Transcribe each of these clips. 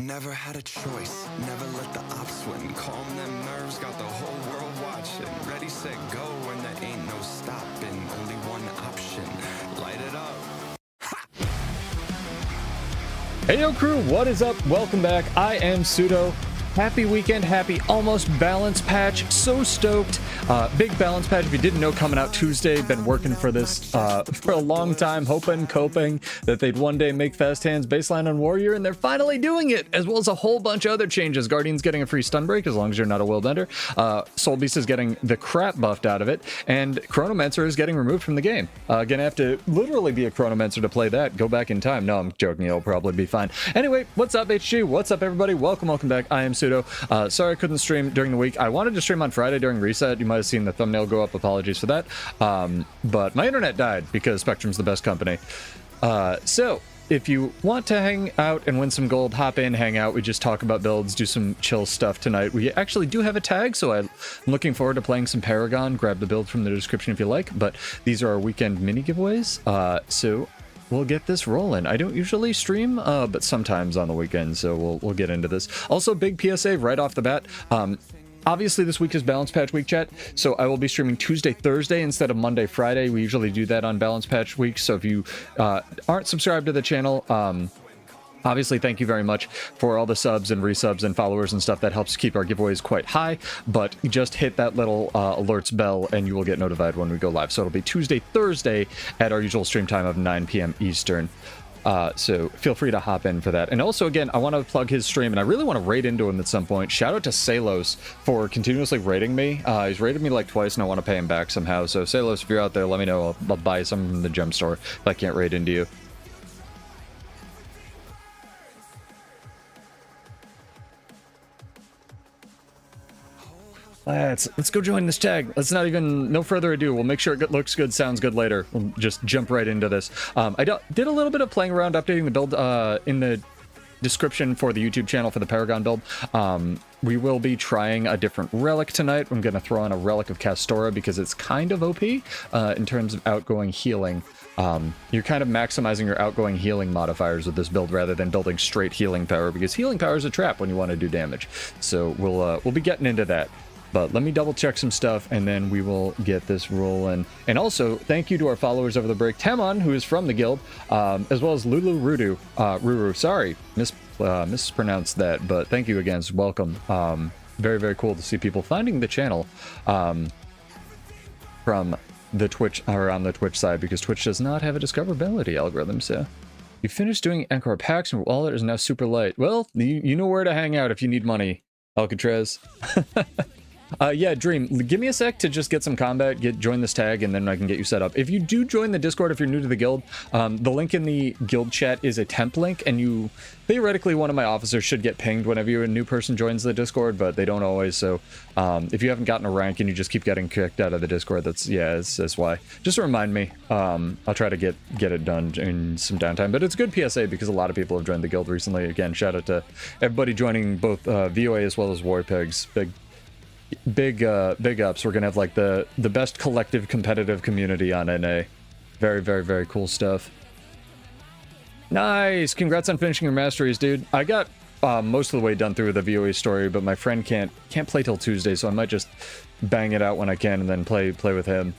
Never had a choice, never let the ops win. Calm them nerves, got the whole world watching. Ready, set, go, and there ain't no stopping. Only one option, light it up. Hey yo crew, what is up? Welcome back. I am Pseudo. Happy weekend, happy almost balance patch. So stoked. Big balance patch. If you didn't know, coming out Tuesday. Been working for this for a long time, coping that they'd one day make Fast Hands baseline on Warrior, and they're finally doing it, as well as a whole bunch of other changes. Guardian's getting a free stun break as long as you're not a Willbender. Soul Beast is getting the crap buffed out of it, and Chronomancer is getting removed from the game. Gonna have to literally be a Chronomancer to play that. Go back in time. No, I'm joking. It'll probably be fine. Anyway, what's up, HG? What's up, everybody? Welcome back. I am Pseudo. Sorry I couldn't stream during the week. I wanted to stream on Friday during reset. You might have seen the thumbnail go up. Apologies for that. But my internet died because Spectrum's the best company. So if you want to hang out and win some gold, hop in, hang out. We just talk about builds, do some chill stuff tonight. We actually do have a tag, so I'm looking forward to playing some Paragon. Grab the build from the description if you like. But these are our weekend mini giveaways. So we'll get this rolling. I don't usually stream, but sometimes on the weekend, so we'll get into this. Also, big PSA right off the bat. Obviously, this week is Balance Patch Week, chat, so I will be streaming Tuesday, Thursday instead of Monday, Friday. We usually do that on Balance Patch Week, so if you aren't subscribed to the channel, obviously, thank you very much for all the subs and resubs and followers and stuff. That helps keep our giveaways quite high, but just hit that little alerts bell and you will get notified when we go live. So it'll be Tuesday, Thursday at our usual stream time of 9 p.m. Eastern. So feel free to hop in for that. And also, again, I want to plug his stream, and I really want to raid into him at some point. Shout out to Salos for continuously raiding me. He's raided me like twice, and I want to pay him back somehow. So Salos, if you're out there, let me know. I'll buy some from the gem store if I can't raid into you. Let's go join this tag. Let's not even, no further ado. We'll make sure it looks good, sounds good later. We'll just jump right into this. I did a little bit of playing around, updating the build in the description for the YouTube channel for the Paragon build. We will be trying a different relic tonight. I'm going to throw on a relic of Castora because it's kind of OP in terms of outgoing healing. You're kind of maximizing your outgoing healing modifiers with this build rather than building straight healing power, because healing power is a trap when you want to do damage. So we'll be getting into that. But let me double check some stuff and then we will get this rolling. And also, thank you to our followers over the break. Tamon, who is from the guild, as well as Lulu Ruru. Sorry, mispronounced that, but thank you again. Welcome. Very, very cool to see people finding the channel from the Twitch, or on the Twitch side, because Twitch does not have a discoverability algorithm. So you finished doing Encore packs and your wallet is now super light. Well, you know where to hang out if you need money, Alcatraz. Yeah, Dream, give me a sec to just get some combat, join this tag, and then I can get you set up. If you do join the Discord, if you're new to the guild, the link in the guild chat is a temp link, and theoretically, one of my officers should get pinged whenever a new person joins the Discord, but they don't always, so if you haven't gotten a rank and you just keep getting kicked out of the Discord, that's why. Just remind me. I'll try to get it done in some downtime, but it's good PSA because a lot of people have joined the guild recently. Again, shout out to everybody joining both VOA as well as Warpegs. Big ups. We're gonna have like the best collective competitive community on NA. Very, very, very cool stuff. Nice. Congrats on finishing your masteries, dude. I got most of the way done through the VOA story, but my friend can't play till Tuesday, so I might just bang it out when I can and then play with him.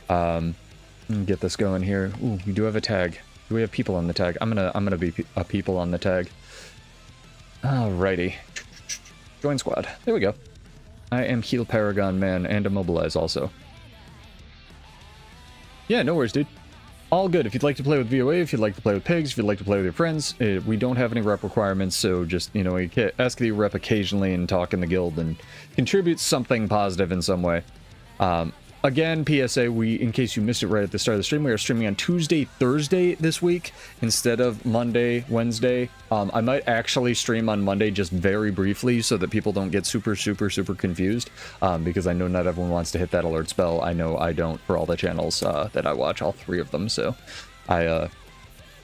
Get this going here. Ooh, we do have a tag. Do we have people on the tag? I'm gonna be a people on the tag. Alrighty. Join squad. There we go. I am Heal Paragon Man and Immobilize also. Yeah, no worries, dude. All good. If you'd like to play with VOA, if you'd like to play with pigs, if you'd like to play with your friends, we don't have any rep requirements, so just, you know, you can ask the rep occasionally and talk in the guild and contribute something positive in some way. Again, PSA, in case you missed it right at the start of the stream, we are streaming on Tuesday, Thursday this week instead of Monday, Wednesday. I might actually stream on Monday just very briefly so that people don't get super, super, super confused, because I know not everyone wants to hit that alert spell. I know I don't for all the channels that I watch, all three of them, so I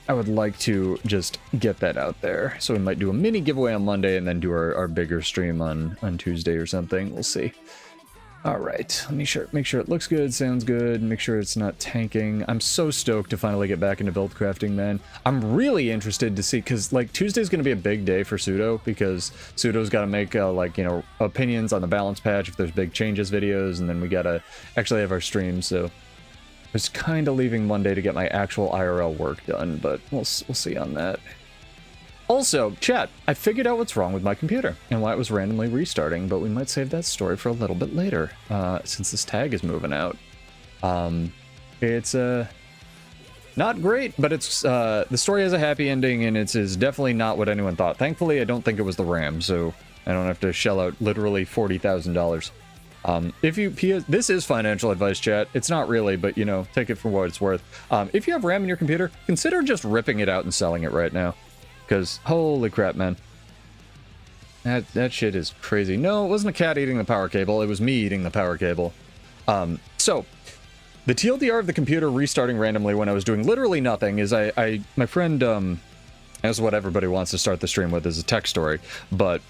would like to just get that out there. So we might do a mini giveaway on Monday and then do our bigger stream on Tuesday or something. We'll see. All right, let me make sure it looks good, sounds good, make sure it's not tanking. I'm so stoked to finally get back into build crafting, man. I'm really interested to see, because like Tuesday's going to be a big day for Pseudo, because Pseudo's got to make like, you know, opinions on the balance patch if there's big changes videos, and then we got to actually have our stream. So I was kind of leaving Monday to get my actual IRL work done, but we'll see on that. Also, chat, I figured out what's wrong with my computer and why it was randomly restarting, but we might save that story for a little bit later, since this tag is moving out. It's not great, but it's the story has a happy ending, and it's definitely not what anyone thought. Thankfully, I don't think it was the RAM, so I don't have to shell out literally $40,000. This is financial advice, chat. It's not really, but you know, take it for what it's worth. If you have RAM in your computer, consider just ripping it out and selling it right now. Because, holy crap, man. That shit is crazy. No, it wasn't a cat eating the power cable. It was me eating the power cable. So, the TLDR of the computer restarting randomly when I was doing literally nothing is my friend, as what everybody wants to start the stream with is a tech story, but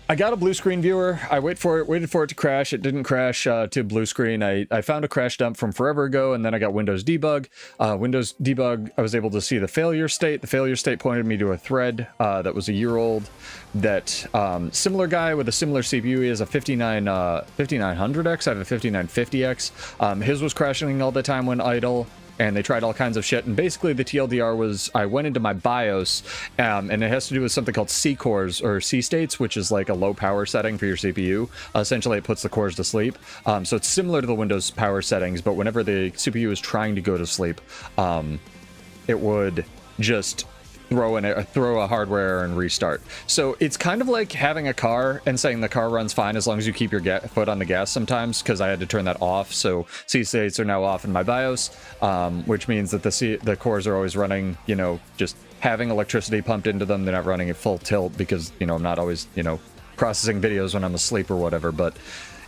I got a blue screen viewer. I waited for it to crash. It didn't crash to blue screen. I found a crash dump from forever ago, and then I got Windows debug. Windows debug, I was able to see the failure state. The failure state pointed me to a thread that was a year old. That similar guy with a similar CPU. He has a 5900X. I have a 5950X. His was crashing all the time when idle. And they tried all kinds of shit, and basically the TLDR was, I went into my BIOS, and it has to do with something called C cores, or C states, which is like a low power setting for your CPU. Essentially, it puts the cores to sleep. So it's similar to the Windows power settings, but whenever the CPU is trying to go to sleep, it would just throw a hardware and restart. So it's kind of like having a car and saying the car runs fine as long as you keep your foot on the gas sometimes, because I had to turn that off. So C states are now off in my BIOS, which means that the cores are always running, you know, just having electricity pumped into them. They're not running at full tilt because, you know, I'm not always, you know, processing videos when I'm asleep or whatever, but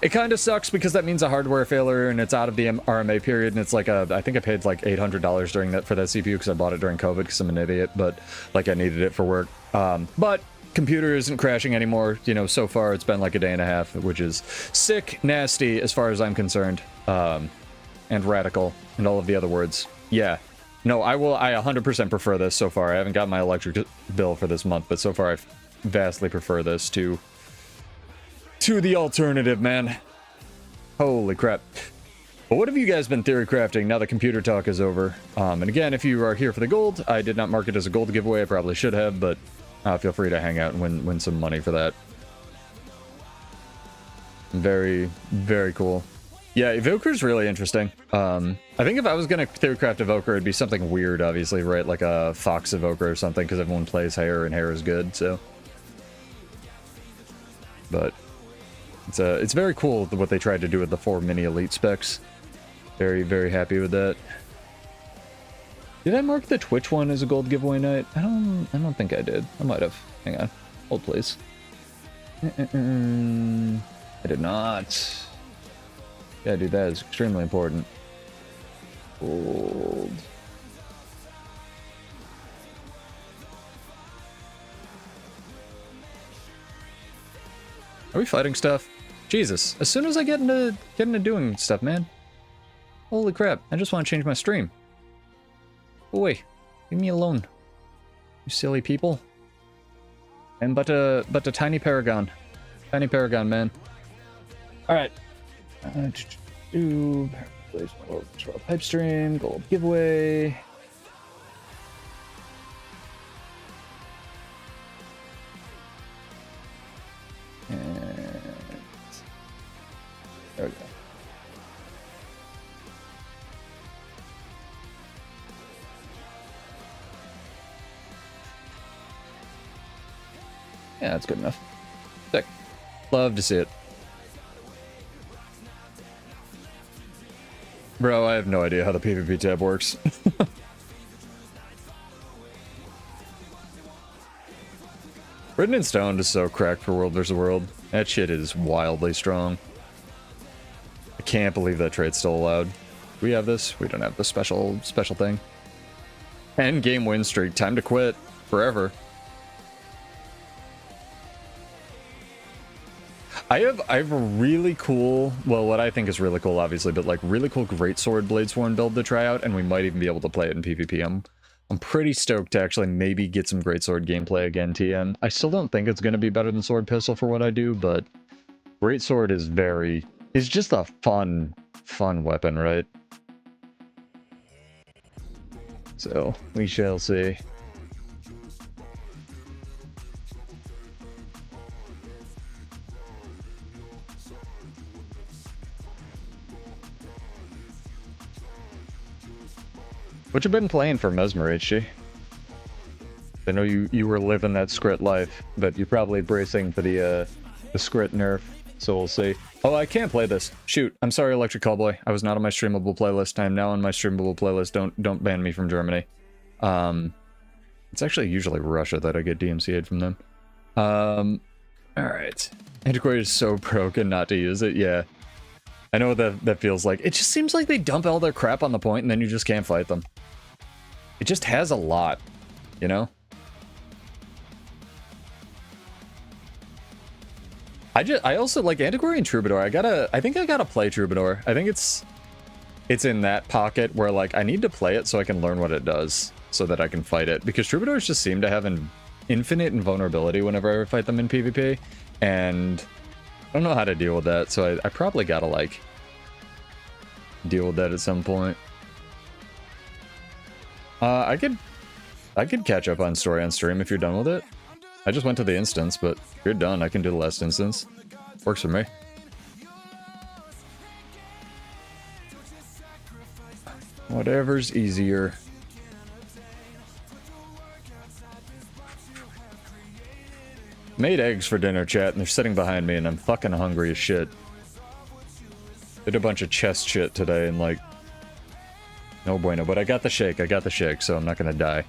it kind of sucks because that means a hardware failure and it's out of the RMA period, and it's like I think I paid like $800 for that CPU because I bought it during COVID because I'm an idiot, but like I needed it for work. But computer isn't crashing anymore. You know, so far it's been like a day and a half, which is sick, nasty as far as I'm concerned, and radical and all of the other words. Yeah. No, I 100% prefer this so far. I haven't got my electric bill for this month, but so far I vastly prefer this to the alternative, man. Holy crap. But what have you guys been theory crafting now that computer talk is over? And again, if you are here for the gold, I did not mark it as a gold giveaway. I probably should have, but feel free to hang out and win some money for that. Very, very cool. Yeah, Evoker's really interesting. I think if I was going to theory craft Evoker, it'd be something weird, obviously, right? Like a Fox Evoker or something, because everyone plays hair, and hair is good, so. But it's very cool what they tried to do with the 4 mini elite specs. Very, very happy with that. Did I mark the Twitch one as a gold giveaway night? I don't think I did. I might have. Hang on. Hold, please. I did not. Yeah, dude, that is extremely important. Gold. Are we fighting stuff? Jesus, as soon as I get into doing stuff, man. Holy crap, I just want to change my stream. Oh wait, leave me alone. You silly people. I'm but a tiny paragon. Tiny paragon, man. Alright. Pipe stream, gold giveaway. And there we go. Yeah, that's good enough. Sick. Love to see it. Bro, I have no idea how the PvP tab works. Written in Stone is so cracked for World vs. World. That shit is wildly strong. I can't believe that trade's still allowed. Do we have this? We don't have the special thing. End game win streak. Time to quit. Forever. I have a really cool, well, what I think is really cool, obviously, but like really cool greatsword Bladesworn build to try out, and we might even be able to play it in PvP. I'm pretty stoked to actually maybe get some greatsword gameplay again, TM. I still don't think it's going to be better than sword pistol for what I do, but greatsword is just a fun weapon, right? So we shall see. What you been playing for Mesmer, HG? I know you were living that Scrit life, but you're probably bracing for the Scrit nerf, so we'll see. Oh, I can't play this. Shoot, I'm sorry, Electric Callboy. I was not on my streamable playlist. I am now on my streamable playlist. Don't ban me from Germany. It's actually usually Russia that I get DMCA'd from them. Alright. Antiquated is so broken not to use it, yeah. I know what that feels like. It just seems like they dump all their crap on the point and then you just can't fight them. It just has a lot, you know? I also like Antiquarian Troubadour. I think I gotta play Troubadour. I think it's in that pocket where like I need to play it so I can learn what it does so that I can fight it, because Troubadours just seem to have an infinite invulnerability whenever I fight them in PvP, and I don't know how to deal with that, so I probably gotta like deal with that at some point. I could catch up on story on stream if you're done with it. I just went to the instance, but if you're done, I can do the last instance. Works for me. Whatever's easier. Made eggs for dinner, chat, and they're sitting behind me, and I'm fucking hungry as shit. Did a bunch of chest shit today, and like, no bueno. But I got the shake, so I'm not gonna die.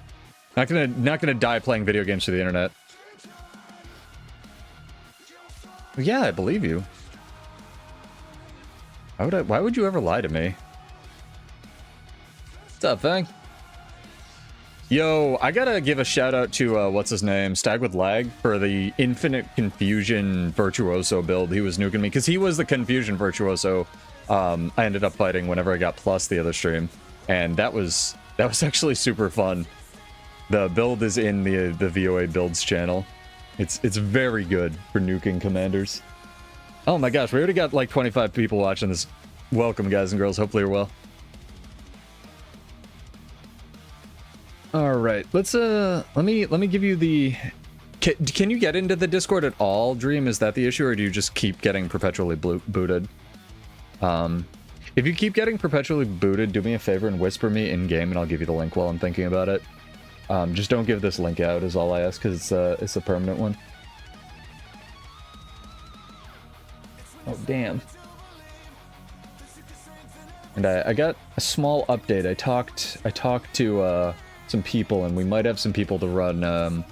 Not gonna die playing video games through the internet. Yeah, I believe you. Why would you ever lie to me? What's up, Fang? Yo, I gotta give a shout out to, what's his name? Stag with Lag for the Infinite Confusion Virtuoso build. He was nuking me, because he was the Confusion Virtuoso I ended up fighting whenever I got Plus the other stream. And that was actually super fun. The build is in the VOA builds channel. It's very good for nuking commanders. Oh my gosh, we already got like 25 people watching this. Welcome, guys and girls. Hopefully you're well. All right, let's let me give you the. Can you get into the Discord at all, Dream? Is that the issue, or do you just keep getting perpetually booted? If you keep getting perpetually booted, do me a favor and whisper me in game, and I'll give you the link while I'm thinking about it. Just don't give this link out, is all I ask, because it's a permanent one. Oh, damn. And I got a small update. I talked to some people, and we might have some people to run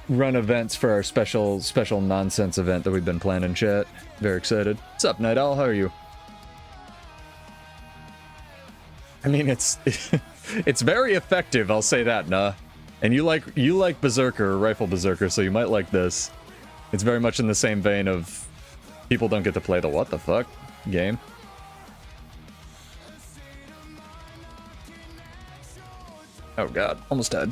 events for our special nonsense event that we've been planning, chat. Very excited. What's up, Night Owl? How are you? I mean, it's it's very effective, I'll say that, nah. And you like Berserker, Rifle Berserker, so you might like this. It's very much in the same vein of people don't get to play the what the fuck game. Oh god, almost died.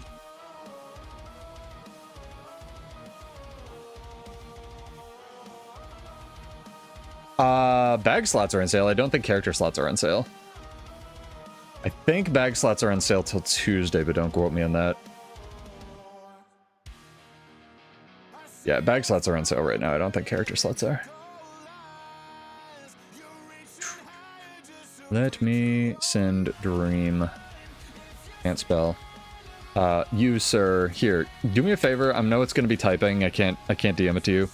Bag slots are on sale. I don't think character slots are on sale. I think bag slots are on sale till Tuesday, but don't quote me on that. Yeah, bag slots are on sale right now. I don't think character slots are. Let me send Dream. Can't spell. You, sir. Here, do me a favor. I know it's going to be typing. I can't DM it to you.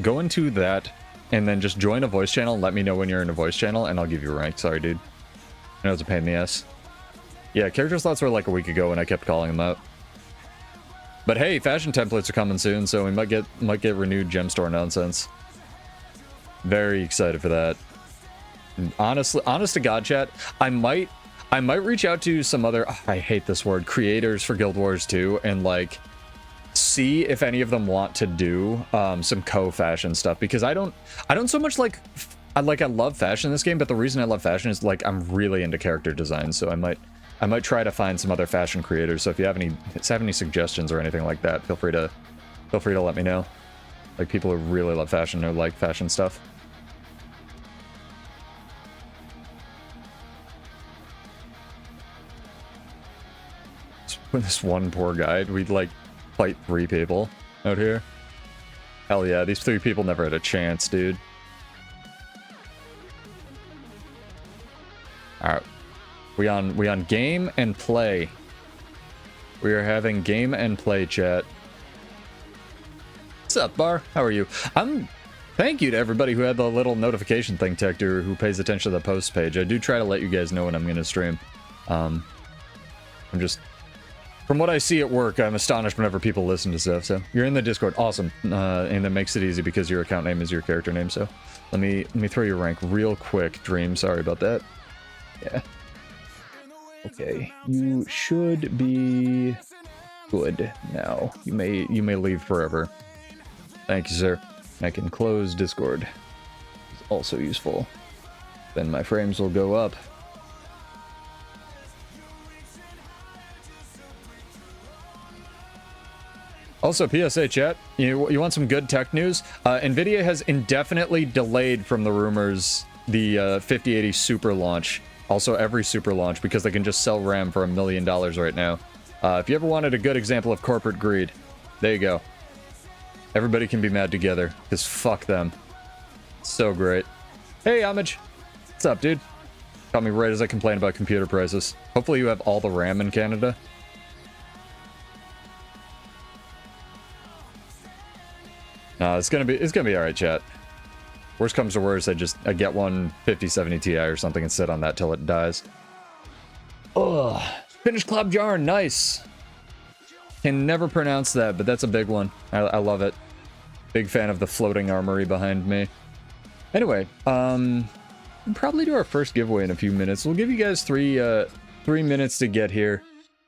Go into that, and then just join a voice channel. Let me know when you're in a voice channel, and I'll give you a rank. Sorry, dude. I know it's a pain in the ass. Yeah, character slots were like a week ago, and I kept calling them out. But hey, fashion templates are coming soon, so we might get renewed gem store nonsense. Very excited for that. And honest to God, chat, I might reach out to some other, I hate this word, creators for Guild Wars 2, and like see if any of them want to do some co-fashion stuff, because I don't so much like I love fashion in this game, but the reason I love fashion is like I'm really into character design, so I might try to find some other fashion creators. So if you have any suggestions or anything like that, feel free to let me know. Like people who really love fashion or like fashion stuff. With this one poor guy, we'd like fight 3 people out here. Hell yeah, these 3 people never had a chance, dude. Alright. We on game and play. We are having game and play chat. What's up, Bar? How are you? Thank you to everybody who had the little notification thing ticked or who pays attention to the post page. I do try to let you guys know when I'm gonna stream. I'm just, from what I see at work, I'm astonished whenever people listen to stuff. So you're in the Discord, awesome, and that makes it easy because your account name is your character name. So let me throw your rank real quick, Dream. Sorry about that. Yeah. Okay, you should be good now. You may leave forever. Thank you, sir. I can close Discord. It's also useful. Then my frames will go up. Also, PSA chat, you want some good tech news? NVIDIA has indefinitely delayed from the rumors the 5080 Super launch. Also, every Super launch, because they can just sell RAM for $1 million right now. If you ever wanted a good example of corporate greed, there you go. Everybody can be mad together, because fuck them. So great. Hey, Homage. What's up, dude? Caught me right as I complain about computer prices. Hopefully you have all the RAM in Canada. No, it's gonna be alright, chat. Worst comes to worst, I get one 5070 Ti or something and sit on that till it dies. Ugh. Finished Club Jar, nice. Can never pronounce that, but that's a big one. I love it. Big fan of the floating armory behind me. Anyway, we'll probably do our first giveaway in a few minutes. We'll give you guys 3 minutes to get here.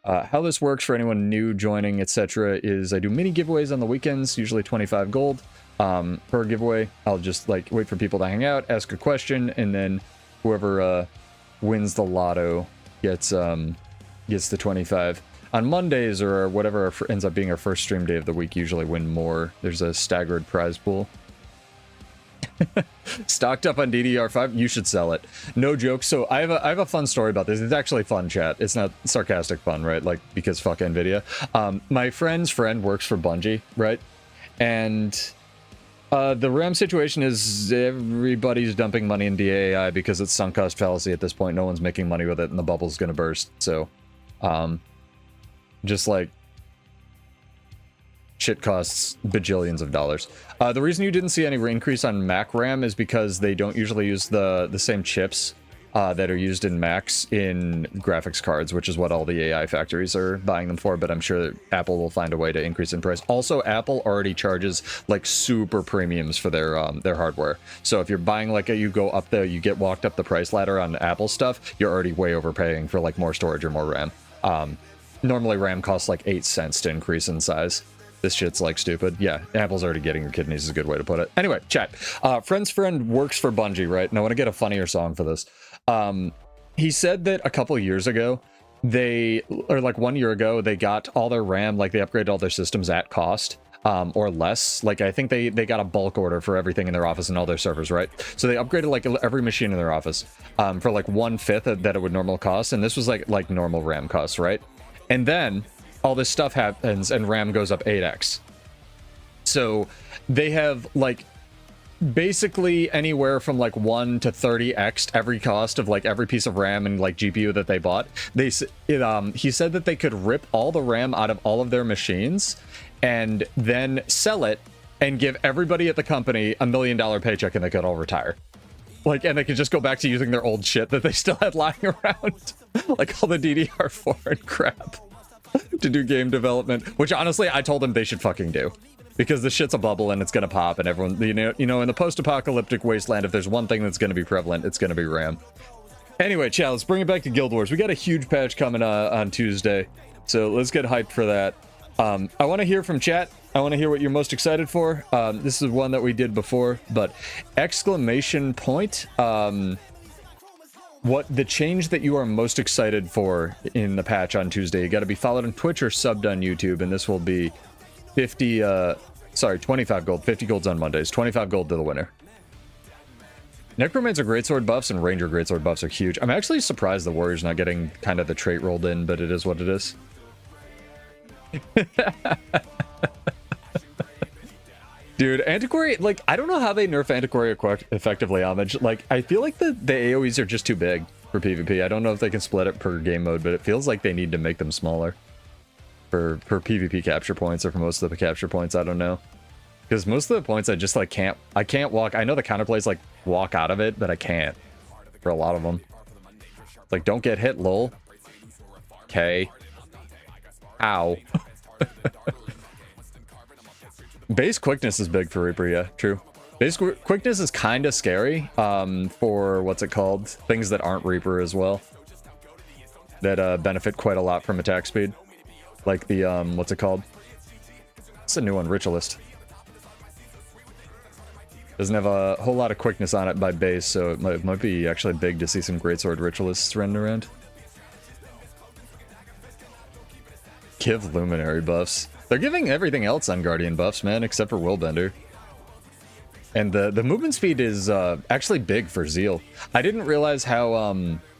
How this works for anyone new joining, etc., is I do mini giveaways on the weekends, usually 25 gold per giveaway. I'll just like wait for people to hang out, ask a question, and then whoever wins the lotto gets the 25. On Mondays or whatever ends up being our first stream day of the week, usually win more. There's a staggered prize pool. Stocked up on DDR5, you should sell it. No joke. So I have a fun story about this. It's actually fun, chat. It's not sarcastic fun, right? Like, because fuck Nvidia. My friend's friend works for Bungie, right? And the RAM situation is everybody's dumping money in DAI because it's sunk cost fallacy at this point. No one's making money with it, and the bubble's gonna burst. So just like shit costs bajillions of dollars. The reason you didn't see any increase on Mac RAM is because they don't usually use the same chips that are used in Macs in graphics cards, which is what all the AI factories are buying them for, but I'm sure Apple will find a way to increase in price. Also, Apple already charges like super premiums for their hardware. So if you're buying like you go up there, you get walked up the price ladder on Apple stuff, you're already way overpaying for like more storage or more RAM. Normally RAM costs like 8 cents to increase in size. This shit's like stupid. Yeah, Apple's already getting your kidneys is a good way to put it. Anyway, chat. Friend's friend works for Bungie, right? And I want to get a funnier song for this. He said that a couple years ago, like 1 year ago, they got all their RAM, like they upgraded all their systems at cost, or less. Like I think they got a bulk order for everything in their office and all their servers, right? So they upgraded like every machine in their office for like 1/5 that it would normal cost. And this was like normal RAM costs, right? And then all this stuff happens and RAM goes up 8x. So they have like basically anywhere from like 1 to 30x every cost of like every piece of RAM and like GPU that they bought. He said that they could rip all the RAM out of all of their machines and then sell it and give everybody at the company $1 million paycheck and they could all retire. Like, and they could just go back to using their old shit that they still had lying around. Like all the DDR4 and crap. To do game development, which honestly I told them they should fucking do, because the shit's a bubble and it's gonna pop, and everyone, you know, in the post-apocalyptic wasteland, if there's one thing that's gonna be prevalent, it's gonna be RAM. Anyway, chat, let's bring it back to Guild Wars. We got a huge patch coming on Tuesday, so let's get hyped for that. I want to hear from chat. I want to hear what you're most excited for. This is one that we did before, but exclamation point. What the change that you are most excited for in the patch on Tuesday? You got to be followed on Twitch or subbed on YouTube, and this will be 25 gold. 50 golds on Mondays. 25 gold to the winner. Necromancer greatsword buffs and Ranger greatsword buffs are huge. I'm actually surprised the Warrior's not getting kind of the trait rolled in, but it is what it is. Dude, Antiquary, like, I don't know how they nerf Antiquary effectively, Homage. Like, I feel like the AoEs are just too big for PvP. I don't know if they can split it per game mode, but it feels like they need to make them smaller for PvP capture points, or for most of the capture points. I don't know. Because most of the points I just, like, I can't walk. I know the counterplays, like, walk out of it, but I can't for a lot of them. It's like, don't get hit, lol. Okay. Ow. Base quickness is big for Reaper, yeah, true. Base quickness is kind of scary for, what's it called? Things that aren't Reaper as well. That benefit quite a lot from attack speed. Like the, what's it called? It's a new one, Ritualist. Doesn't have a whole lot of quickness on it by base, so it might be actually big to see some Greatsword Ritualists running around. Give Luminary buffs. They're giving everything else on Guardian buffs, man, except for Willbender. And the movement speed is actually big for Zeal. I didn't realize how,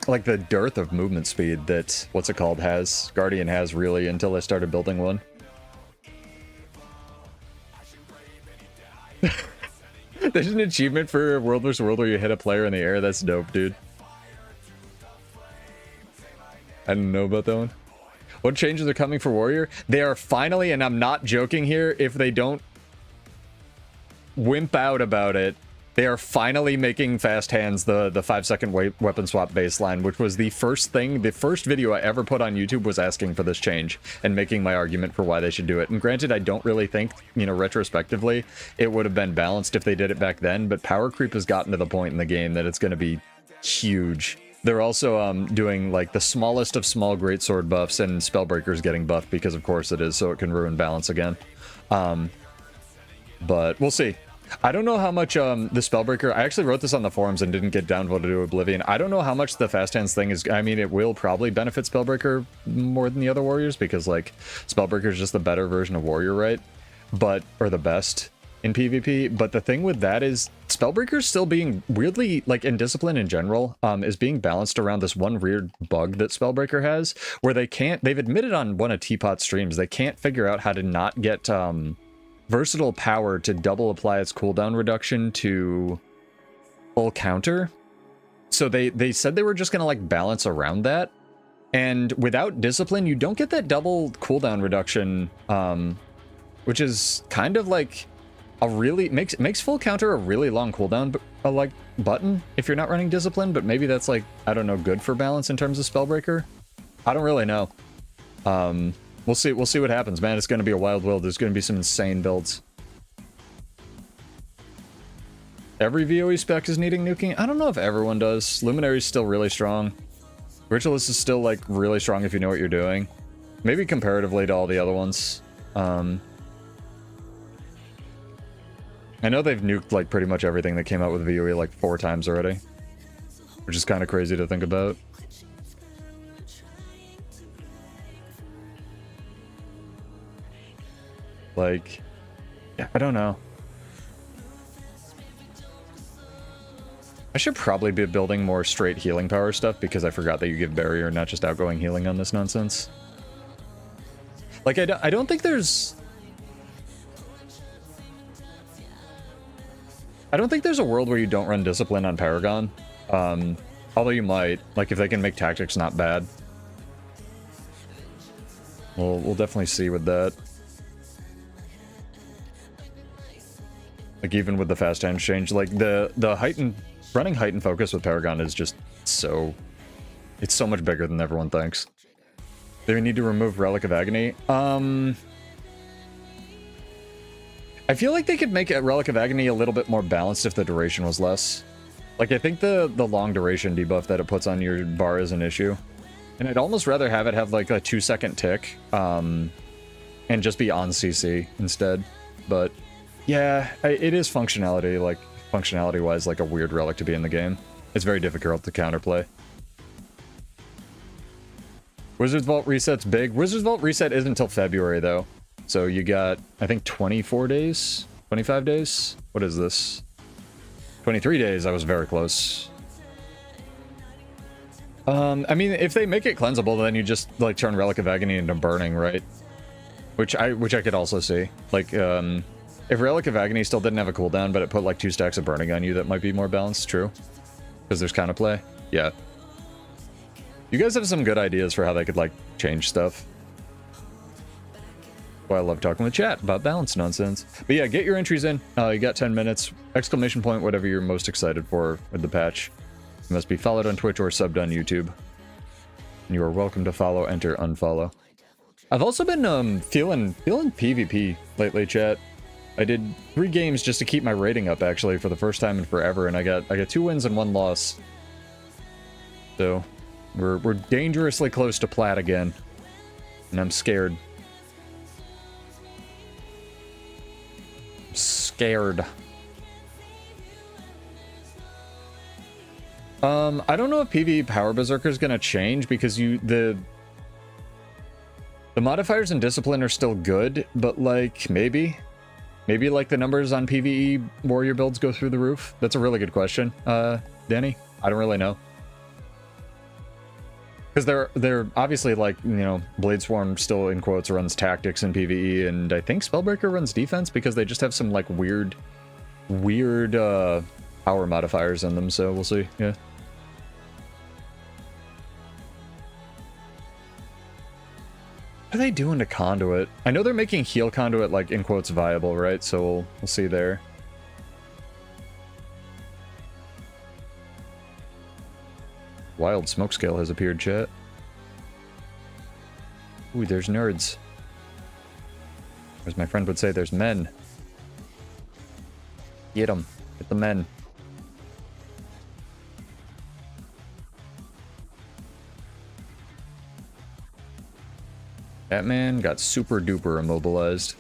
like, the dearth of movement speed that, what's it called, Guardian has, really, until I started building one. There's an achievement for World vs. World where you hit a player in the air. That's dope, dude. I didn't know about that one. What changes are coming for Warrior? They are finally, and I'm not joking here, if they don't wimp out about it, they are finally making fast hands the 5-second weapon swap baseline, which was the first video I ever put on YouTube was asking for this change and making my argument for why they should do it. And granted, I don't really think, you know, retrospectively, it would have been balanced if they did it back then, but power creep has gotten to the point in the game that it's going to be huge. They're also doing, like, the smallest of small greatsword buffs, and Spellbreaker's getting buffed because, of course, it is, so it can ruin balance again. But we'll see. I don't know how much the Spellbreaker... I actually wrote this on the forums and didn't get downvoted to Oblivion. I don't know how much the fast hands thing is... I mean, it will probably benefit Spellbreaker more than the other warriors, because, like, Spellbreaker is just the better version of warrior, right? Or the best in PvP, but the thing with that is Spellbreaker's still being weirdly, like, in Discipline in general, is being balanced around this one weird bug that Spellbreaker has, where they've admitted on one of Teapot's streams, they can't figure out how to not get, versatile power to double apply its cooldown reduction to full counter. So they said they were just gonna, like, balance around that, and without Discipline, you don't get that double cooldown reduction, which is kind of like a really makes full counter a really long cooldown like button if you're not running Discipline, but maybe that's, like, I don't know, good for balance in terms of Spellbreaker. I don't really know. We'll see what happens, man. It's going to be a wild world. There's going to be some insane builds. Every VOE spec is needing nuking? I don't know if everyone does. Luminary's still really strong. Ritualist is still, like, really strong if you know what you're doing. Maybe comparatively to all the other ones. I know they've nuked, like, pretty much everything that came out with VOE, like, 4 times already. Which is kind of crazy to think about. Like, yeah, I don't know. I should probably be building more straight healing power stuff, because I forgot that you give barrier, not just outgoing healing on this nonsense. Like, I don't think there's... I don't think there's a world where you don't run Discipline on Paragon. Although you might, like, if they can make tactics not bad. We'll definitely see with that. Like, even with the fast hands change, like, the running heightened focus with Paragon is just so... It's so much bigger than everyone thinks. Do we need to remove Relic of Agony? I feel like they could make a Relic of Agony a little bit more balanced if the duration was less. Like, I think the long duration debuff that it puts on your bar is an issue. And I'd almost rather have it have, like, a 2-second tick, and just be on CC instead. But yeah, it is functionality, like functionality-wise, like a weird relic to be in the game. It's very difficult to counterplay. Wizards Vault reset's big. Wizards Vault reset isn't until February, though. So you got, I think, 24 days? 25 days? What is this? 23 days. I was very close. I mean, if they make it cleansable, then you just, like, turn Relic of Agony into Burning, right? Which I could also see. Like, if Relic of Agony still didn't have a cooldown, but it put, like, 2 stacks of Burning on you, that might be more balanced. True. Because there's counterplay. Yeah. You guys have some good ideas for how they could, like, change stuff. Well, I love talking with chat about balance nonsense. But yeah, get your entries in. You got 10 minutes. Exclamation point, whatever you're most excited for with the patch. You must be followed on Twitch or subbed on YouTube. And you are welcome to follow, enter, unfollow. I've also been feeling PvP lately, chat. I did 3 games just to keep my rating up, actually, for the first time in forever, and I got 2 wins and 1 loss. So we're dangerously close to plat again, and I'm scared. Scared. I don't know if PvE Power Berserker is gonna change because the modifiers and discipline are still good, but like maybe like the numbers on PvE warrior builds go through the roof. That's a really good question, Danny. I don't really know. Because they're obviously, like, you know, Blade Swarm still, in quotes, runs tactics in PvE, and I think Spellbreaker runs defense because they just have some, like, weird power modifiers in them, so we'll see, yeah. What are they doing to Conduit? I know they're making heal Conduit, like, in quotes, viable, right? So we'll see there. Wild Smoke Scale has appeared, chat. Ooh, there's nerds. As my friend would say, there's men. Get them. Get the men. Batman got super duper immobilized.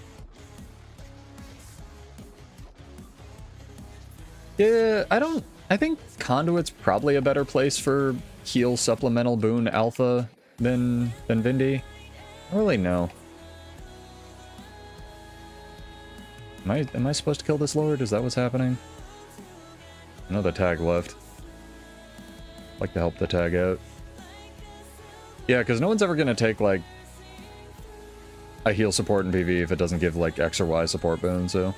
Yeah, I think Conduit's probably a better place for heal supplemental boon alpha than Vindy. I don't really know. Am I supposed to kill this lord? Is that what's happening? I know the tag left. I'd like to help the tag out. Yeah, because no one's ever gonna take, like, a heal support in PvE if it doesn't give, like, X or Y support boon, so...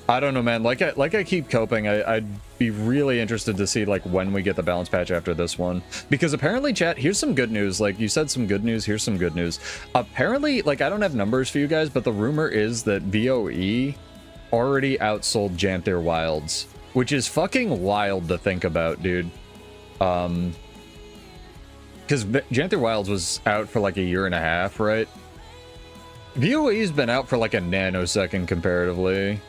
I don't know, man. Like I keep coping. I'd be really interested to see, like, when we get the balance patch after this one. Because apparently, chat, here's some good news. Like, you said some good news, here's some good news. Apparently, like, I don't have numbers for you guys, but the rumor is that VOE already outsold Janthir Wilds. Which is fucking wild to think about, dude. Because Janthir Wilds was out for, like, a year and a half, right? VOE's been out for, like, a nanosecond comparatively.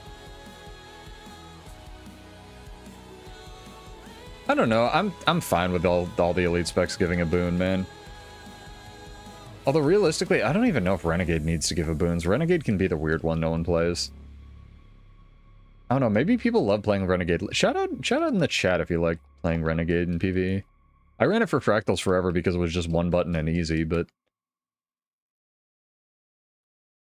I don't know. I'm fine with all the elite specs giving a boon, man. Although realistically, I don't even know if Renegade needs to give a boons. Renegade can be the weird one no one plays. I don't know. Maybe people love playing Renegade. Shout out in the chat if you like playing Renegade in PvE. I ran it for Fractals forever because it was just one button and easy, but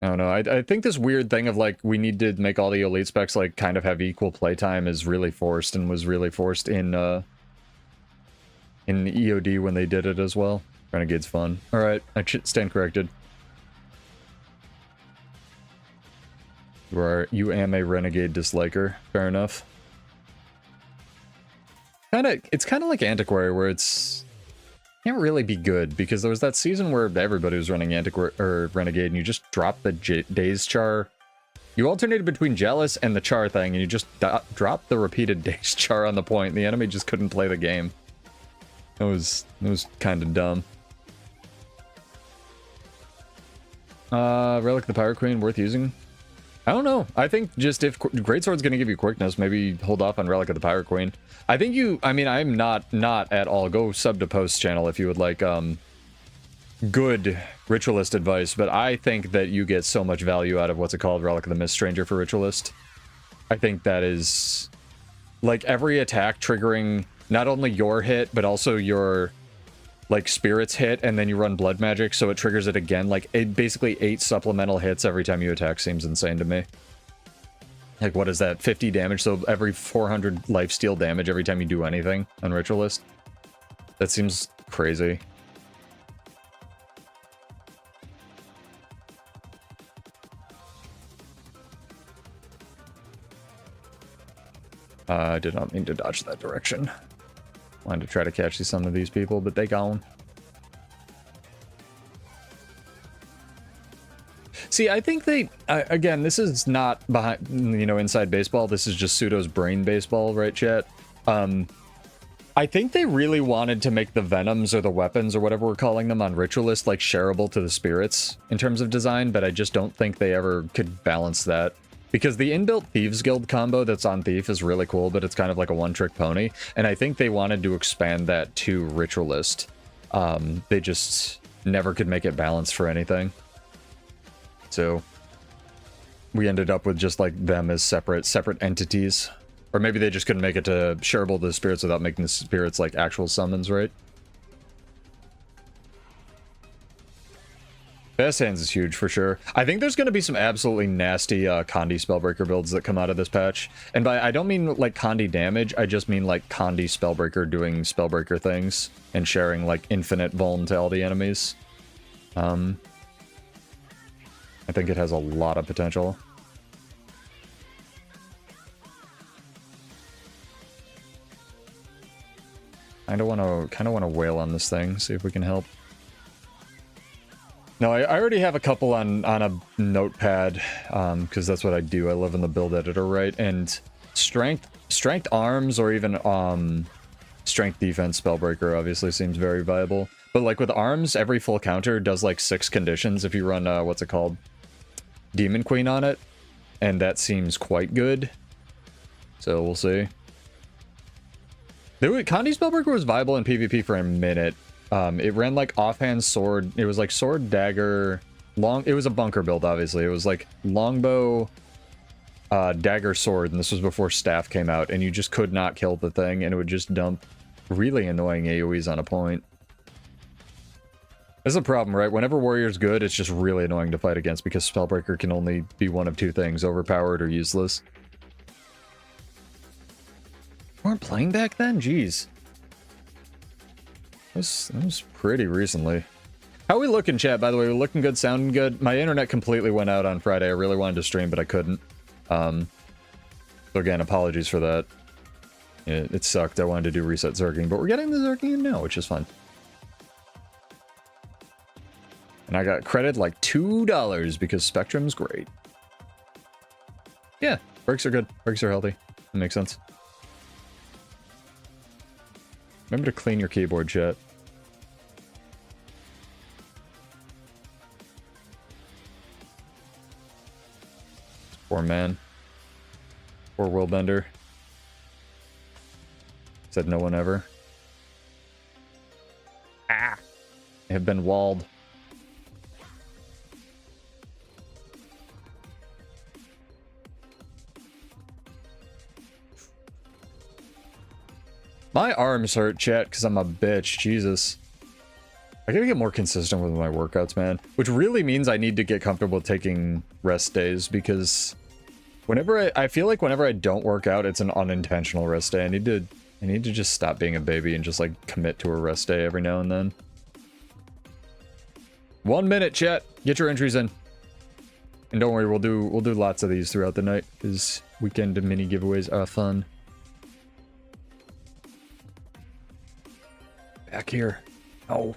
I don't know. I think this weird thing of, like, we need to make all the elite specs, like, kind of have equal playtime is really forced, and was really forced in EOD when they did it as well. Renegade's fun. Alright, I stand corrected. You am a Renegade disliker. Fair enough. It's kind of like Antiquary, where it's... can't really be good, because there was that season where everybody was running Renegade, and you just dropped the Daze Char. You alternated between Jealous and the Char thing, and you just dropped the repeated Daze Char on the point, and the enemy just couldn't play the game. It was kind of dumb. Relic of the Pirate Queen, worth using? I don't know. I think just if Greatsword's going to give you quickness, maybe hold off on Relic of the Pirate Queen. I think I mean, I'm not at all. Go sub to Post's channel if you would like, good Ritualist advice, but I think that you get so much value out of what's it called, Relic of the Mist Stranger for Ritualist. I think that is, like, every attack triggering not only your hit, but also your, like, Spirit's hit, and then you run Blood Magic, so it triggers it again. Like, it basically 8 supplemental hits every time you attack seems insane to me. Like, what is that? 50 damage, so every 400 lifesteal damage every time you do anything on Ritualist. That seems crazy. I did not mean to dodge that direction. Wanted to try to catch some of these people, but they gone. See, I think they... again, this is not behind, you know, inside baseball. This is just Pseudo's brain baseball, right, chat? I think they really wanted to make the Venoms or the weapons or whatever we're calling them on Ritualist, like, shareable to the spirits in terms of design, but I just don't think they ever could balance that. Because the inbuilt Thieves Guild combo that's on Thief is really cool, but it's kind of like a one-trick pony. And I think they wanted to expand that to Ritualist. They just never could make it balanced for anything. So we ended up with just like them as separate entities. Or maybe they just couldn't make it to shareable to the spirits without making the spirits like actual summons, right? Best Hands is huge for sure. I think there's going to be some absolutely nasty Condi Spellbreaker builds that come out of this patch. And by I don't mean like Condi damage, I just mean like Condi Spellbreaker doing Spellbreaker things and sharing like infinite vuln to all the enemies. I think it has a lot of potential. I kind of want to wail on this thing, see if we can help. No, I already have a couple on a notepad, because that's what I do. I live in the build editor, right? And strength arms or even strength defense Spellbreaker obviously seems very viable. But like with arms, every full counter does like 6 conditions if you run what's it called? Demon Queen on it, and that seems quite good. So we'll see. Condi Spellbreaker was viable in PvP for a minute. It ran like offhand sword. It was like sword, dagger, long. It was a bunker build, obviously. It was like longbow, dagger, sword, and this was before staff came out, and you just could not kill the thing, and it would just dump really annoying AoEs on a point. That's a problem, right? Whenever Warrior's good, it's just really annoying to fight against because Spellbreaker can only be one of two things, overpowered or useless. We weren't playing back then? Jeez. That was pretty recently. How we looking, chat, by the way? We're looking good, sounding good. My internet completely went out on Friday. I really wanted to stream, but I couldn't. So again, apologies for that. It sucked. I wanted to do reset Zerging, but we're getting the Zerging in now, which is fun. And I got credit like $2 because Spectrum's great. Yeah, breaks are good. Breaks are healthy. That makes sense. Remember to clean your keyboard, chat. Poor man. Poor Willbender. Said no one ever. Ah! I have been walled. My arms hurt, chat, because I'm a bitch. Jesus. I gotta get more consistent with my workouts, man. Which really means I need to get comfortable taking rest days, because whenever I feel like whenever I don't work out, it's an unintentional rest day. I need to just stop being a baby and just like commit to a rest day every now and then. 1 minute, chat. Get your entries in. And don't worry, we'll do lots of these throughout the night, because weekend mini giveaways are fun. Back here. Oh.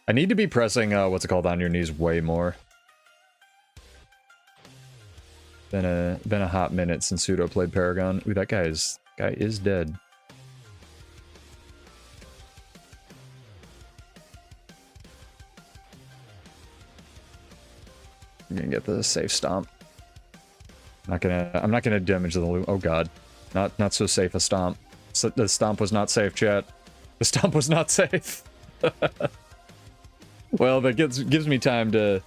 I need to be pressing, what's it called, on your knees way more. Been a hot minute since Pseudo played Paragon. Ooh, that guy is dead. I'm gonna get the safe stomp. I'm not gonna damage the loot. Oh god. Not so safe a stomp. So the stomp was not safe, chat. The stomp was not safe. Well, that gives me time to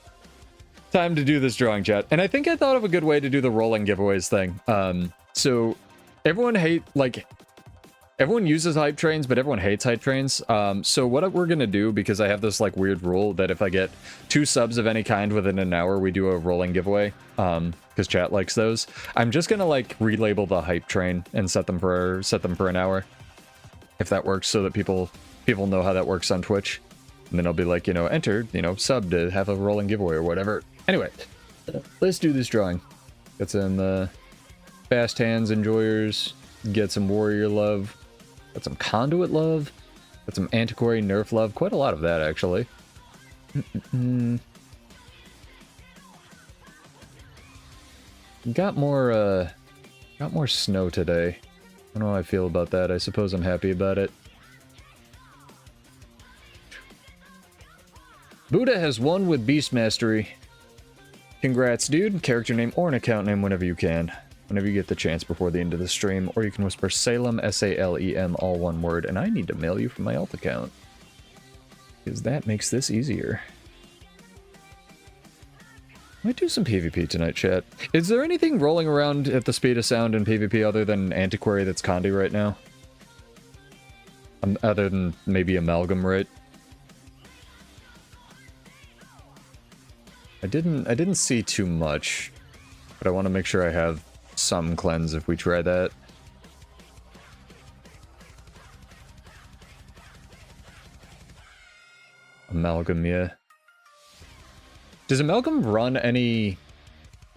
do this drawing, chat. And I think I thought of a good way to do the rolling giveaways thing. So everyone uses hype trains, but everyone hates hype trains. So what we're gonna do, because I have this like weird rule that if I get 2 subs of any kind within an hour, we do a rolling giveaway. Because chat likes those. I'm just gonna like relabel the hype train and set them for an hour, if that works, so that people know how that works on Twitch. And then I'll be like, enter, sub to have a rolling giveaway or whatever. Anyway, let's do this drawing. Get some fast hands enjoyers. Get some warrior love. Got some conduit love. Got some antiquary nerf love. Quite a lot of that, actually. Got more snow today. I don't know how I feel about that. I suppose I'm happy about it. Buddha has won with Beast Mastery. Congrats, dude. Character name or an account name whenever you can. Whenever you get the chance before the end of the stream. Or you can whisper Salem, S-A-L-E-M, all one word. And I need to mail you from my alt account, because that makes this easier. Might do some PvP tonight, chat. Is there anything rolling around at the speed of sound in PvP other than Antiquary that's Condi right now? Other than maybe Amalgam, right? I didn't see too much, but I want to make sure I have some cleanse if we try that. Amalgam, yeah. Does Amalgam run any...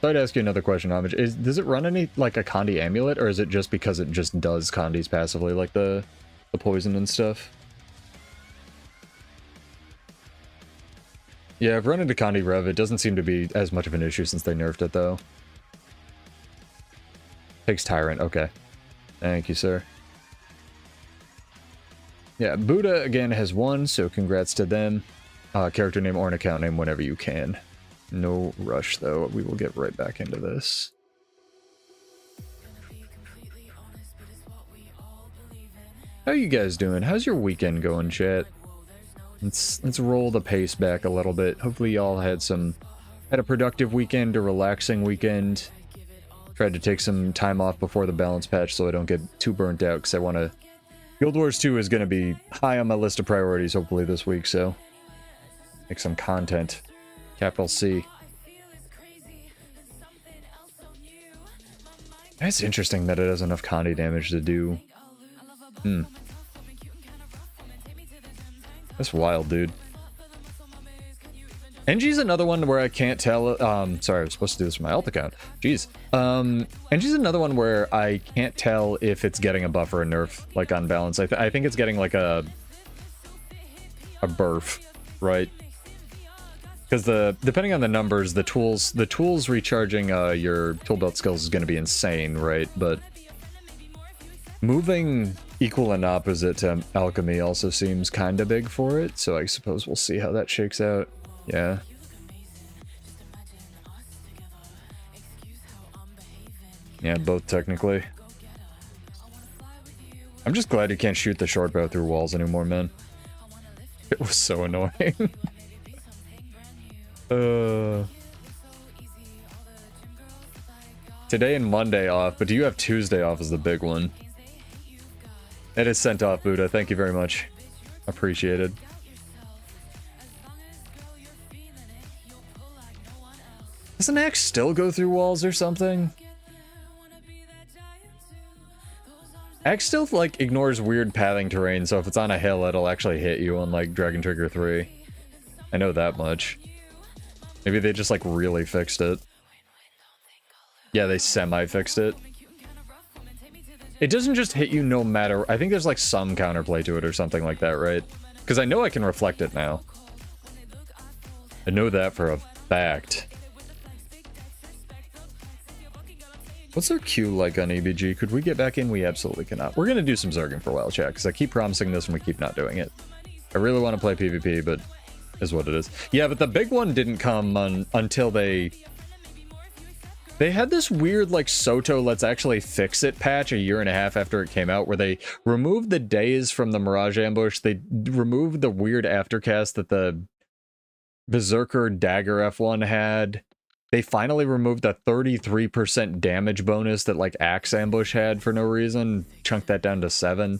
Sorry to ask you another question, Homage. Does it run any, like, a Condi amulet, or is it just because it just does Condis passively, like the poison and stuff? Yeah, I've run into Condi Rev. It doesn't seem to be as much of an issue since they nerfed it, though. Takes Tyrant, okay. Thank you, sir. Yeah, Buddha, again, has won, so congrats to them. Character name or an account name whenever you can. No rush, though. We will get right back into this. How you guys doing? How's your weekend going, chat? Let's roll the pace back a little bit. Hopefully y'all had a productive weekend, a relaxing weekend. Tried to take some time off before the balance patch so I don't get too burnt out, because I want to... Guild Wars 2 is going to be high on my list of priorities hopefully this week, so... Make some content. Capital C. It's interesting that it has enough Condi damage to do... That's wild, dude. NG's another one where I can't tell... sorry, I was supposed to do this from my alt account. Jeez. NG's another one where I can't tell if it's getting a buff or a nerf, like, on balance. I think it's getting, like, a burf, right? Because depending on the numbers, the tools recharging your tool belt skills is going to be insane, right? But moving equal and opposite to alchemy also seems kind of big for it, so I suppose we'll see how that shakes out. Yeah. Yeah, both technically. I'm just glad you can't shoot the short bow through walls anymore, man. It was so annoying. Today and Monday off, but do you have Tuesday off is the big one. It is sent off, Buddha. Thank you very much. Appreciated. Doesn't Axe still go through walls or something? Axe still, like, ignores weird pathing terrain, so if it's on a hill, it'll actually hit you on, like, Dragon Trigger 3. I know that much. Maybe they just, like, really fixed it. Yeah, they semi-fixed it. It doesn't just hit you no matter... I think there's, like, some counterplay to it or something like that, right? Because I know I can reflect it now. I know that for a fact. What's their queue like on EBG? Could we get back in? We absolutely cannot. We're going to do some Zerging for a while, chat, because I keep promising this and we keep not doing it. I really want to play PvP, but is what it is. Yeah, but the big one didn't come until they had this weird, like, Soto Let's Actually Fix It patch a year and a half after it came out, where they removed the days from the Mirage Ambush. They removed the weird aftercast that the Berserker Dagger F1 had. They finally removed the 33% damage bonus that like Axe Ambush had for no reason. Chunked that down to 7.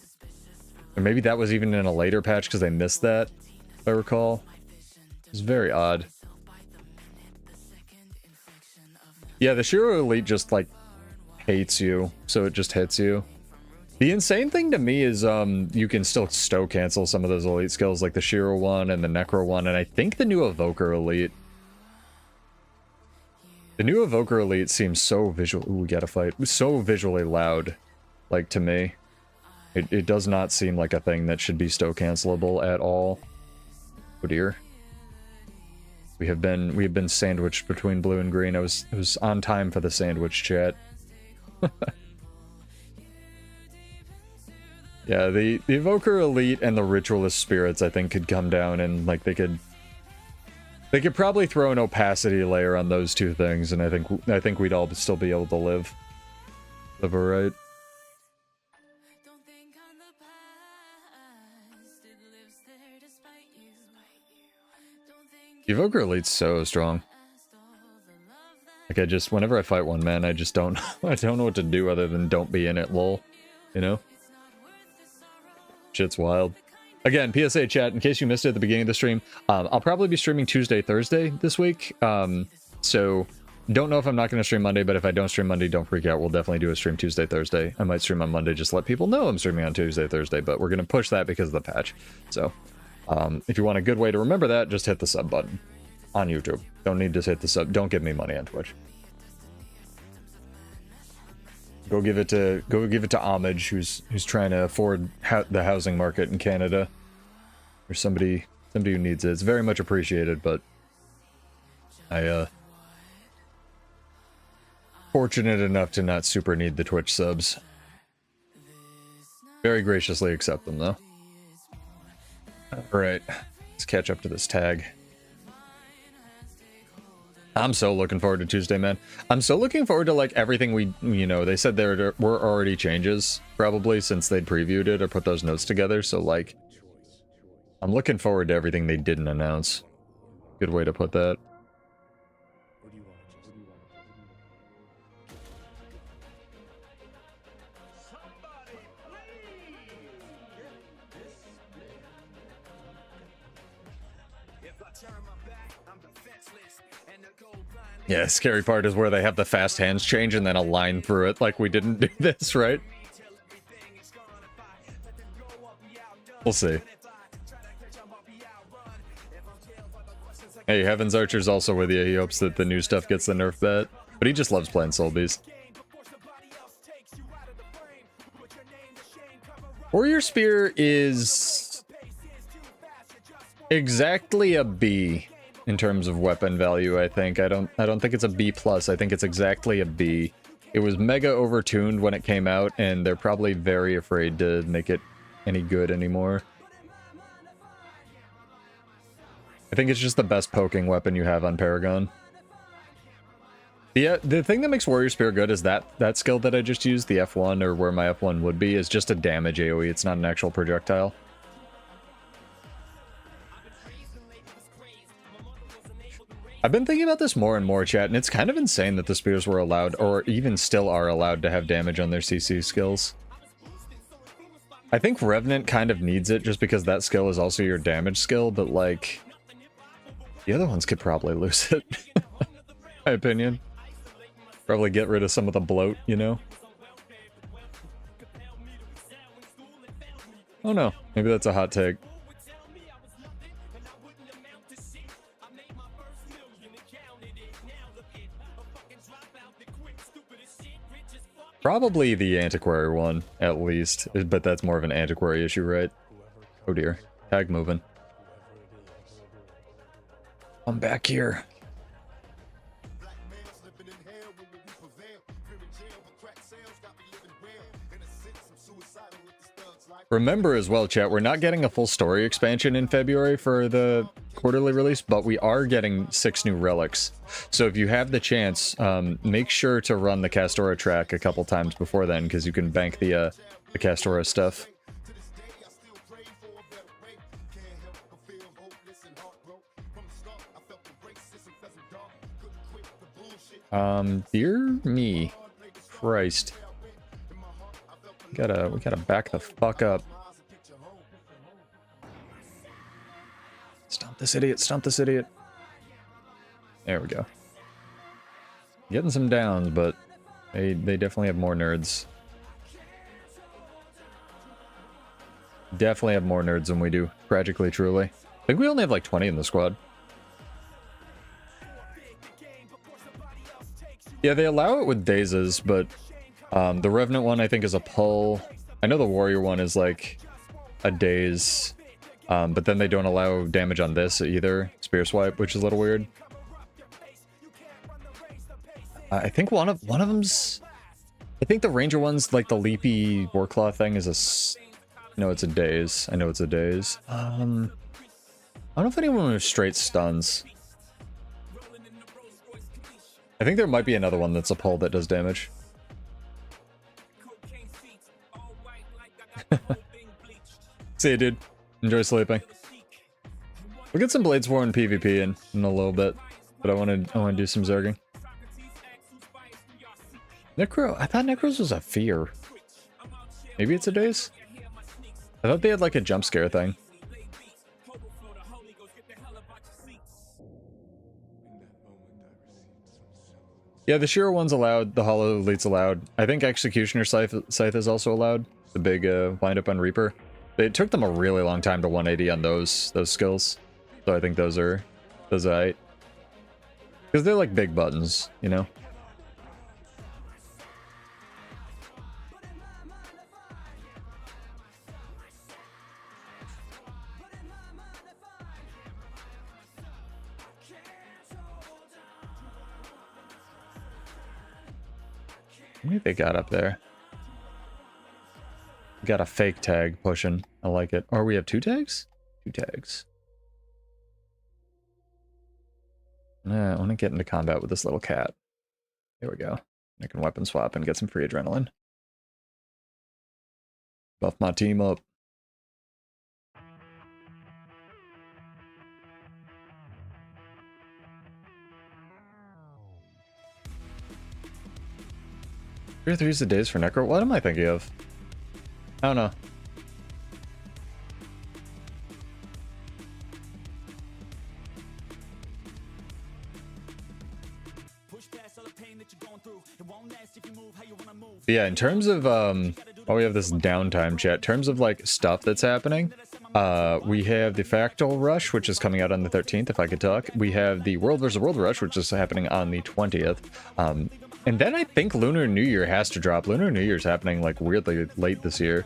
Or maybe that was even in a later patch because they missed that, if I recall. It's very odd. Yeah, the Shiro Elite just like hates you, so it just hits you. The insane thing to me is you can still stow cancel some of those elite skills like the Shiro one and the Necro one, and I think the new Evoker Elite. The new Evoker Elite seems so visual. Ooh, we gotta fight. So visually loud, like to me. It does not seem like a thing that should be stow cancelable at all. Oh dear. We have been sandwiched between blue and green. It was on time for the sandwich chat. Yeah, the Evoker Elite and the Ritualist Spirits I think could come down and like they could probably throw an opacity layer on those two things, and I think we'd all still be able to live alright. Evoker Elite's so strong. Like whenever I fight one man, I just don't I don't know what to do other than don't be in it, lol. You know? Shit's wild. Again, PSA chat, in case you missed it at the beginning of the stream, I'll probably be streaming Tuesday, Thursday this week. So don't know if I'm not going to stream Monday, but if I don't stream Monday, don't freak out. We'll definitely do a stream Tuesday, Thursday. I might stream on Monday, just let people know I'm streaming on Tuesday, Thursday, but we're going to push that because of the patch. So if you want a good way to remember that, just hit the sub button on YouTube. Don't need to hit the sub. Don't give me money on Twitch. Go give it to Homage, who's trying to afford the housing market in Canada, or somebody who needs it. It's very much appreciated, but I fortunate enough to not super need the Twitch subs. Very graciously accept them though. All right, let's catch up to this tag. I'm so looking forward to Tuesday, man. I'm so looking forward to, like, everything they said there were already changes, probably, since they'd previewed it or put those notes together, so, like, I'm looking forward to everything they didn't announce. Good way to put that. Yeah, scary part is where they have the fast hands change and then a line through it, like we didn't do this, right? We'll see. Hey, Heaven's Archer's also with you. He hopes that the new stuff gets the nerf bet, but he just loves playing Soul Beast. Warrior Spear is exactly a B. In terms of weapon value, I think. I don't think it's a B+. I think it's exactly a B. It was mega overtuned when it came out, and they're probably very afraid to make it any good anymore. I think it's just the best poking weapon you have on Paragon. The thing that makes Warrior Spear good is that skill that I just used, the F1, or where my F1 would be, is just a damage AoE. It's not an actual projectile. I've been thinking about this more and more, chat, and it's kind of insane that the spears were allowed, or even still are allowed, to have damage on their CC skills. I think Revenant kind of needs it, just because that skill is also your damage skill, but, like, the other ones could probably lose it, in my opinion. Probably get rid of some of the bloat, you know? Oh no, maybe that's a hot take. Probably the Antiquary one, at least. But that's more of an Antiquary issue, right? Oh dear. Tag moving. I'm back here. Remember as well, chat, we're not getting a full story expansion in February for the quarterly release, but we are getting 6 new relics. So if you have the chance, make sure to run the Castora track a couple times before then, because you can bank the Castora stuff. Dear me. Christ. We gotta back the fuck up. Stomp this idiot, stomp this idiot. There we go. Getting some downs, but they definitely have more nerds. Definitely have more nerds than we do. Tragically, truly. I think we only have like 20 in the squad. Yeah, they allow it with dazes, but the Revenant one I think is a pull. I know the Warrior one is like a daze, but then they don't allow damage on this either. Spear swipe, which is a little weird. I think one of them's... I think the Ranger one's like the leapy Warclaw thing is a... No, it's a daze. I know it's a daze. I don't know if anyone with straight stuns. I think there might be another one that's a pull that does damage. See you, dude. Enjoy sleeping. We'll get some Blades War and PvP in a little bit, but I want to do some Zerging. Necro, I thought Necros was a fear. Maybe it's a daze? I thought they had like a jump scare thing. Yeah, the Shiro one's allowed, the Hollow Elite's allowed. I think Executioner Scythe is also allowed. The big wind up on Reaper. It took them a really long time to 180 on those skills. So I think those are right. Because they're like big buttons, you know? What do they got up there? We got a fake tag pushing. I like it. Or we have 2 tags? 2 tags. I want to get into combat with this little cat. Here we go. I can weapon swap and get some free adrenaline. Buff my team up. Tier 3 is the days for Necro? What am I thinking of? I don't know. But yeah, in terms of we have this downtime chat. In terms of like stuff that's happening, we have the Fractal Rush, which is coming out on the 13th, if I could talk. We have the World vs. World Rush, which is happening on the 20th. And then I think Lunar New Year has to drop. Lunar New Year's happening like weirdly late this year.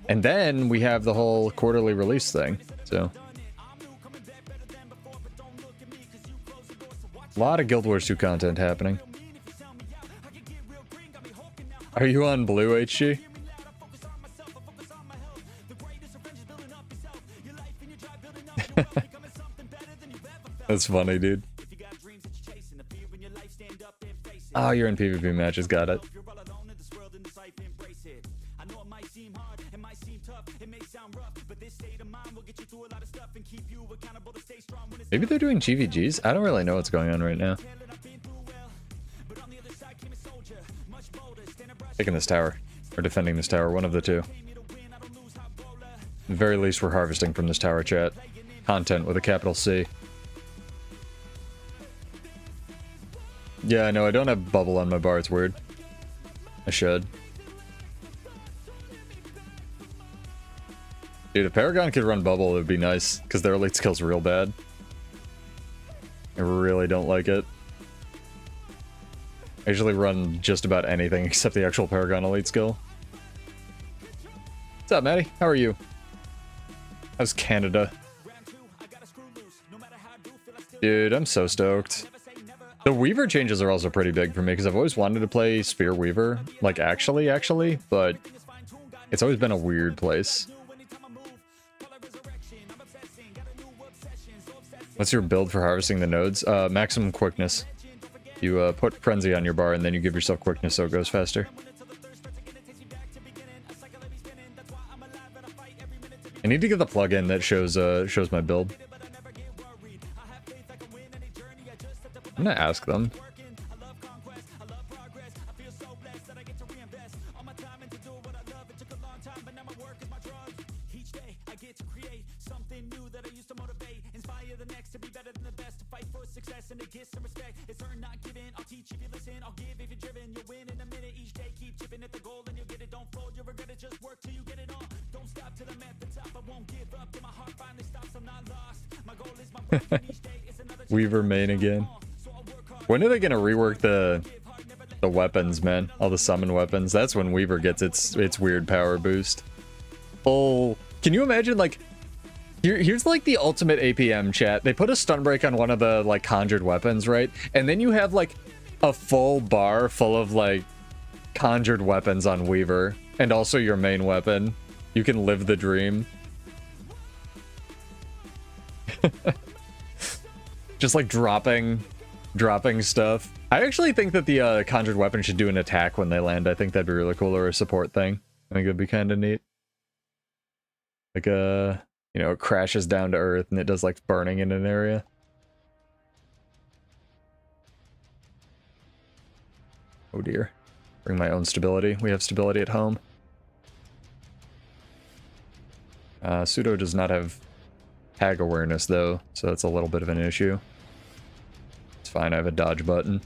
And then we have the whole quarterly release thing. So a lot of Guild Wars 2 content happening. Are you on Blue, HG? That's funny, dude. Oh, you're in PvP matches, got it. Maybe they're doing GVGs? I don't really know what's going on right now. Taking this tower, or defending this tower, one of the two. At the very least, we're harvesting from this tower, chat. Content with a capital C. Yeah, I know, I don't have bubble on my bar, it's weird. I should. Dude, if Paragon could run bubble, it would be nice, because their elite skill's real bad. I really don't like it. I usually run just about anything except the actual Paragon elite skill. What's up, Maddie? How are you? How's Canada? Dude, I'm so stoked. The Weaver changes are also pretty big for me, because I've always wanted to play Spear Weaver. Like, actually, but it's always been a weird place. What's your build for harvesting the nodes? Maximum quickness. You put Frenzy on your bar, and then you give yourself quickness so it goes faster. I need to get the plugin that shows my build. I'm gonna ask them. Weaver main again. When are they gonna rework the weapons, man? All the summon weapons. That's when Weaver gets its weird power boost. Oh, can you imagine, like, here's like the ultimate APM chat. They put a stun break on one of the like conjured weapons, right? And then you have like a full bar full of like conjured weapons on Weaver, and also your main weapon. You can live the dream. Just like dropping stuff. I actually think that the conjured weapon should do an attack when they land. I think that'd be really cool, or a support thing. I think it'd be kind of neat. Like you know, it crashes down to earth and it does like burning in an area. Oh dear. Bring my own stability. We have stability at home. Pseudo does not have tag awareness though, so that's a little bit of an issue. It's fine, I have a dodge button.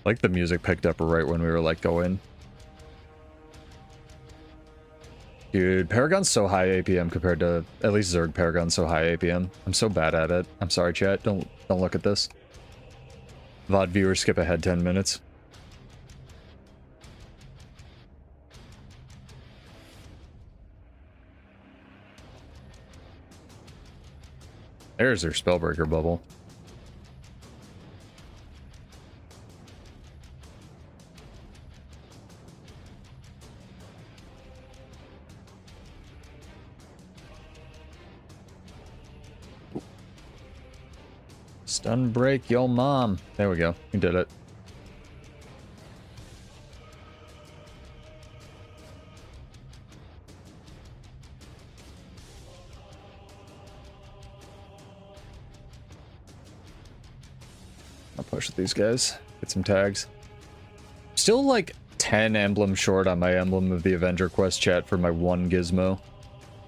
Like the music picked up right when we were like going. Dude, Paragon's so high APM compared to, at least Zerg Paragon's so high APM. I'm so bad at it. I'm sorry, chat. Don't look at this. VOD viewers skip ahead 10 minutes. There's their Spellbreaker bubble. Stun break yo mom. There we go. We did it. I'll push with these guys. Get some tags. Still like 10 emblems short on my emblem of the Avenger quest chat for my one gizmo.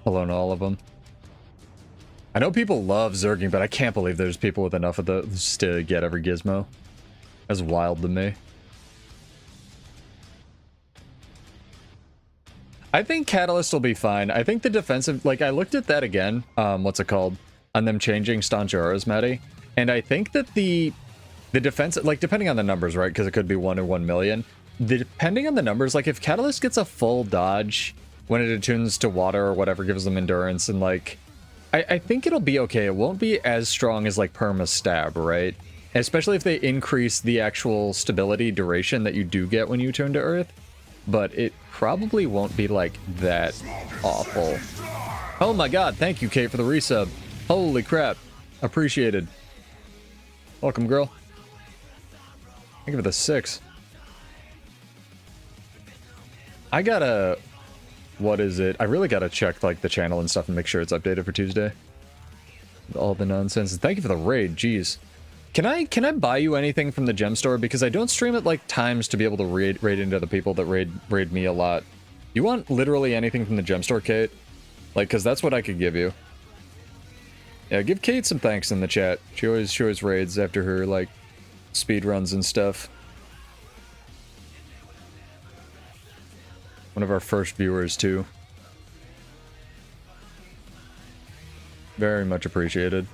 Alone all of them. I know people love Zerging, but I can't believe there's people with enough of those to get every gizmo. That's wild to me. I think Catalyst will be fine. I think the defensive, like I looked at that again, what's it called? On them changing Staunch Auras, Matty. And I think that the defense, like depending on the numbers, right? Because it could be 1 or 1 million. Depending on the numbers, like if Catalyst gets a full dodge when it attunes to water or whatever gives them endurance, and like, I think it'll be okay. It won't be as strong as like Perma Stab, right? Especially if they increase the actual stability duration that you do get when you turn to Earth. But it probably won't be like that awful. Oh my god, thank you, Kate, for the resub. Holy crap. Appreciated. Welcome, girl. Thank you for the 6. I gotta... What is it? I really gotta check like the channel and stuff and make sure it's updated for Tuesday. All the nonsense. Thank you for the raid. Jeez. Can I buy you anything from the gem store? Because I don't stream at like times to be able to raid into the people that raid me a lot. You want literally anything from the gem store, Kate? Like, cause that's what I could give you. Yeah, give Kate some thanks in the chat. She always raids after her like speed runs and stuff. One of our first viewers, too. Very much appreciated.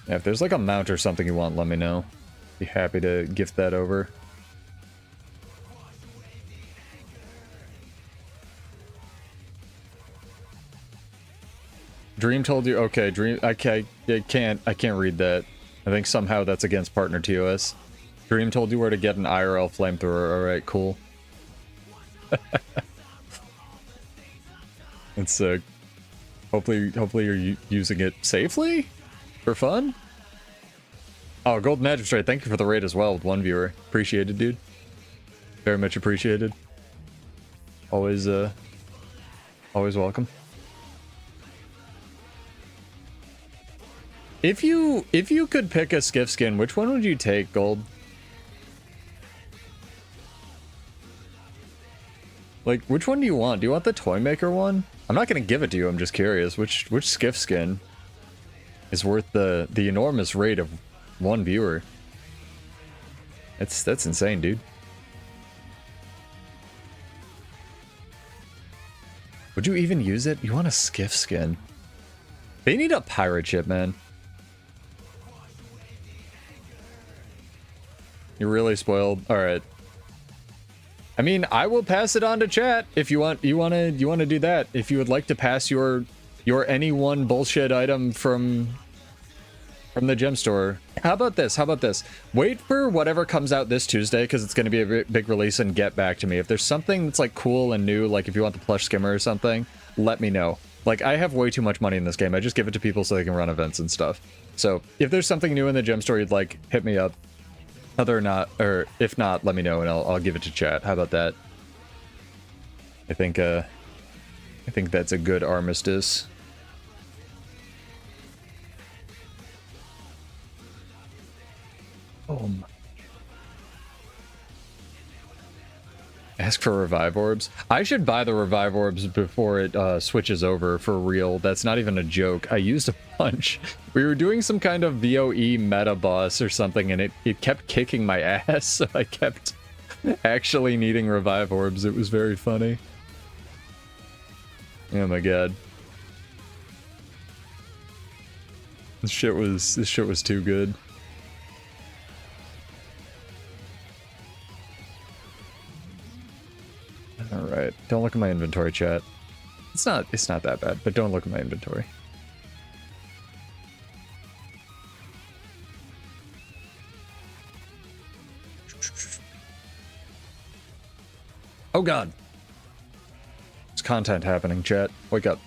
Yeah, if there's like a mount or something you want, let me know. Be happy to gift that over. Dream told you, okay, Dream, I can't read that. I think somehow that's against partner TOS. Dream told you where to get an IRL flamethrower. Alright, cool. It's sick. Hopefully you're using it safely? For fun? Oh, Gold Magistrate, thank you for the raid as well with 1 viewer. Appreciated, dude. Very much appreciated. Always welcome. If you could pick a skiff skin, which one would you take, Gold? Like, which one do you want? Do you want the Toy Maker one? I'm not gonna give it to you, I'm just curious. Which skiff skin is worth the enormous rate of one viewer? That's insane, dude. Would you even use it? You want a skiff skin? They need a pirate ship, man. You're really spoiled. All right. I mean, I will pass it on to chat if you want. You want to do that. If you would like to pass your any one bullshit item from the gem store. How about this? How about this? Wait for whatever comes out this Tuesday, because it's going to be a big release, and get back to me. If there's something that's like cool and new, like if you want the plush skimmer or something, let me know. Like, I have way too much money in this game. I just give it to people so they can run events and stuff. So if there's something new in the gem store you'd like, hit me up. If not, let me know and I'll give it to chat. How about that? I think that's a good armistice. Ask for revive orbs. I should buy the revive orbs before it switches over, for real. That's not even a joke. I used a bunch. We were doing some kind of VOE meta boss or something, and it kept kicking my ass, so I kept actually needing revive orbs. It was very funny. Oh my god. This shit was too good. Alright, don't look at my inventory, chat. It's not that bad, but don't look at my inventory. Oh god. There's content happening, chat. Wake up.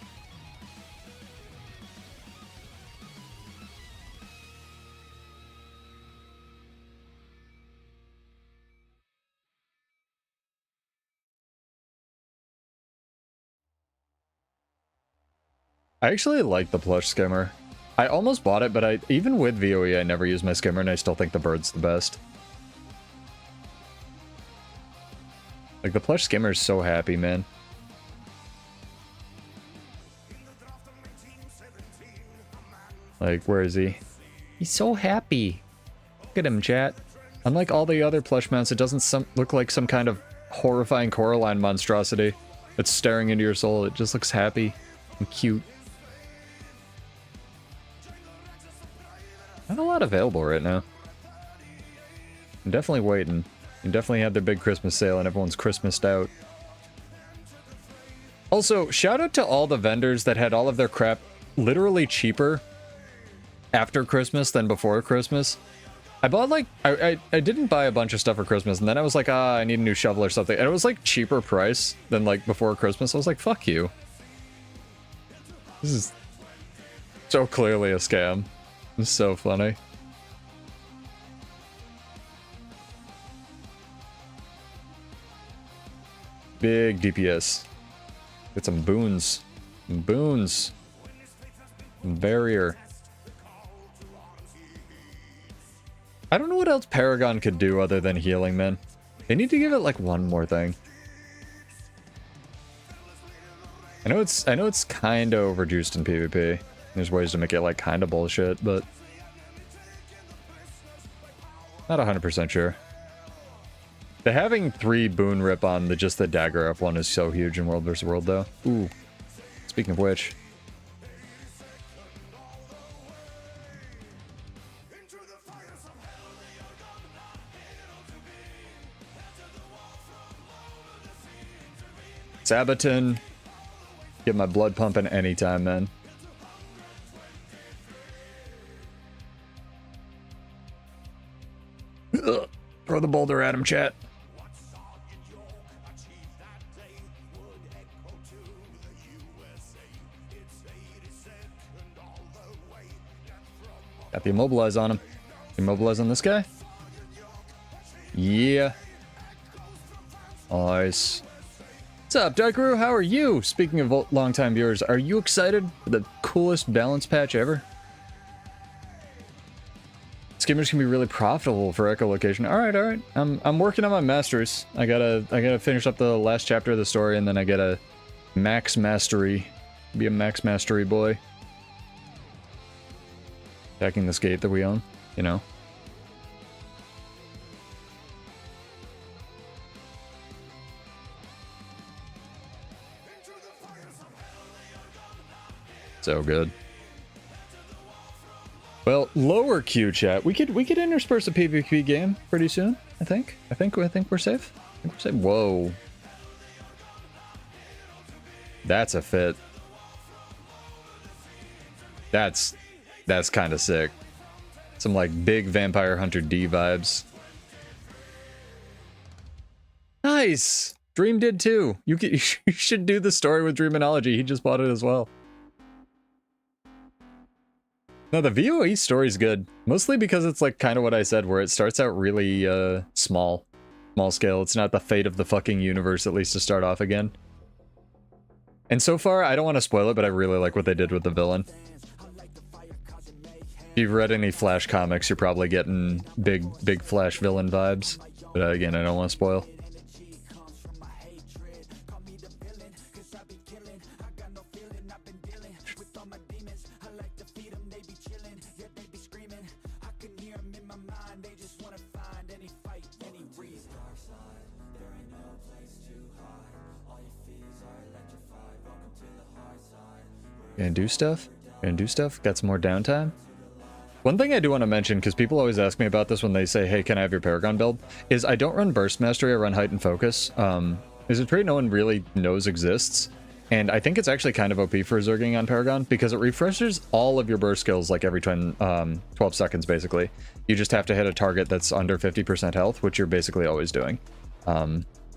I actually like the plush skimmer. I almost bought it, but even with VOE, I never use my skimmer, and I still think the bird's the best. Like, the plush skimmer is so happy, man. Like, where is he? He's so happy. Look at him, chat. Unlike all the other plush mounts, it doesn't look like some kind of horrifying Coraline monstrosity that's staring into your soul. It just looks happy and cute. Not a lot available right now. I'm definitely waiting. You definitely had their big Christmas sale and everyone's Christmased out. Also, shout out to all the vendors that had all of their crap literally cheaper after Christmas than before Christmas. I bought like, I didn't buy a bunch of stuff for Christmas, and then I was like, I need a new shovel or something. And it was like cheaper price than like before Christmas. I was like, fuck you. This is so clearly a scam. It's so funny. Big DPS. Get some boons. Some boons. Some barrier. I don't know what else Paragon could do other than healing, man. They need to give it like one more thing. I know it's kind of overjuiced in PvP. There's ways to make it like kind of bullshit, but not 100% sure. The having 3 boon rip on just the dagger up one is so huge in World vs. World, though. Ooh. Speaking of which. Sabaton. Get my blood pumping anytime, man. Ugh. Throw the boulder at him, chat. Got the immobilize on him. Immobilize on this guy? Yeah. Nice. What's up, Darkru? How are you? Speaking of longtime viewers, are you excited for the coolest balance patch ever? skimmers can be really profitable for echolocation. All right. I'm working on my masters. I gotta finish up the last chapter of the story, and then I gotta max mastery. Be a max mastery boy. Attacking this gate that we own, you know. So good. Well, lower Q chat. We could intersperse a PvP game pretty soon. I think we're safe. Whoa. That's a fit. That's kind of sick. Some like big Vampire Hunter D vibes. Nice. Dream did too. You should do the story with Dreamology. He just bought it as well. No, the VOE story's good. Mostly because it's like kind of what I said, where it starts out really small scale. It's not the fate of the fucking universe, at least to start off again. And so far, I don't want to spoil it, but I really like what they did with the villain. If you've read any Flash comics, you're probably getting big Flash villain vibes. But again, I don't want to spoil. Gonna do stuff? Got some more downtime? One thing I do want to mention, because people always ask me about this when they say, hey, can I have your Paragon build? Is I don't run Burst Mastery, I run Height and Focus. Is a trait no one really knows exists. And I think it's actually kind of OP for Zerging on Paragon, because it refreshes all of your burst skills like every 12 seconds, basically. You just have to hit a target that's under 50% health, which you're basically always doing.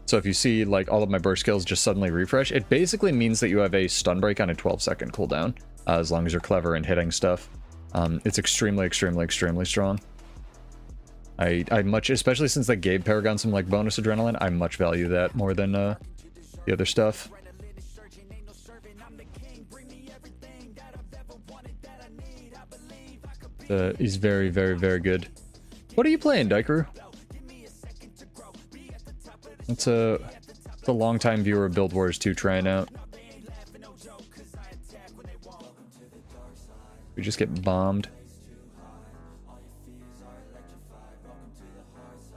So if you see like all of my burst skills just suddenly refresh, it basically means that you have a stun break on a 12-second cooldown, as long as you're clever in hitting stuff. It's extremely strong. I much, especially since they gave Paragon some like bonus adrenaline, I much value that more than the other stuff. He's very good. What are you playing, Dikeru? It's a long-time viewer of Build Wars 2 trying out. We just get bombed.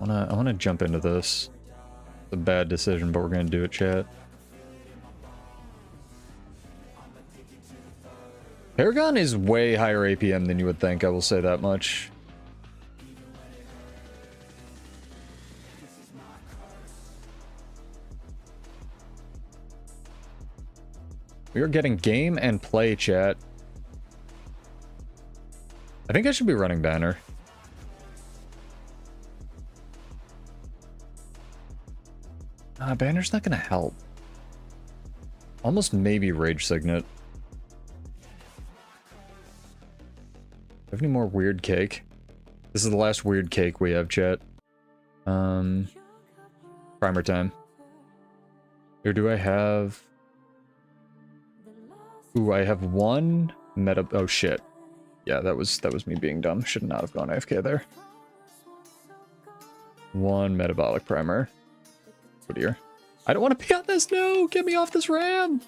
I wanna jump into this. It's a bad decision, but we're gonna do it, chat. Paragon is way higher APM than you would think, I will say that much. We are getting game and play, chat. I think I should be running banner. Banner's not gonna help. Almost maybe Rage Signet. Have any more weird cake? This is the last weird cake we have, chat. Primer time. Or do I have... Ooh, I have one meta... Oh, shit. Yeah, that was me being dumb. Should not have gone AFK there. One metabolic primer. Oh dear. I don't want to be on this! No! Get me off this ram!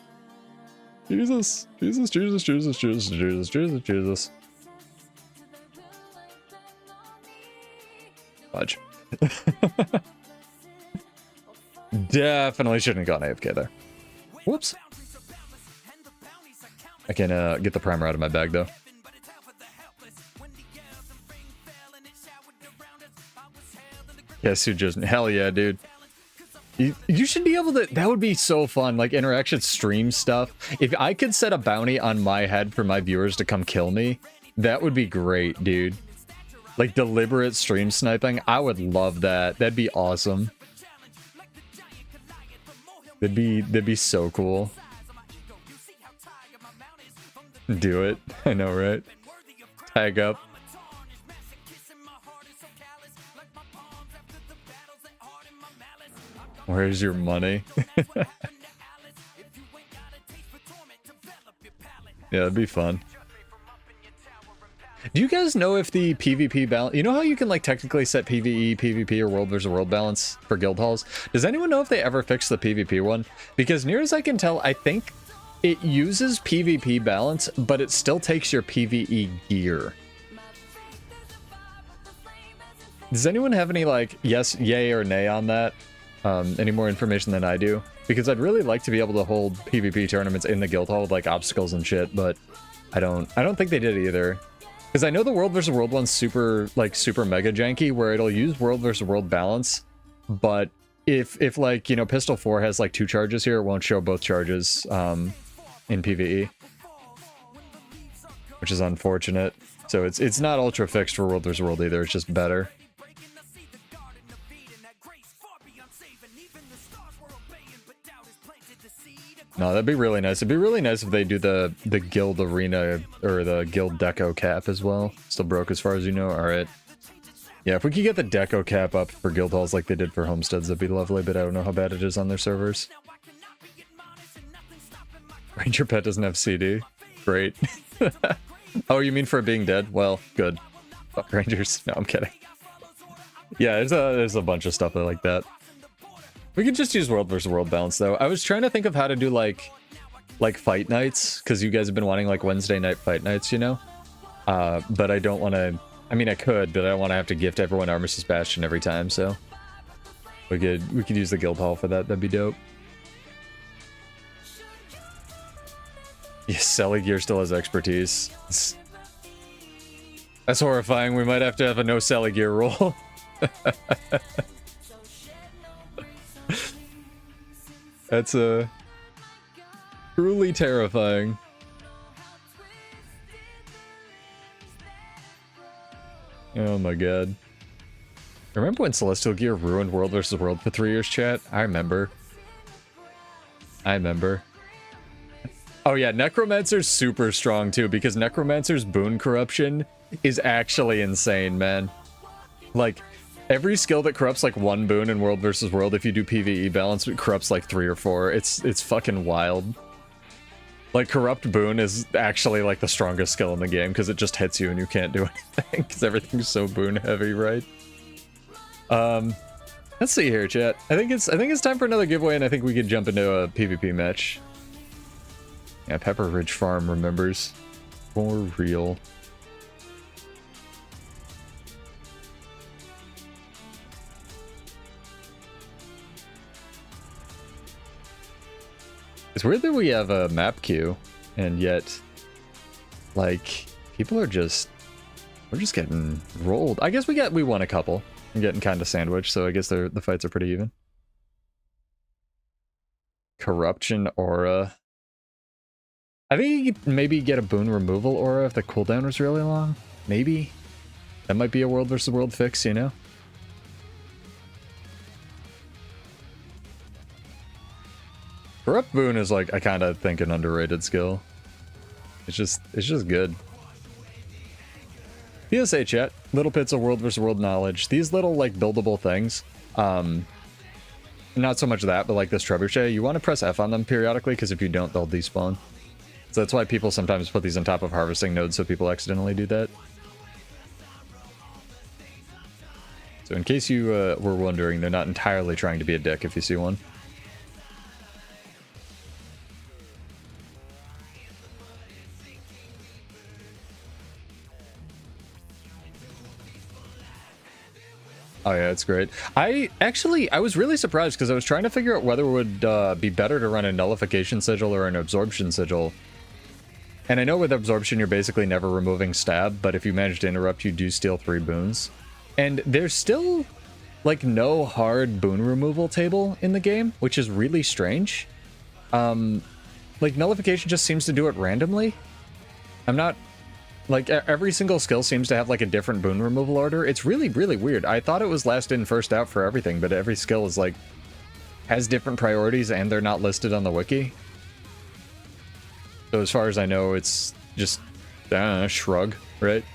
Jesus. Fudge. Definitely shouldn't have gone AFK there. Whoops. I can get the primer out of my bag though. Yes, you just hell yeah, dude. You should be able to. That would be so fun, like interaction stream stuff. If I could set a bounty on my head for my viewers to come kill me, that would be great, dude. Like deliberate stream sniping, I would love that. That'd be awesome. That'd be so cool. Do it. I know, right? Tag up. Where's your money? Yeah, it'd be fun. Do you guys know if the PvP balance, you know how you can like technically set PvE, PvP, or World vs. World balance for guild halls? Does anyone know if they ever fixed the PvP one? Because near as I can tell, I think it uses PvP balance, but it still takes your PvE gear. Does anyone have any like yes, yay, or nay on that? Any more information than I do? Because I'd really like to be able to hold PvP tournaments in the guild hall with like obstacles and shit, but I don't think they did either. Because I know the World vs. World one's super mega janky, where it'll use World vs. World balance, but if like, you know, Pistol 4 has like 2 charges here, it won't show both charges in PvE, which is unfortunate. So it's not ultra fixed for World vs. World either, it's just better. No, that'd be really nice. It'd be really nice if they do the guild arena or the guild deco cap as well. Still broke as far as you know. All right. Yeah, if we could get the deco cap up for guild halls like they did for homesteads, that'd be lovely, but I don't know how bad it is on their servers. Ranger pet doesn't have CD. Great. Oh, you mean for it being dead? Well, good. Fuck Rangers. No, I'm kidding. Yeah, there's a bunch of stuff like that. We could just use World vs. World balance, though. I was trying to think of how to do, like fight nights, because you guys have been wanting, like, Wednesday night fight nights, you know? But I don't want to... I mean, I could, but I don't want to have to gift everyone Armistice Bastion every time, so... We could use the guild hall for that. That'd be dope. Yes, Selly Gear still has expertise. That's horrifying. We might have to have a no Selly Gear rule. That's truly terrifying. Oh my god. Remember when Celestial Gear ruined World vs. World for 3 years, chat? I remember. Oh yeah, Necromancer's super strong too, because Necromancer's boon corruption is actually insane, man. Like, every skill that corrupts like 1 boon in World vs. World, if you do PvE balance, it corrupts like 3 or 4. It's fucking wild. Like, Corrupt Boon is actually like the strongest skill in the game, because it just hits you and you can't do anything, because everything's so boon heavy, right? Let's see here, chat. I think it's time for another giveaway, and I think we could jump into a PvP match. Yeah, Pepper Ridge Farm remembers. For real. It's weird that we have a map queue, and yet, like, people are just... We're just getting rolled. I guess we won a couple. I'm getting kind of sandwiched, so I guess the fights are pretty even. Corruption Aura. I think you could maybe get a boon removal aura if the cooldown was really long. Maybe. That might be a World vs. World fix, you know? Corrupt Boon is like, I kind of think, an underrated skill. It's just good. PSA chat, little bits of World vs. World knowledge. These little like buildable things, not so much that, but like this trebuchet, you want to press F on them periodically, because if you don't, they'll despawn. So that's why people sometimes put these on top of harvesting nodes, so people accidentally do that. So in case you were wondering, they're not entirely trying to be a dick if you see one. Oh yeah, it's great. I was really surprised, because I was trying to figure out whether it would be better to run a Nullification Sigil or an Absorption Sigil. And I know with Absorption you're basically never removing Stab, but if you manage to interrupt, you do steal 3 boons. And there's still, like, no hard boon removal table in the game, which is really strange. Like, Nullification just seems to do it randomly. I'm not... Like, every single skill seems to have, like, a different boon removal order. It's really, really weird. I thought it was last in, first out for everything, but every skill is, like, has different priorities, and they're not listed on the wiki. So as far as I know, it's just, shrug, right?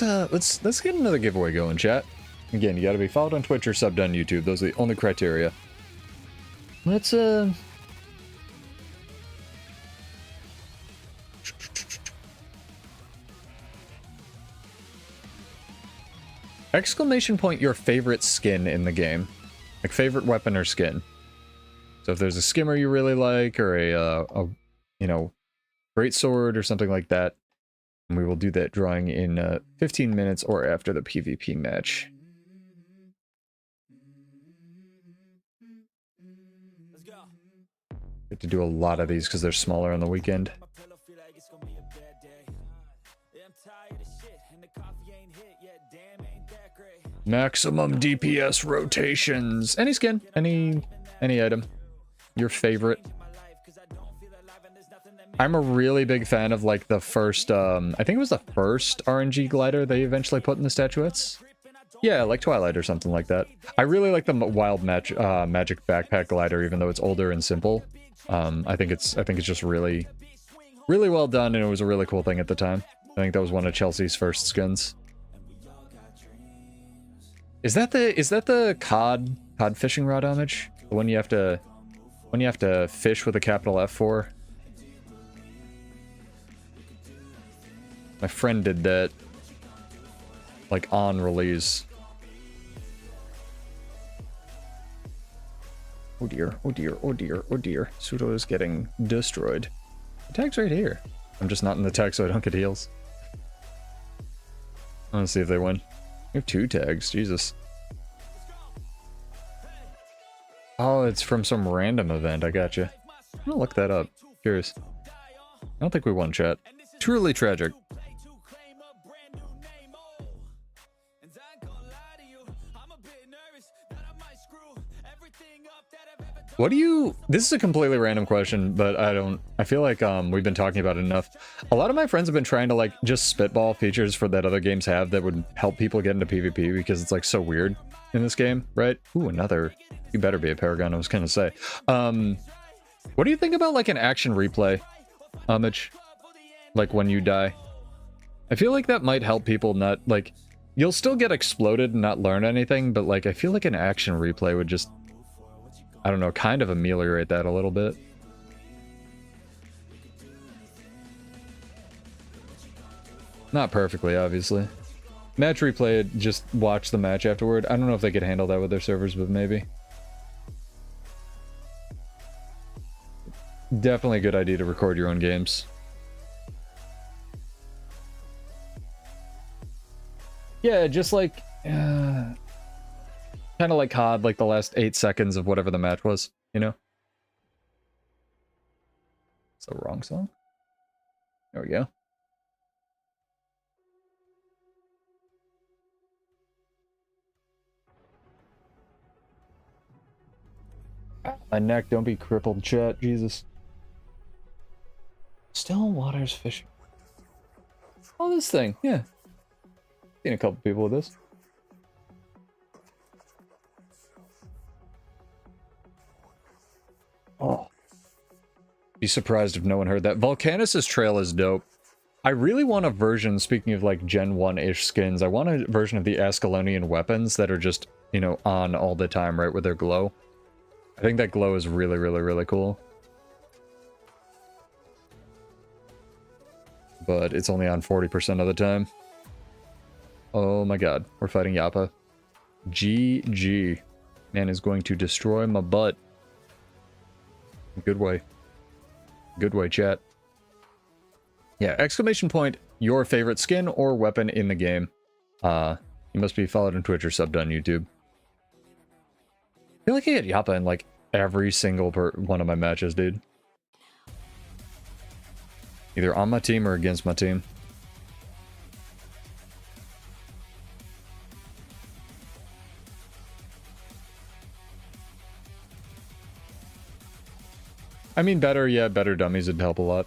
Let's get another giveaway going, chat. Again, you gotta be followed on Twitch or subbed on YouTube. Those are the only criteria. Let's exclamation point your favorite skin in the game. Like favorite weapon or skin. So if there's a skimmer you really like, or a you know, great sword or something like that, and we will do that drawing in 15 minutes or after the PvP match. Get to do a lot of these because they're smaller on the weekend. Maximum DPS rotations. Any skin, any item. Your favorite. I'm a really big fan of like the first, I think it was the first RNG glider they eventually put in the statuettes. Yeah, like Twilight or something like that. I really like the wild magic backpack glider, even though it's older and simple. I think it's just really well done, and it was a really cool thing at the time. I think that was one of Chelsea's first skins. Is that the cod fishing rod homage? The one you have to fish with a capital F for? My friend did that, like, on release. Oh dear, oh dear, oh dear, oh dear. Pseudo is getting destroyed. The tag's right here. I'm just not in the tag so I don't get heals. Let's see if they win. We have 2 tags, Jesus. Oh, it's from some random event, I gotcha. I'm gonna look that up. Curious. I don't think we won, chat. Truly tragic. What do you... This is a completely random question, but I feel like we've been talking about it enough. A lot of my friends have been trying to like just spitball features for that other games have that would help people get into PvP because it's like so weird in this game, right? Ooh, another... You better be a Paragon, I was gonna say. What do you think about like an action replay homage? Like when you die? I feel like that might help people not like... You'll still get exploded and not learn anything, but like I feel like an action replay would just... I don't know, kind of ameliorate that a little bit. Not perfectly, obviously. Match replay, just watch the match afterward. I don't know if they could handle that with their servers, but maybe. Definitely a good idea to record your own games. Yeah, just like... kind of like COD, like the last 8 seconds of whatever the match was, you know? It's the wrong song. There we go. My neck, don't be crippled, chat. Jesus. Still waters fishing. Oh, this thing, yeah. Seen a couple people with this. Oh. Be surprised if no one heard that. Volcanus' trail is dope. I really want a version, speaking of like Gen 1-ish skins, I want a version of the Ascalonian weapons that are just, you know, on all the time, right, with their glow. I think that glow is really, really, really cool. But it's only on 40% of the time. Oh my god, we're fighting Yappa. GG. Man is going to destroy my butt. Good way. Good way, chat. Yeah, exclamation point, your favorite skin or weapon in the game. You must be followed on Twitch or subbed on YouTube. I feel like I get Yappa in like every single one of my matches, dude. Either on my team or against my team. I mean, better, yeah, better dummies would help a lot.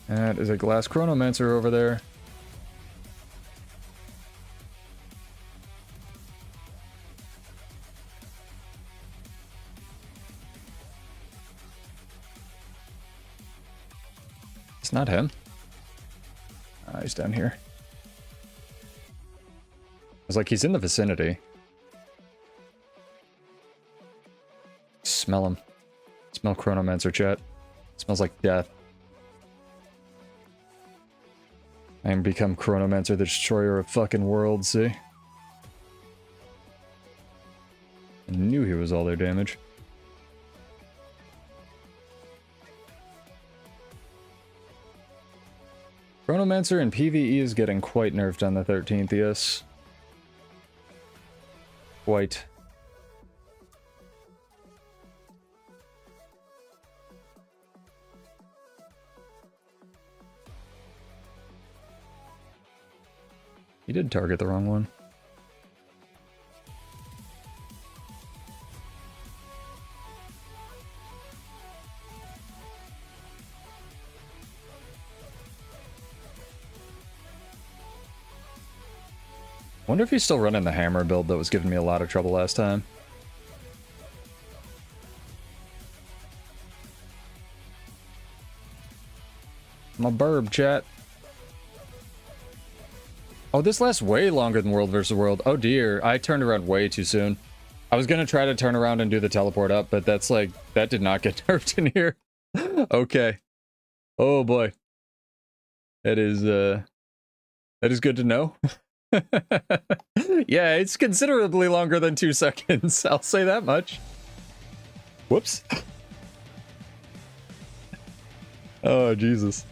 That is a glass chronomancer over there. It's not him. He's down here. It's like he's in the vicinity. Smell him. Smell Chronomancer, chat. Smells like death. I am become Chronomancer, the destroyer of fucking worlds, see? I knew he was all their damage. Chronomancer in PvE is getting quite nerfed on the 13th, yes. Quite. He did target the wrong one. Wonder if he's still running the hammer build that was giving me a lot of trouble last time. I'm a burb, chat. Oh, this lasts way longer than World vs. World. Oh dear, I turned around way too soon. I was gonna try to turn around and do the teleport up, but that's like, that did not get nerfed in here. Okay. Oh boy. That is good to know. Yeah, it's considerably longer than 2 seconds. I'll say that much. Whoops. Oh, Jesus.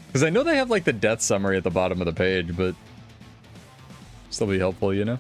Because I know they have, like, the death summary at the bottom of the page, but still be helpful, you know?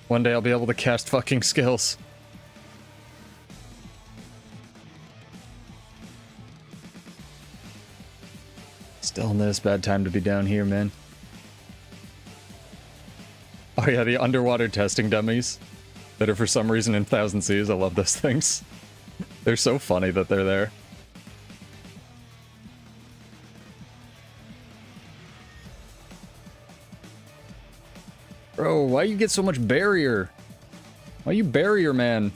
One day I'll be able to cast fucking skills. Stillness, bad time to be down here, man. Oh yeah, the underwater testing dummies that are for some reason in 1000 Seas. I love those things. They're so funny that they're there. Bro, why you get so much barrier? Why you barrier, man?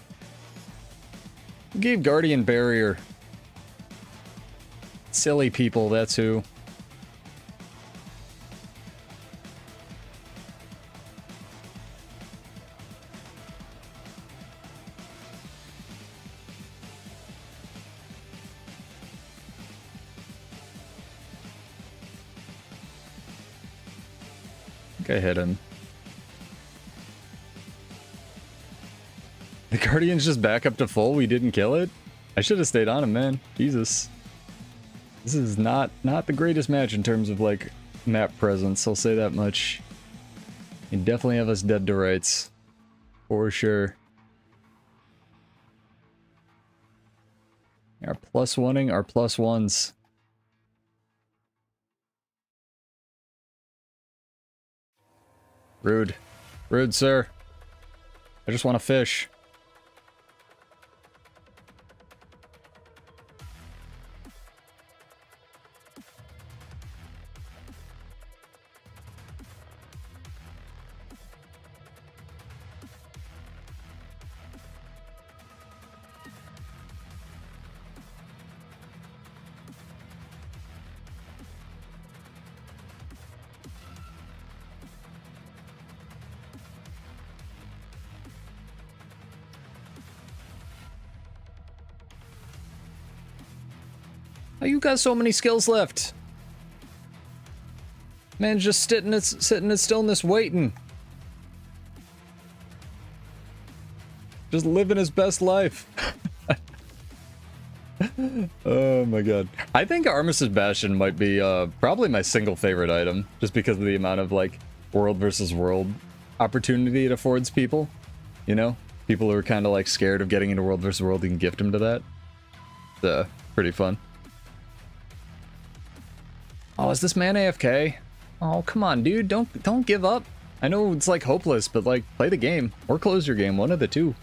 Who gave Guardian barrier? Silly people, that's who. I think I hit him. The Guardian's just back up to full? We didn't kill it? I should have stayed on him, man. Jesus. This is not the greatest match in terms of, like, map presence, I'll say that much. You definitely have us dead to rights. For sure. Our +1ing our +1s. Rude. Rude, sir. I just want to fish. Oh, you got so many skills left. Man's just sitting in stillness waiting. Just living his best life. Oh my god. I think Armistice Bastion might be probably my single favorite item, just because of the amount of, like, world versus world opportunity it affords people. You know? People who are kind of, like, scared of getting into world versus world, you can gift them to that. pretty fun. Oh, is this man AFK? Oh, come on, dude. Don't give up. I know it's like hopeless, but like play the game or close your game, one of the two.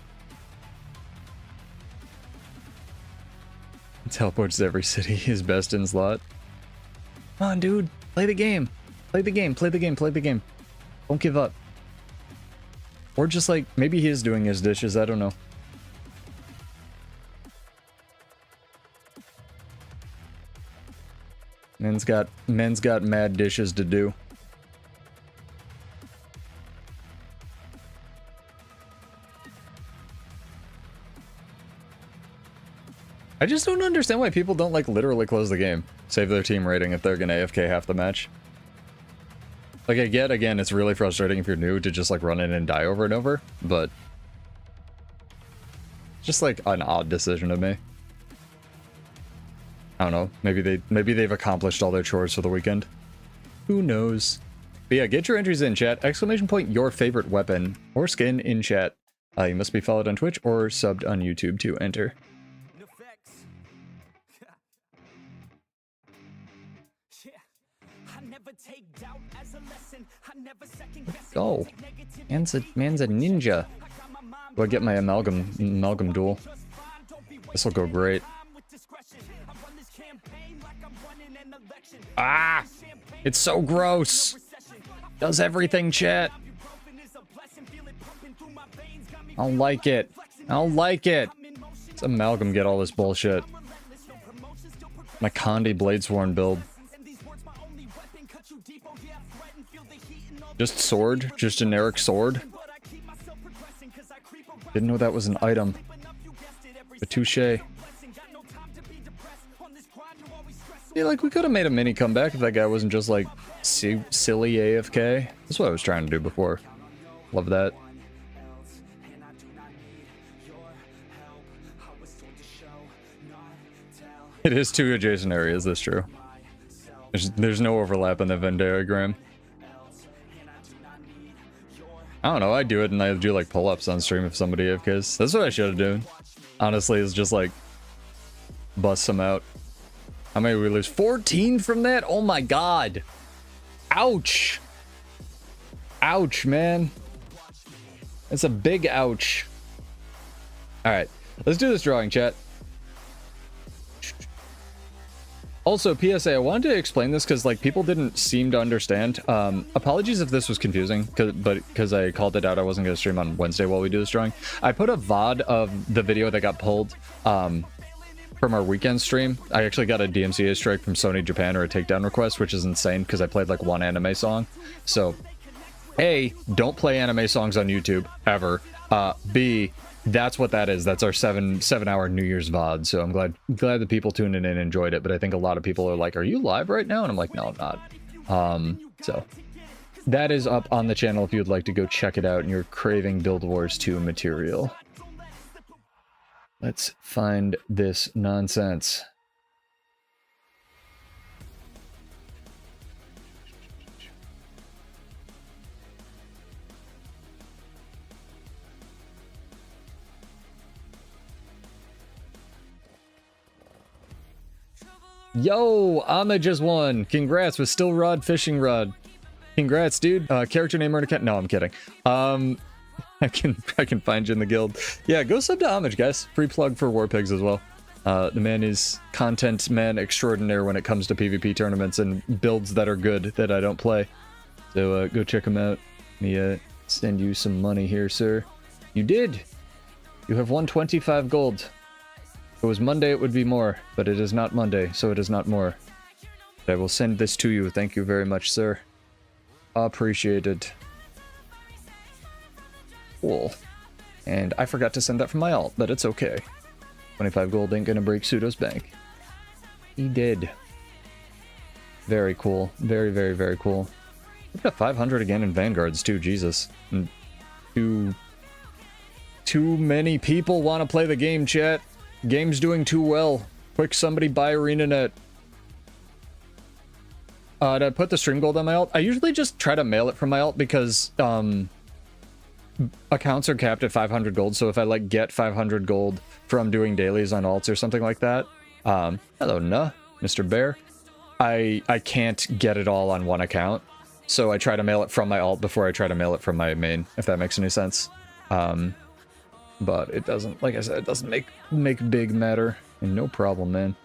Teleports to every city is best in slot. Come on, dude. Play the game. Play the game. Play the game. Play the game. Don't give up. Or just like, maybe he is doing his dishes. I don't know. Men's got mad dishes to do. I just don't understand why people don't like literally close the game. Save their team rating if they're gonna AFK half the match. Like I get, again, it's really frustrating if you're new to just like run in and die over and over, but just like an odd decision to me. I don't know. Maybe they've accomplished all their chores for the weekend. Who knows? But yeah, get your entries in chat. Exclamation point your favorite weapon or skin in chat. You must be followed on Twitch or subbed on YouTube to enter. Go. Man's a ninja. Do I get my amalgam duel? This'll go great. Ah! It's so gross! Does everything, chat. I don't like it. I don't like it. Let's amalgam get all this bullshit. My Condi Bladesworn build. Just sword? Just generic sword? Didn't know that was an item. But touche. Yeah, like, we could have made a mini comeback if that guy wasn't just, like, silly AFK. That's what I was trying to do before. Love that. It is two adjacent areas, that's true. There's no overlap in the Venn diagram. I don't know, I do it and I do like pull-ups on stream if somebody AFKs. That's what I should have done. Honestly, is just like bust some out. How many we lose? 14 from that? Oh my god. Ouch. Ouch, man. It's a big ouch. Alright, let's do this drawing, chat. Also, PSA, I wanted to explain this because, like, people didn't seem to understand. Apologies if this was confusing, because I called it out. I wasn't going to stream on Wednesday while we do this drawing. I put a VOD of the video that got pulled from our weekend stream. I actually got a DMCA strike from Sony Japan, or a takedown request, which is insane because I played, like, one anime song. So, A, don't play anime songs on YouTube, ever. B, that's what that is. That's our seven-hour New Year's VOD. So I'm glad the people tuning in enjoyed it. But I think a lot of people are like, "Are you live right now?" And I'm like, "No, I'm not." So that is up on the channel if you'd like to go check it out and you're craving Build Wars 2 material. Let's find this nonsense. Yo, Ama just won. Congrats with Still Rod Fishing Rod. Congrats, dude. Character name, earn account. No, I'm kidding. I can find you in the guild. Yeah, go sub to Homage, guys. Free plug for War Pigs as well. The man is content man extraordinaire when it comes to PvP tournaments and builds that are good that I don't play. So go check him out. Let me send you some money here, sir. You did. You have won 25 gold. If it was Monday, it would be more, but it is not Monday, so it is not more. I will send this to you. Thank you very much, sir. Appreciated. Cool. And I forgot to send that from my alt, but it's okay. 25 gold ain't gonna break Pseudo's bank. He did. Very cool. Very, very, very cool. We've got 500 again in Vanguards, too. Jesus. And too many people want to play the game, chat. Game's doing too well. Quick, somebody buy ArenaNet. To put the stream gold on my alt, I usually just try to mail it from my alt because accounts are capped at 500 gold. So if I like get 500 gold from doing dailies on alts or something like that, Hello, nah, Mr. Bear. I can't get it all on one account, so I try to mail it from my alt before I try to mail it from my main, if that makes any sense. But it doesn't, like I said, it doesn't make big matter, and no problem, man.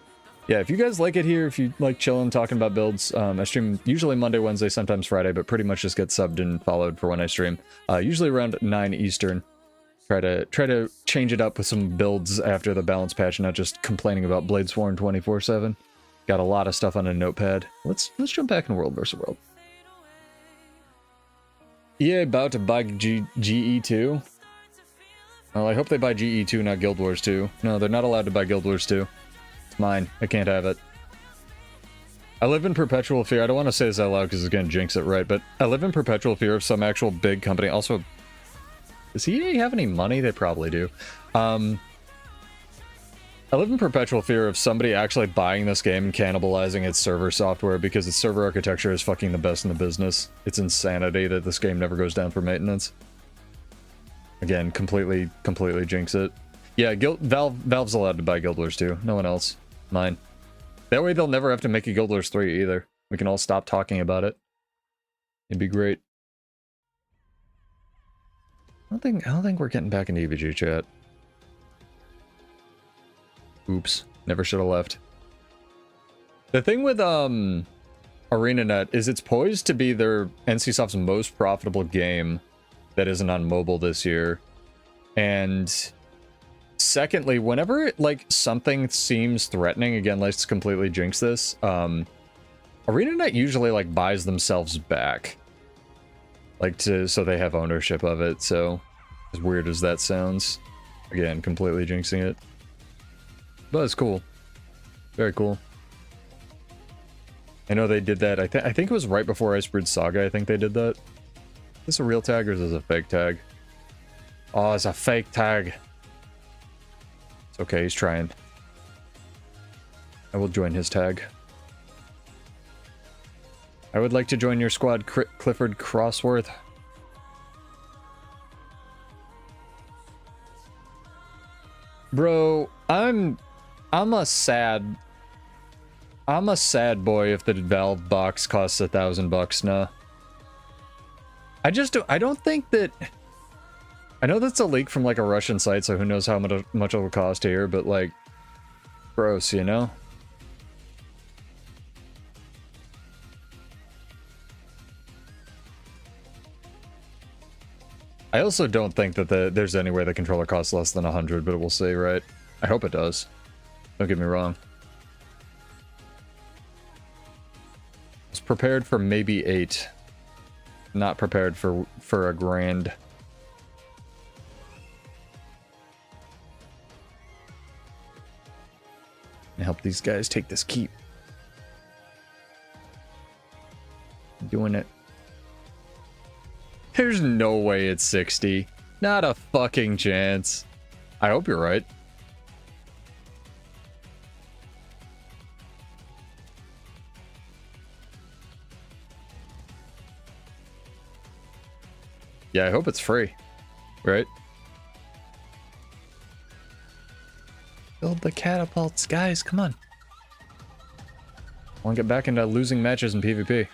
Yeah, if you guys like it here, if you like chilling, talking about builds, I stream usually Monday, Wednesday, sometimes Friday, but pretty much just get subbed and followed for when I stream. Usually around 9 Eastern. Try to change it up with some builds after the balance patch, not just complaining about Bladesworn 24/7. Got a lot of stuff on a notepad. Let's jump back in World vs. World. EA about to buy GE2. Well, I hope they buy GE2, not Guild Wars 2. No, they're not allowed to buy Guild Wars 2. It's mine. I can't have it. I live in perpetual fear. I don't want to say this out loud because it's going to jinx it, right? But I live in perpetual fear of some actual big company. Also, does EA have any money? They probably do. I live in perpetual fear of somebody actually buying this game and cannibalizing its server software because its server architecture is fucking the best in the business. It's insanity that this game never goes down for maintenance. Again, completely jinx it. Yeah, Valve's allowed to buy Guild Wars 2. No one else. Mine. That way they'll never have to make a Guild Wars 3 either. We can all stop talking about it. It'd be great. I don't think we're getting back into EVG chat. Oops. Never should have left. The thing with ArenaNet is it's poised to be their NCSoft's most profitable game that isn't on mobile this year. And secondly, whenever like something seems threatening, again, let's completely jinx this, ArenaNet usually like buys themselves back. Like so they have ownership of it, so as weird as that sounds, again, completely jinxing it. But it's cool. Very cool. I know they did that. I think it was right before Icebreed Saga. I think they did that. Is this a real tag or is this a fake tag? Oh, it's a fake tag. It's okay, he's trying. I will join his tag. I would like to join your squad, Clifford Crossworth. Bro, I'm a sad boy if the Valve box costs $1,000 now. I don't think that... I know that's a leak from like a Russian site, so who knows how much it will cost here, but like, gross, you know? I also don't think that there's any way the controller costs less than 100, but we'll see, right? I hope it does. Don't get me wrong. I was prepared for maybe 8. Not prepared for a grand. And help these guys take this keep. Doing it. There's no way it's 60. Not a fucking chance. I hope you're right. Yeah, I hope it's free. Right? Build the catapults, guys, come on. I want to get back into losing matches in PvP.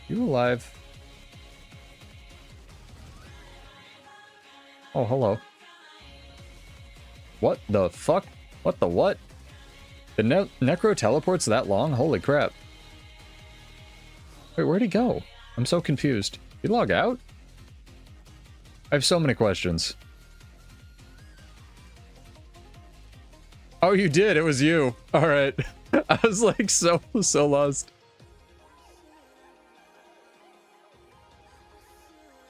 You alive? Oh, hello. What the fuck? What the what? The Necro teleports that long? Holy crap. Wait, where'd he go? I'm so confused. Did he log out? I have so many questions. Oh, you did. It was you. All right. I was like so lost.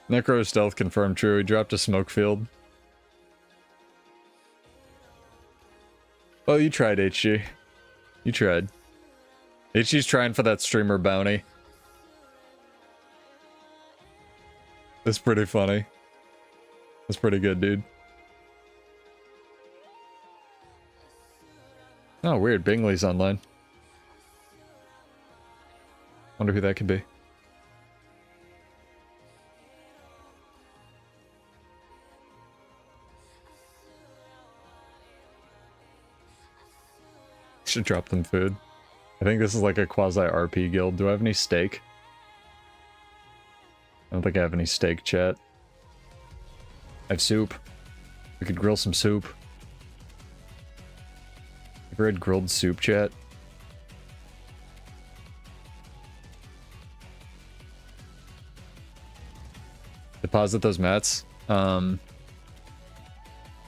Necro stealth confirmed true. He dropped a smoke field. Oh, you tried, HG. You tried. HG's trying for that streamer bounty. That's pretty funny. That's pretty good, dude. Oh, weird. Bingley's online. Wonder who that could be. Should drop them food. I think this is like a quasi-RP guild. Do I have any steak? I don't think I have any steak, chat. I have soup. We could grill some soup. Ever had grilled soup, chat? Deposit those mats.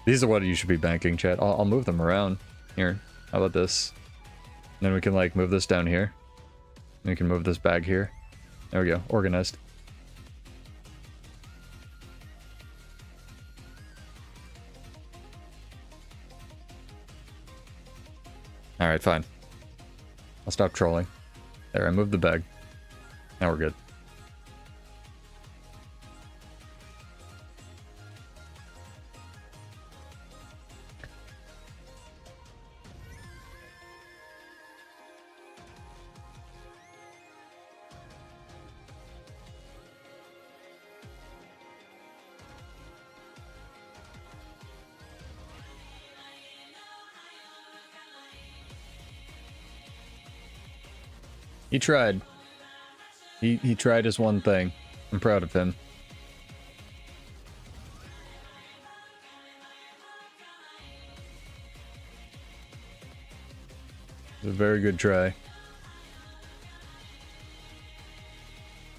These are what you should be banking, chat. I'll move them around. Here, how about this? And then we can, like, move this down here. And we can move this bag here. There we go. Organized. Alright, fine. I'll stop trolling. There, I moved the bag. Now we're good. He tried. He tried his one thing. I'm proud of him. It's a very good try.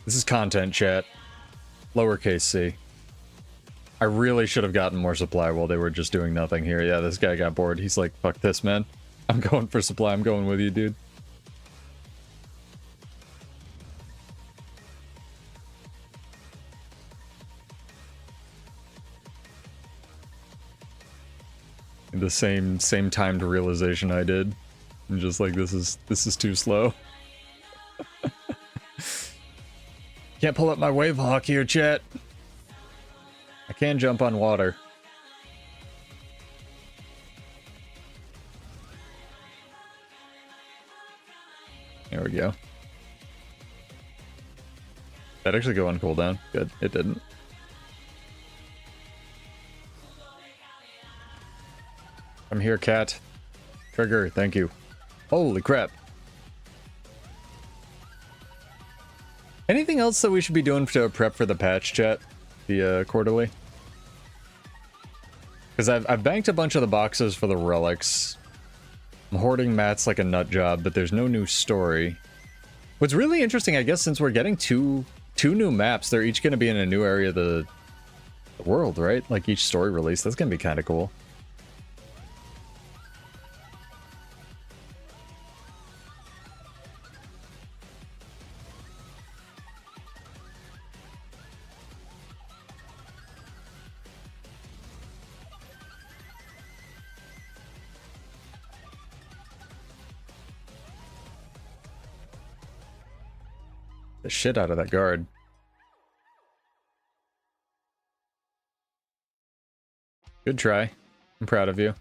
This is content, chat. Lowercase c. I really should have gotten more supply while they were just doing nothing here. Yeah, this guy got bored. He's like, fuck this, man. I'm going for supply. I'm going with you, dude. The same timed realization I did. I'm just like, this is too slow. Can't pull up my wave hawk here, chat. I can jump on water. There we go. That actually go on cooldown. Good, it didn't. I'm here, cat. Trigger, thank you. Holy crap. Anything else that we should be doing to prep for the patch, chat? The quarterly? Because I've banked a bunch of the boxes for the relics. I'm hoarding mats like a nut job, but there's no new story. What's really interesting, I guess, since we're getting two new maps, they're each going to be in a new area of the world, right? Like each story release. That's going to be kind of cool. The shit out of that guard. Good try. I'm proud of you.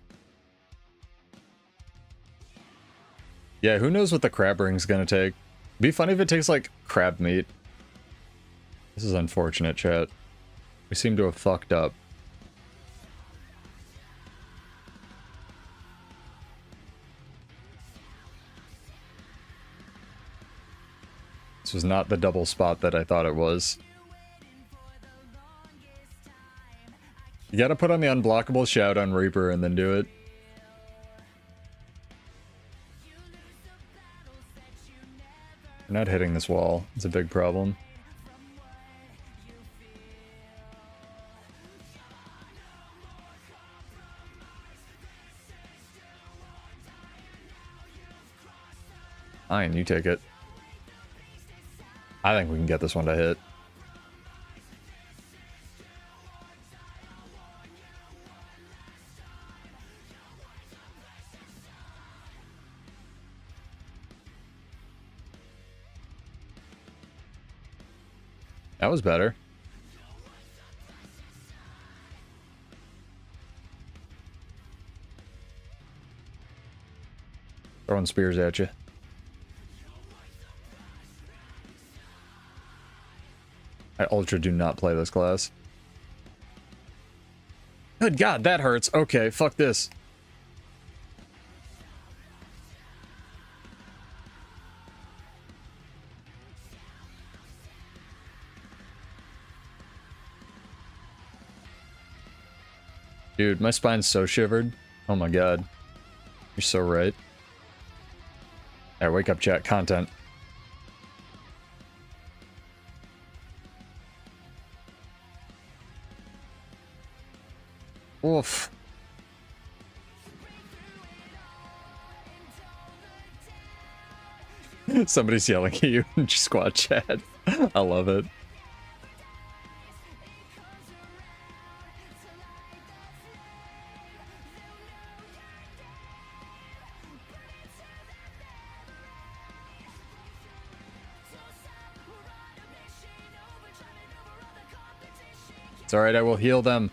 Yeah, who knows what the crab ring's gonna take. Be funny if it takes, like, crab meat. This is unfortunate, chat. We seem to have fucked up. This was not the double spot that I thought it was. You gotta put on the unblockable shout on Reaper and then do it. We're not hitting this wall. It's a big problem. Fine, you take it. I think we can get this one to hit. That was better. Throwing spears at you. I ultra do not play this class. Good God, that hurts. Okay, fuck this. Dude, my spine's so shivered. Oh my god. You're so right. Alright, wake up, chat. Content. Oof. Somebody's yelling at you in squad chat. I love it. It's alright, I will heal them.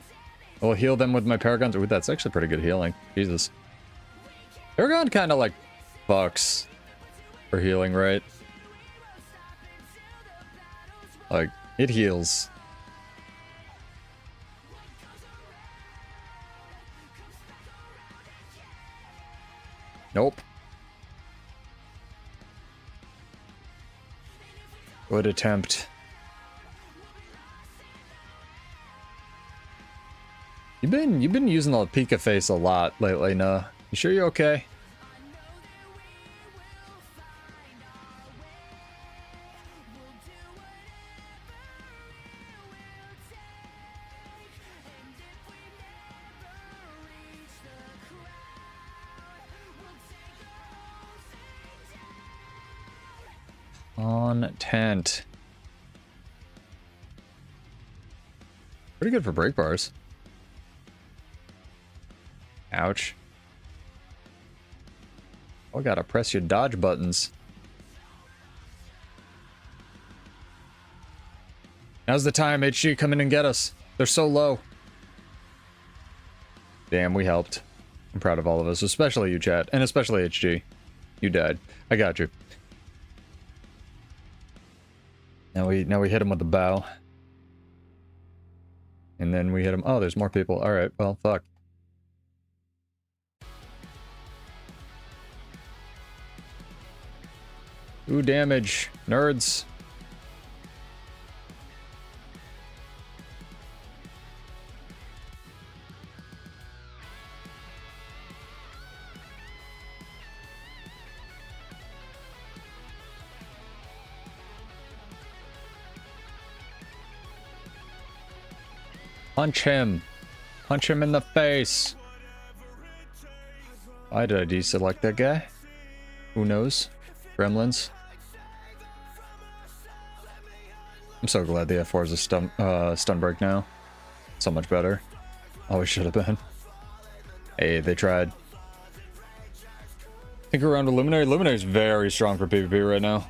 I will heal them with my Paragons. Ooh, that's actually pretty good healing. Jesus. Paragon kind of like fucks for healing, right? Like, it heals. Nope. Good attempt. You've been using the Pika face a lot lately, nah. You sure you're okay? Content. Pretty good for break bars. Ouch. Oh, gotta press your dodge buttons. Now's the time, HG, come in and get us. They're so low. Damn, we helped. I'm proud of all of us, especially you, chat, and especially HG. You died. I got you. Now we hit him with the bow. And then we hit him. Oh, there's more people. Alright, well, fuck. Ooh, damage. Nerds. Punch him. Punch him in the face. Why did I deselect that guy? Who knows? Gremlins. I'm so glad the F4 is a stun break now. So much better. Always should have been. Hey, they tried. Think around to Luminary. Luminary's very strong for PvP right now.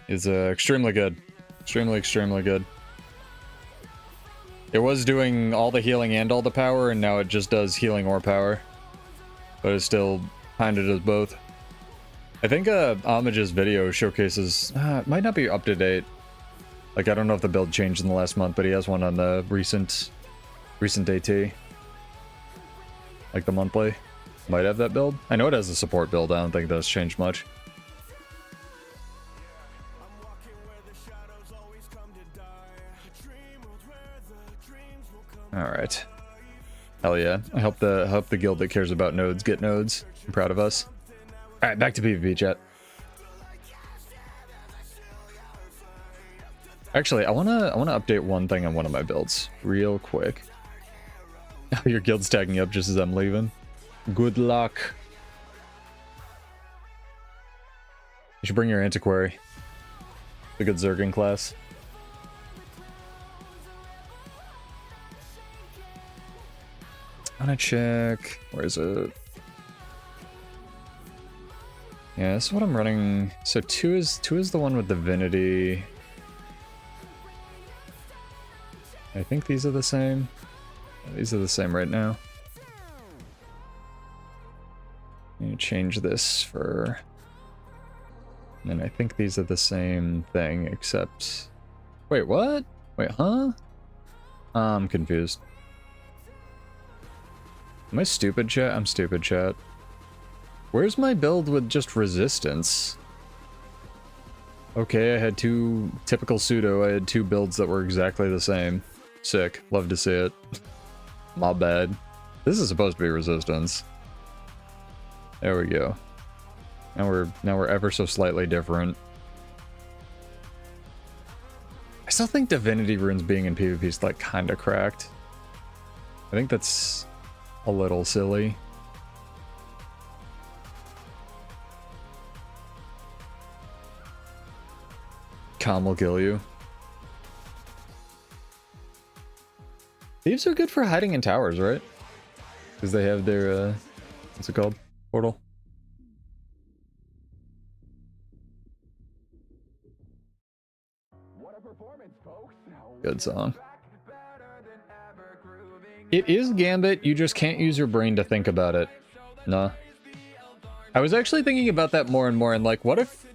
It's extremely good. Extremely good. It was doing all the healing and all the power, and now it just does healing or power. But it still kind of does both. I think Homage's video showcases... it might not be up to date. Like, I don't know if the build changed in the last month, but he has one on the recent AT. Like the monthly. Might have that build. I know it has a support build. I don't think that's changed much. Alright. Hell yeah. I hope the guild that cares about nodes get nodes. I'm proud of us. Alright, back to PvP, chat. Actually, I wanna update one thing on one of my builds. Real quick. Your guild's tagging up just as I'm leaving. Good luck. You should bring your antiquary. The good Zerging class. I'm gonna check. Where is it? Yeah, this is what I'm running. So 2 is the one with divinity. I think these are the same. Yeah, these are the same right now. I'm gonna change this for... And I think these are the same thing, except... Wait, what? Wait, huh? I'm confused. Am I stupid, chat? I'm stupid, chat. Where's my build with just resistance? Okay, I had two... Typical pseudo, I had 2 builds that were exactly the same. Sick. Love to see it. My bad. This is supposed to be resistance. There we go. Now we're ever so slightly different. I still think Divinity Runes being in PvP is like kind of cracked. I think that's a little silly. Calm will kill you. Thieves are good for hiding in towers, right? Because they have their, what's it called? Portal. Good song. It is Gambit, you just can't use your brain to think about it. Nah. I was actually thinking about that more and more, and like, what if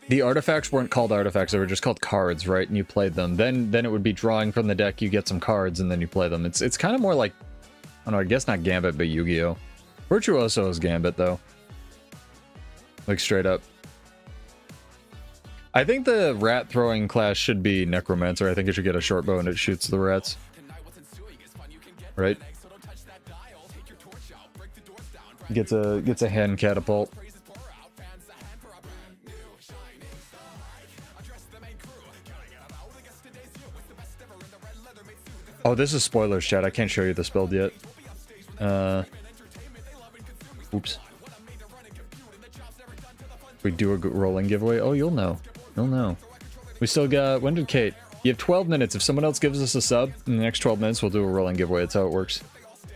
the artifacts weren't called artifacts, they were just called cards, right? And you played them. Then it would be drawing from the deck, you get some cards, and then you play them. It's kind of more like, I don't know, I guess not Gambit, but Yu-Gi-Oh! Virtuoso is Gambit, though. Like, straight up. I think the rat throwing class should be Necromancer. I think it should get a short bow and it shoots the rats. Right? Gets a hand catapult. Oh, this is spoilers, chat. I can't show you this build yet. Oops. We do a rolling giveaway. Oh, you'll know. You'll know. We still got... When did Kate? You have 12 minutes. If someone else gives us a sub, in the next 12 minutes, we'll do a rolling giveaway. That's how it works.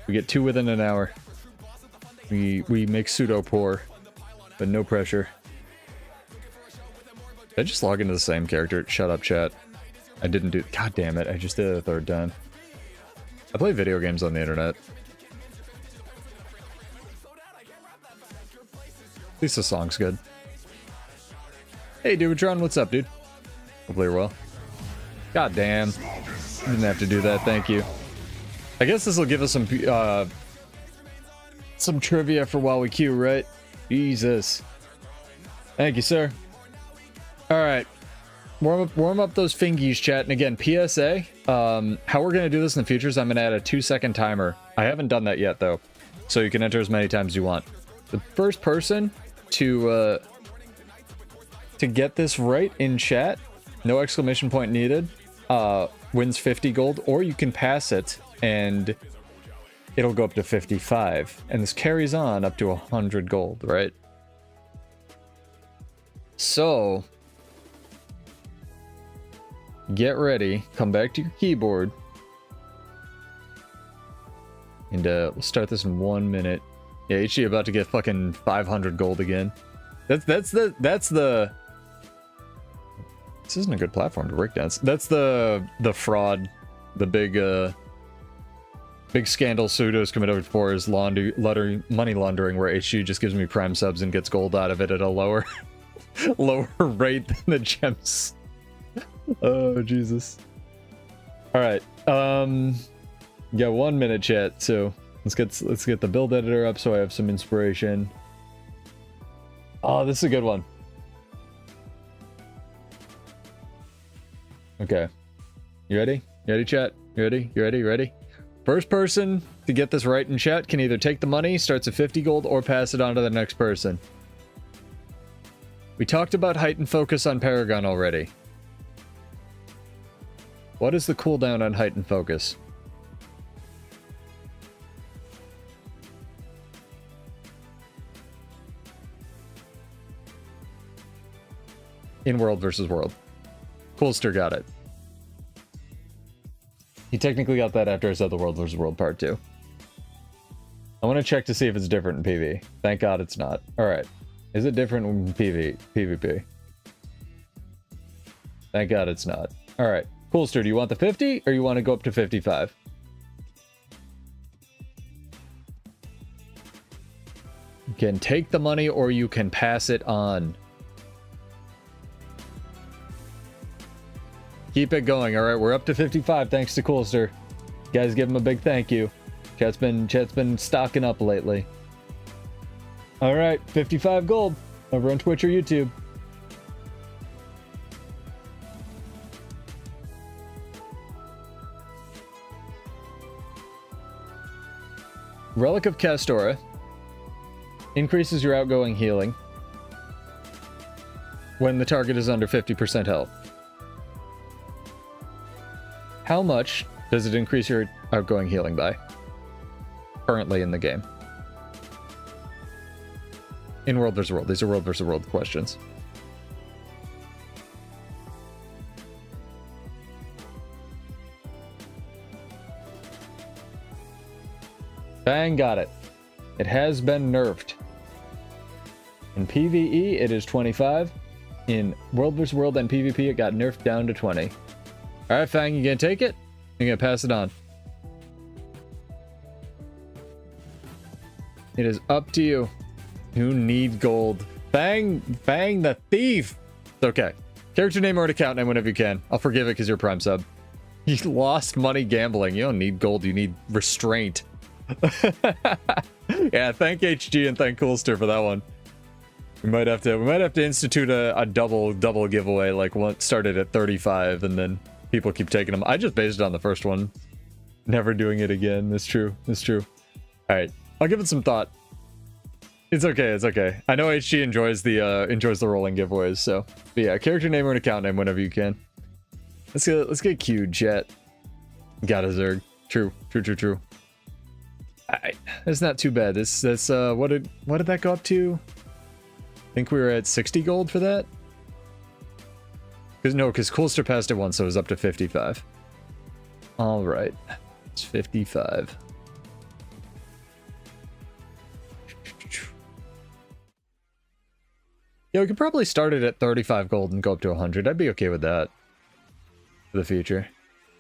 We get 2 within an hour. We make pseudo poor, but no pressure. Did I just log into the same character? Shut up, chat. I didn't do... God damn it. I just did it a third time. I play video games on the internet. At least the song's good. Hey, Duvatron, what's up, dude? Hopefully you're well. God damn. Didn't have to do that, thank you. I guess this will give us some trivia for while we queue, right? Jesus. Thank you, sir. Alright. Warm up those fingies, chat. And again, PSA, how we're going to do this in the future is I'm going to add a 2-second timer. I haven't done that yet, though. So you can enter as many times as you want. The first person to get this right in chat, no exclamation point needed, wins 50 gold, or you can pass it and it'll go up to 55. And this carries on up to 100 gold, right? So, get ready, come back to your keyboard, and we'll start this in 1 minute. Yeah, HG about to get fucking 500 gold again. That's the this isn't a good platform to breakdance. That's the fraud, the big scandal Pseudo's committed for is money laundering, where HG just gives me prime subs and gets gold out of it at a lower rate than the gems. Oh Jesus. All right. Yeah, 1 minute, chat. So let's get the build editor up so I have some inspiration. Oh, this is a good one. Okay. You ready? You ready, chat? You ready? You ready? You ready? First person to get this right in chat can either take the money, starts at 50 gold, or pass it on to the next person. We talked about heightened focus on Paragon already. What is the cooldown on heightened focus? In world versus world. Coolster got it. He technically got that after I said the world versus world part 2. I want to check to see if it's different in PV. Thank God it's not. Alright. Is it different in PvP? Thank God it's not. Alright. Coolster, do you want the 50 or you want to go up to 55? You can take the money or you can pass it on. Keep it going. All right, we're up to 55 thanks to Coolster. You guys give him a big thank you. Chat's been stocking up lately. All right, 55 gold over on Twitch or YouTube. Relic of Castora increases your outgoing healing when the target is under 50% health. How much does it increase your outgoing healing by currently in the game? In World vs. World. These are World vs. World questions. Bang, got it. It has been nerfed. In PvE, it is 25. In World vs. World and PvP, it got nerfed down to 20. Alright, Fang, you gonna take it? You're gonna pass it on. It is up to you. You need gold. Fang the thief! It's okay. Character name or an account name whenever you can. I'll forgive it because you're Prime sub. You lost money gambling. You don't need gold, you need restraint. Yeah, thank HG and thank Coolster for that one. We might have to institute a double giveaway, like one started at 35 and then people keep taking them. I just based it on the first one. Never doing it again. That's true. That's true. All right, I'll give it some thought. It's okay. It's okay. I know HG enjoys the rolling giveaways. So, but yeah, character name or an account name whenever you can. Let's get queued, chat. Got a Zerg. True. Alright, that's not too bad. That's what did that go up to? I think we were at 60 gold for that. Because Coolster passed it once, so it was up to 55. All right, it's 55. Yeah, we could probably start it at 35 gold and go up to 100. I'd be okay with that for the future.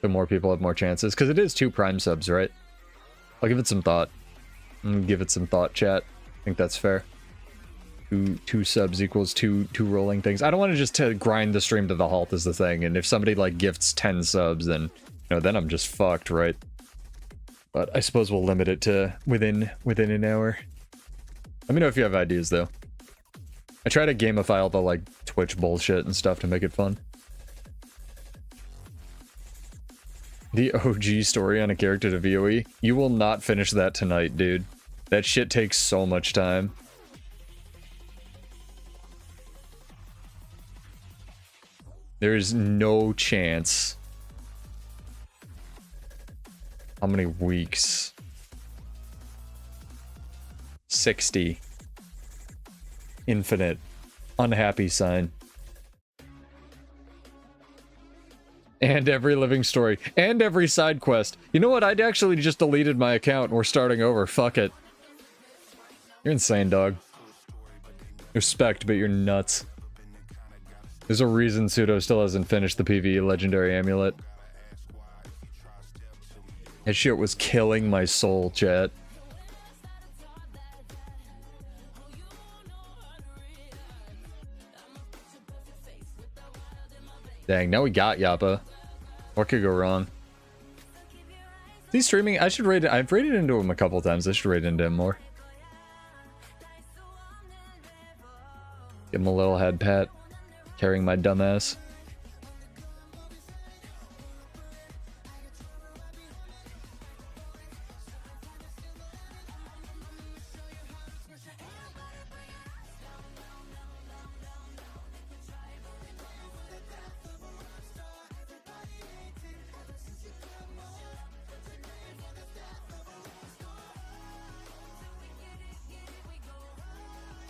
So more people have more chances, because it is 2 Prime subs, right? I'll give it some thought. Give it some thought, chat. I think that's fair. Two subs equals two rolling things. I don't want to just grind the stream to the halt is the thing. And if somebody like gifts 10 subs, then then I'm just fucked, right? But I suppose we'll limit it to within an hour. Let me know if you have ideas though. I try to gamify all the like Twitch bullshit and stuff to make it fun. The OG story on a character to VOE. You will not finish that tonight, dude. That shit takes so much time. There is no chance. How many weeks? 60. Infinite. Unhappy sign. And every living story. And every side quest. You know what? I'd actually just deleted my account and we're starting over. Fuck it. You're insane, dog. Respect, but you're nuts. There's a reason Pseudo still hasn't finished the PvE Legendary Amulet. That shit was killing my soul, chat. Dang, now we got Yappa. What could go wrong? Is he streaming? I should rate it. I've rated into him a couple times. I should rate into him more. Give him a little head pat. Carrying my dumb ass.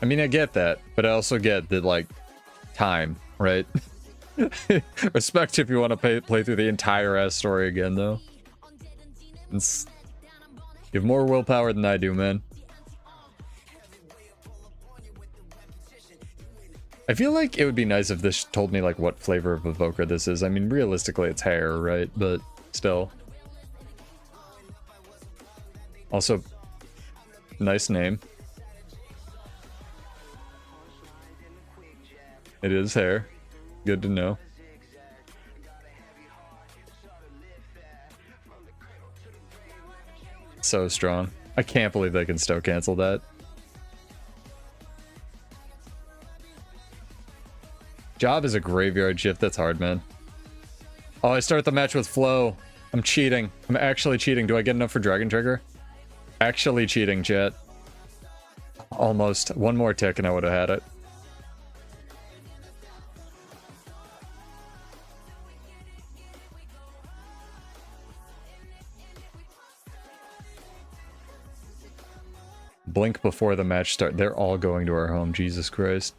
I mean, I get that, but I also get that, like, time, right? Respect if you want to play through the entire ass story again, though. You have more willpower than I do, man. I feel like it would be nice if this told me, like, what flavor of evoker this is. I mean, realistically, it's hair, right? But still. Also, nice name. It is hair. Good to know. So strong. I can't believe they can still cancel that. Job is a graveyard shift. That's hard, man. Oh, I start the match with flow. I'm cheating. I'm actually cheating. Do I get enough for Dragon Trigger? Actually cheating, chat. Almost. One more tick and I would have had it. Blink before the match start. They're all going to our home. Jesus Christ.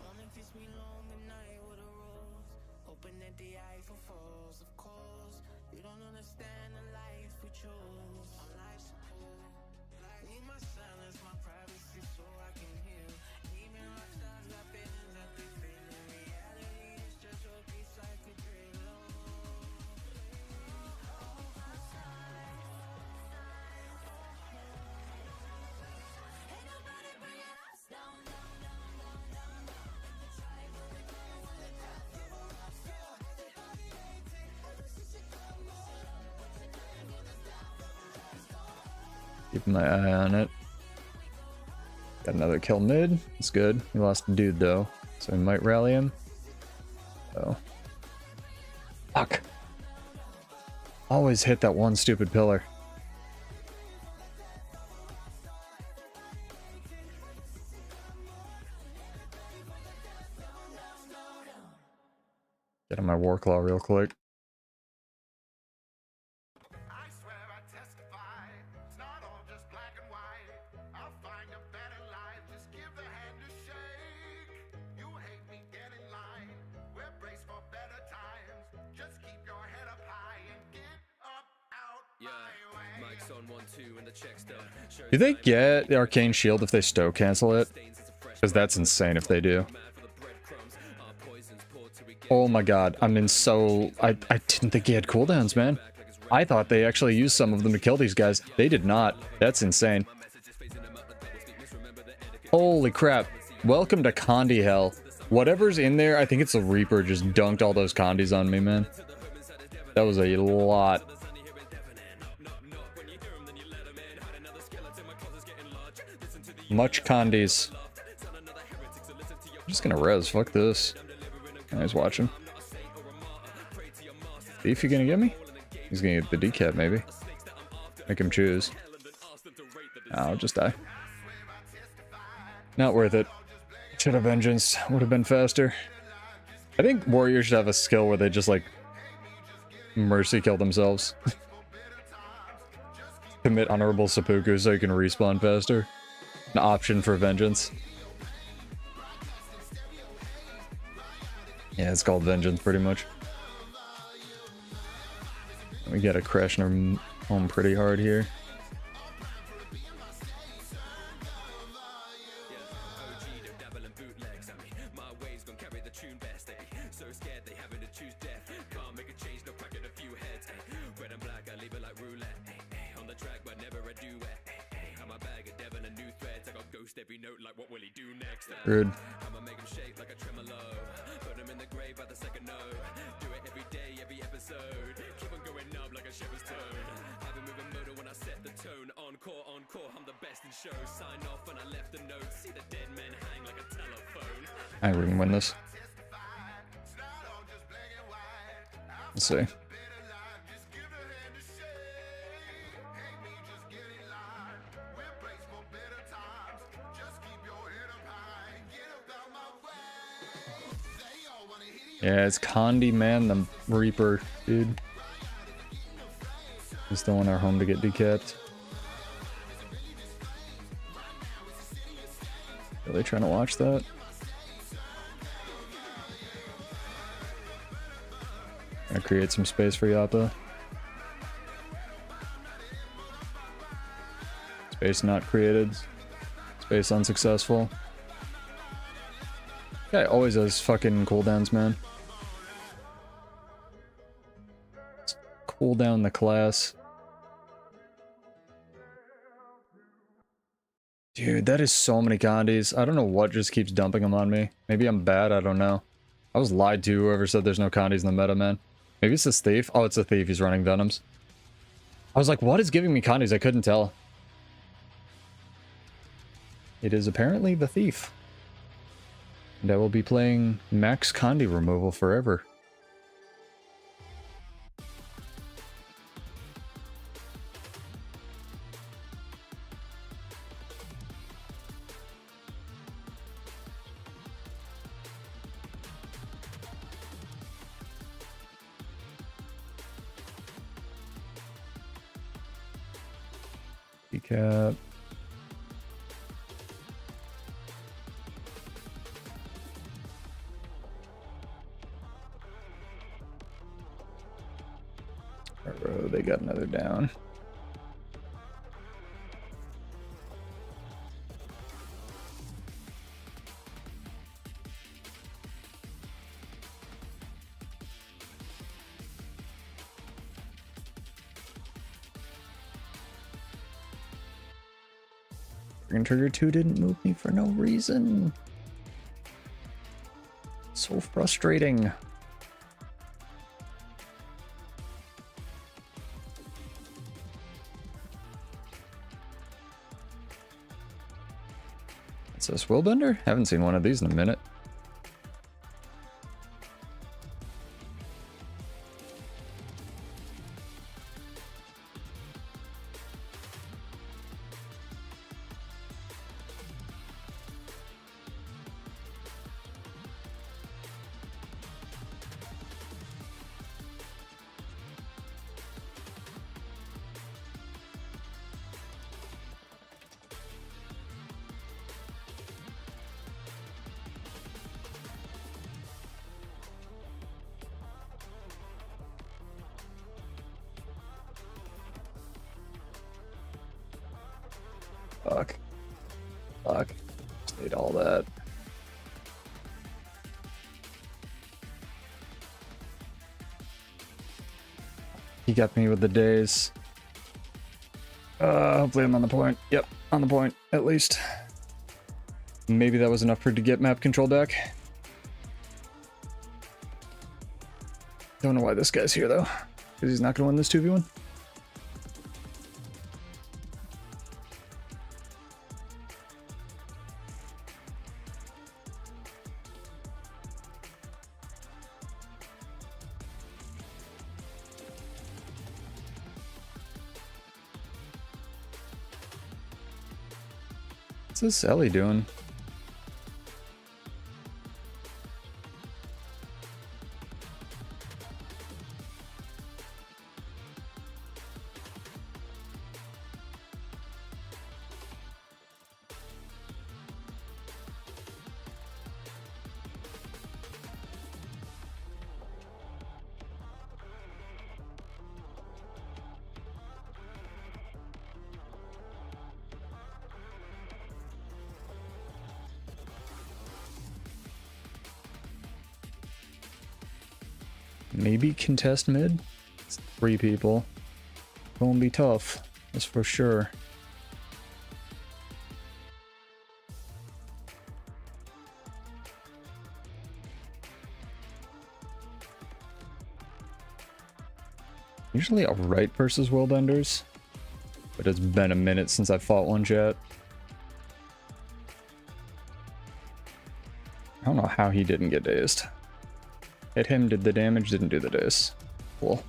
Keeping my eye on it. Got another kill mid. It's good. He lost a dude though, so we might rally him. Oh. Fuck. Always hit that one stupid pillar. Get on my war claw real quick. Do they get the arcane shield if they stoke cancel it? Because that's insane if they do. Oh my god, I'm in so... I didn't think he had cooldowns, man. I thought they actually used some of them to kill these guys. They did not. That's insane. Holy crap. Welcome to Condi Hell. Whatever's in there, I think it's a Reaper, just dunked all those Condis on me, man. That was a lot. Much Condis. I'm just gonna res, fuck this. He's watching. Thief, you gonna get me? He's gonna get the decap, maybe. Make him choose. I'll just die. Not worth it. Should have vengeance. Would have been faster. I think warriors should have a skill where they just like mercy kill themselves. Commit honorable seppuku so you can respawn faster. An option for vengeance. Yeah, it's called vengeance pretty much. We gotta crash in our home pretty hard here. Rude. I think we can win this. Let's see. Yeah, it's Condi, man, the Reaper, dude. We still want our home to get decapped. Are they trying to watch that? Gonna create some space for Yappa. Space not created. Space unsuccessful. Guy always has fucking cooldowns, man. Let's cool down the class. Dude, that is so many Condis. I don't know what just keeps dumping them on me. Maybe I'm bad, I don't know. I was lied to, whoever said there's no Condis in the meta, man. Maybe it's this thief. Oh, it's a thief. He's running Venoms. I was like, what is giving me Condis? I couldn't tell. It is apparently the thief. And I will be playing max Condi removal forever. Decap. Oh, they got another down. Trigger 2 didn't move me for no reason. So frustrating. What's this, Willbender? Haven't seen one of these in a minute. Fuck. Fuck. Just need all that. He got me with the days. Hopefully I'm on the point. Yep, on the point, at least. Maybe that was enough for to get map control back. Don't know why this guy's here though. Because he's not going to win this 2v1. What's this Ellie doing? Maybe contest mid? It's 3 people. Gonna be tough, that's for sure. Usually alright versus Willbenders, but it's been a minute since I fought one, chat. I don't know how he didn't get dazed. Hit him, did the damage, didn't do the daze. Cool.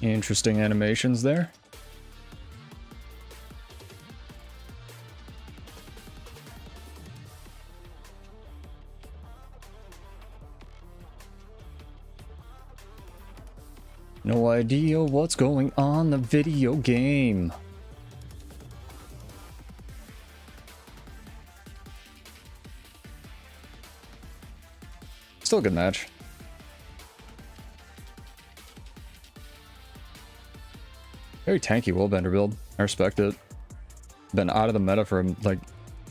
Interesting animations there. No idea what's going on in the video game. Still a good match. Very tanky Willbender build. I respect it. Been out of the meta for like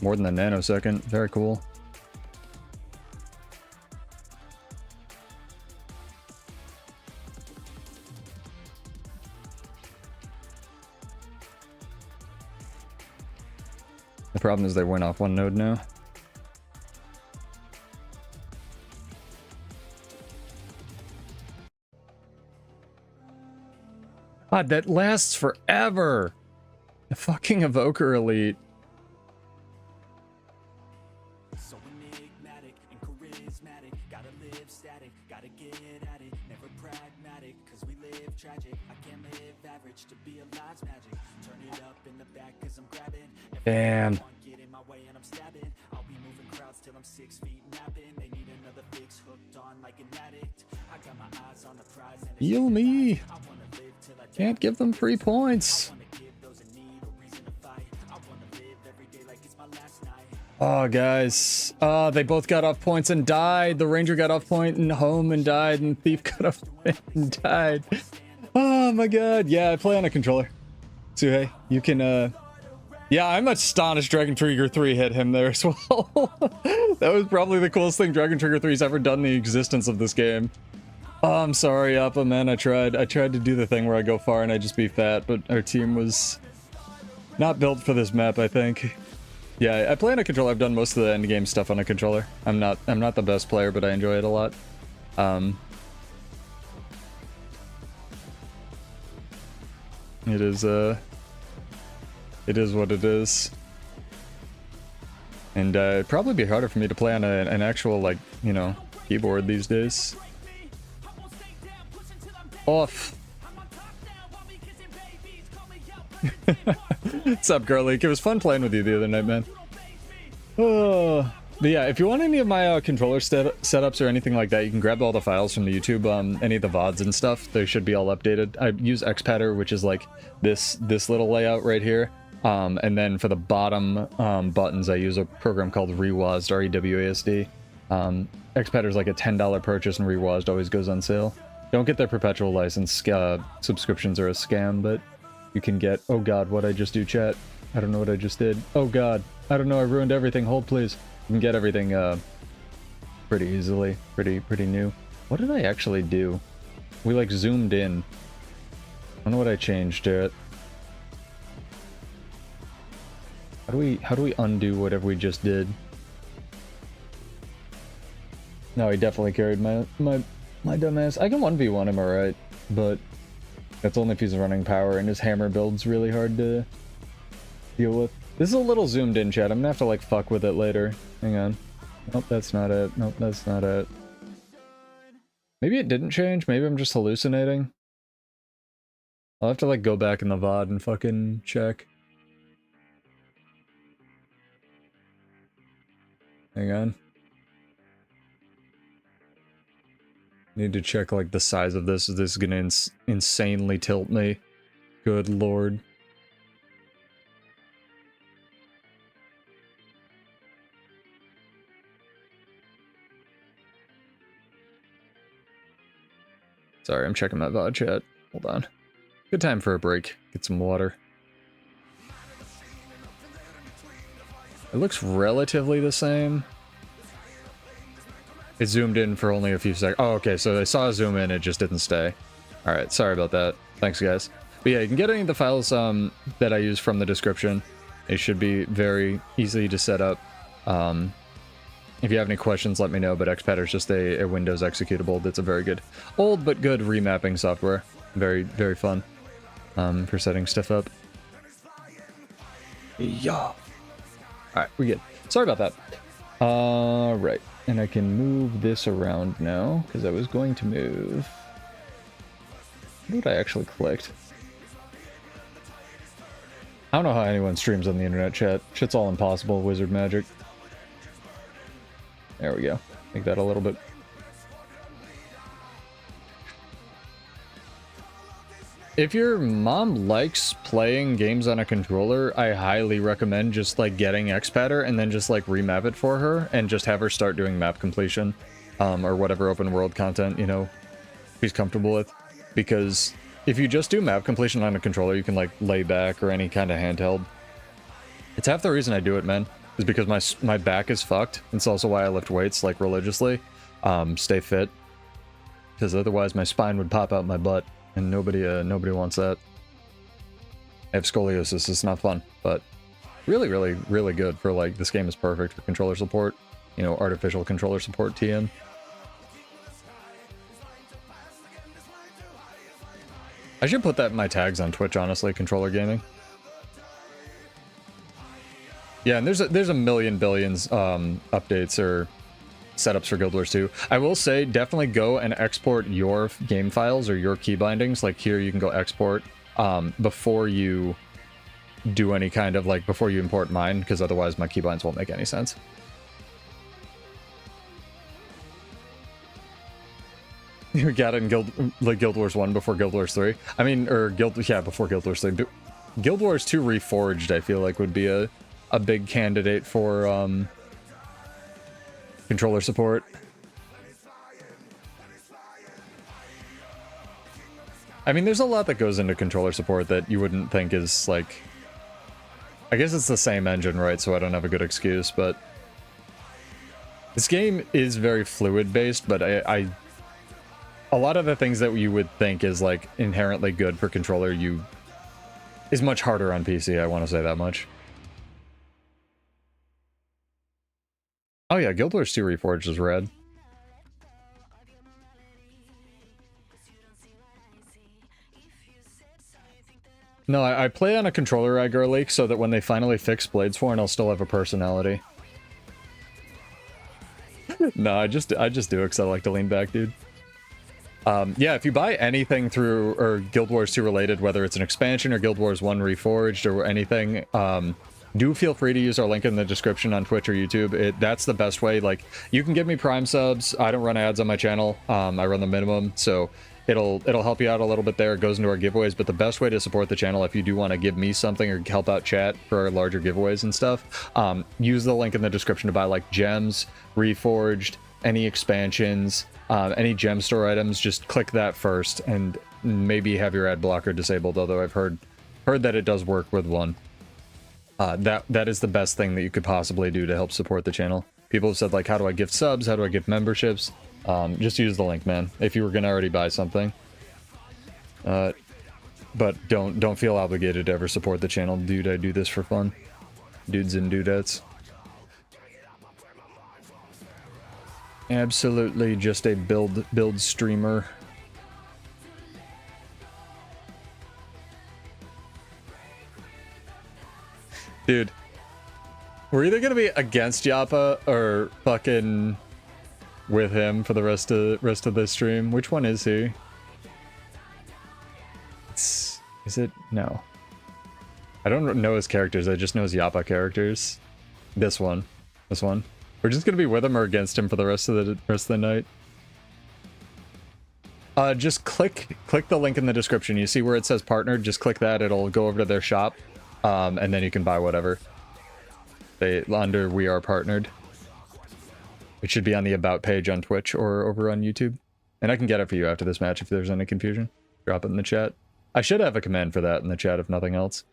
more than a nanosecond. Very cool. The problem is they went off one node now. God, that lasts forever. The fucking Evoker Elite. So enigmatic and charismatic, gotta live static, gotta get at it, never pragmatic, cause we live tragic. I can't live average, to be alive's magic. Turn it up in the back cause I'm grabbing. Damn. Get in my way and I'm stabbing. I'll be moving crowds till I'm 6 feet napping. They need another fix, hooked on like an addict. I got my eyes on the prize and Heal me. I wanna live till I Can't give them 3 points. wanna give those in need a reason to fight. I wanna live every day like it's my last night. Oh, guys. They both got off points and died. The Ranger got off point and home and died, and Thief got off point and died. Oh my god. Yeah, I play on a controller. So hey, you can, yeah, I'm astonished Dragon Trigger 3 hit him there as well. That was probably the coolest thing Dragon Trigger 3's ever done in the existence of this game. Oh, I'm sorry, Appa, man. I tried to do the thing where I go far and I just be fat, but our team was not built for this map, I think. Yeah, I play on a controller. I've done most of the end game stuff on a controller. I'm not the best player, but I enjoy it a lot. It is what it is. And it'd probably be harder for me to play on an actual, like, you know, keyboard these days. Off. What's up, Garlic? It was fun playing with you the other night, man. Oh. But yeah, if you want any of my controller setups or anything like that, you can grab all the files from the YouTube, any of the VODs and stuff. They should be all updated. I use XPadder, which is like this little layout right here. And then for the bottom buttons, I use a program called reWASD, R-E-W-A-S-D. XPadder is like a $10 purchase, and reWASD always goes on sale. Don't get their perpetual license. Subscriptions are a scam, but you can get... Oh god, what'd I just do, chat? I don't know what I just did. Oh god, I don't know, I ruined everything. Hold, please. You can get everything pretty easily. Pretty new. What did I actually do? We like zoomed in. I don't know what I changed to it. How do we undo whatever we just did? No, he definitely carried my dumbass. I can 1v1 him alright, but that's only if he's running power, and his hammer build's really hard to deal with. This is a little zoomed in, chat. I'm gonna have to like fuck with it later. Hang on. Nope, that's not it. Nope, that's not it. Maybe it didn't change. Maybe I'm just hallucinating. I'll have to like go back in the VOD and fucking check. Hang on. Need to check like the size of this. This is gonna insanely tilt me. Good lord. Sorry, I'm checking my VOD chat. Hold on. Good time for a break. Get some water. It looks relatively the same. It zoomed in for only a few seconds. Oh, okay, so I saw a zoom in, it just didn't stay. Alright, sorry about that. Thanks, guys. But yeah, you can get any of the files that I use from the description. It should be very easy to set up. If you have any questions, let me know, but XPadder is just a Windows executable that's a very good, old but good remapping software. Very, very fun for setting stuff up. Yeah. Alright, we're good. Sorry about that. Right. And I can move this around now, because I was going to move... What did I actually clicked? I don't know how anyone streams on the internet, chat. Shit's all impossible, wizard magic. There we go. Make that a little bit... If your mom likes playing games on a controller, I highly recommend just like getting XPadder and then just like remap it for her and just have her start doing map completion or whatever open world content, you know, she's comfortable with. Because if you just do map completion on a controller, you can like lay back or any kind of handheld. It's half the reason I do it, man, is because my back is fucked. It's also why I lift weights like religiously, stay fit, because otherwise my spine would pop out my butt. And nobody wants that. I have scoliosis, it's not fun, but really, really, really good for like, this game is perfect for controller support, you know, artificial controller support TM. I should put that in my tags on Twitch, honestly, controller gaming. Yeah, and there's a million billions updates or setups for Guild Wars 2. I will say definitely go and export your game files or your key bindings. Like here you can go export before you do any kind of like before you import mine, because otherwise my keybinds won't make any sense. You got it in Guild Wars 1 before Guild Wars 3. I mean, or before Guild Wars 3. Guild Wars 2 Reforged, I feel like would be a big candidate for controller support. I mean, there's a lot that goes into controller support that you wouldn't think is like, I guess it's the same engine, right? So I don't have a good excuse, but this game is very fluid based, but a lot of the things that you would think is like inherently good for controller is much harder on PC. I want to say that much. Oh yeah, Guild Wars 2 Reforged is red. No, I play on a controller I leak so that when they finally fix Blades 4, I'll still have a personality. No, I just do it because I like to lean back, dude. Yeah, if you buy anything through or Guild Wars 2 related, whether it's an expansion or Guild Wars 1 Reforged or anything, do feel free to use our link in the description on Twitch or YouTube. That's the best way. Like, you can give me Prime subs. I don't run ads on my channel. I run the minimum, so it'll help you out a little bit there. It goes into our giveaways, but the best way to support the channel, if you do want to give me something or help out chat for our larger giveaways and stuff, use the link in the description to buy like gems, Reforged, any expansions, any gem store items. Just click that first and maybe have your ad blocker disabled, although I've heard that it does work with one. That is the best thing that you could possibly do to help support the channel. People have said, like, how do I gift subs? How do I gift memberships? Just use the link, man, if you were gonna already buy something. But don't feel obligated to ever support the channel, dude. I do this for fun. Dudes and dudettes. Absolutely just a build streamer. Dude, we're either gonna be against Yappa or fucking with him for the rest of the stream. Which one is he? Is it? No. I don't know his characters. I just know his Yappa characters. This one. We're just gonna be with him or against him for the rest of the night. Just click the link in the description. You see where it says partnered? Just click that. It'll go over to their shop. And then you can buy whatever. Under We Are Partnered. It should be on the About page on Twitch or over on YouTube. And I can get it for you after this match if there's any confusion. Drop it in the chat. I should have a command for that in the chat if nothing else.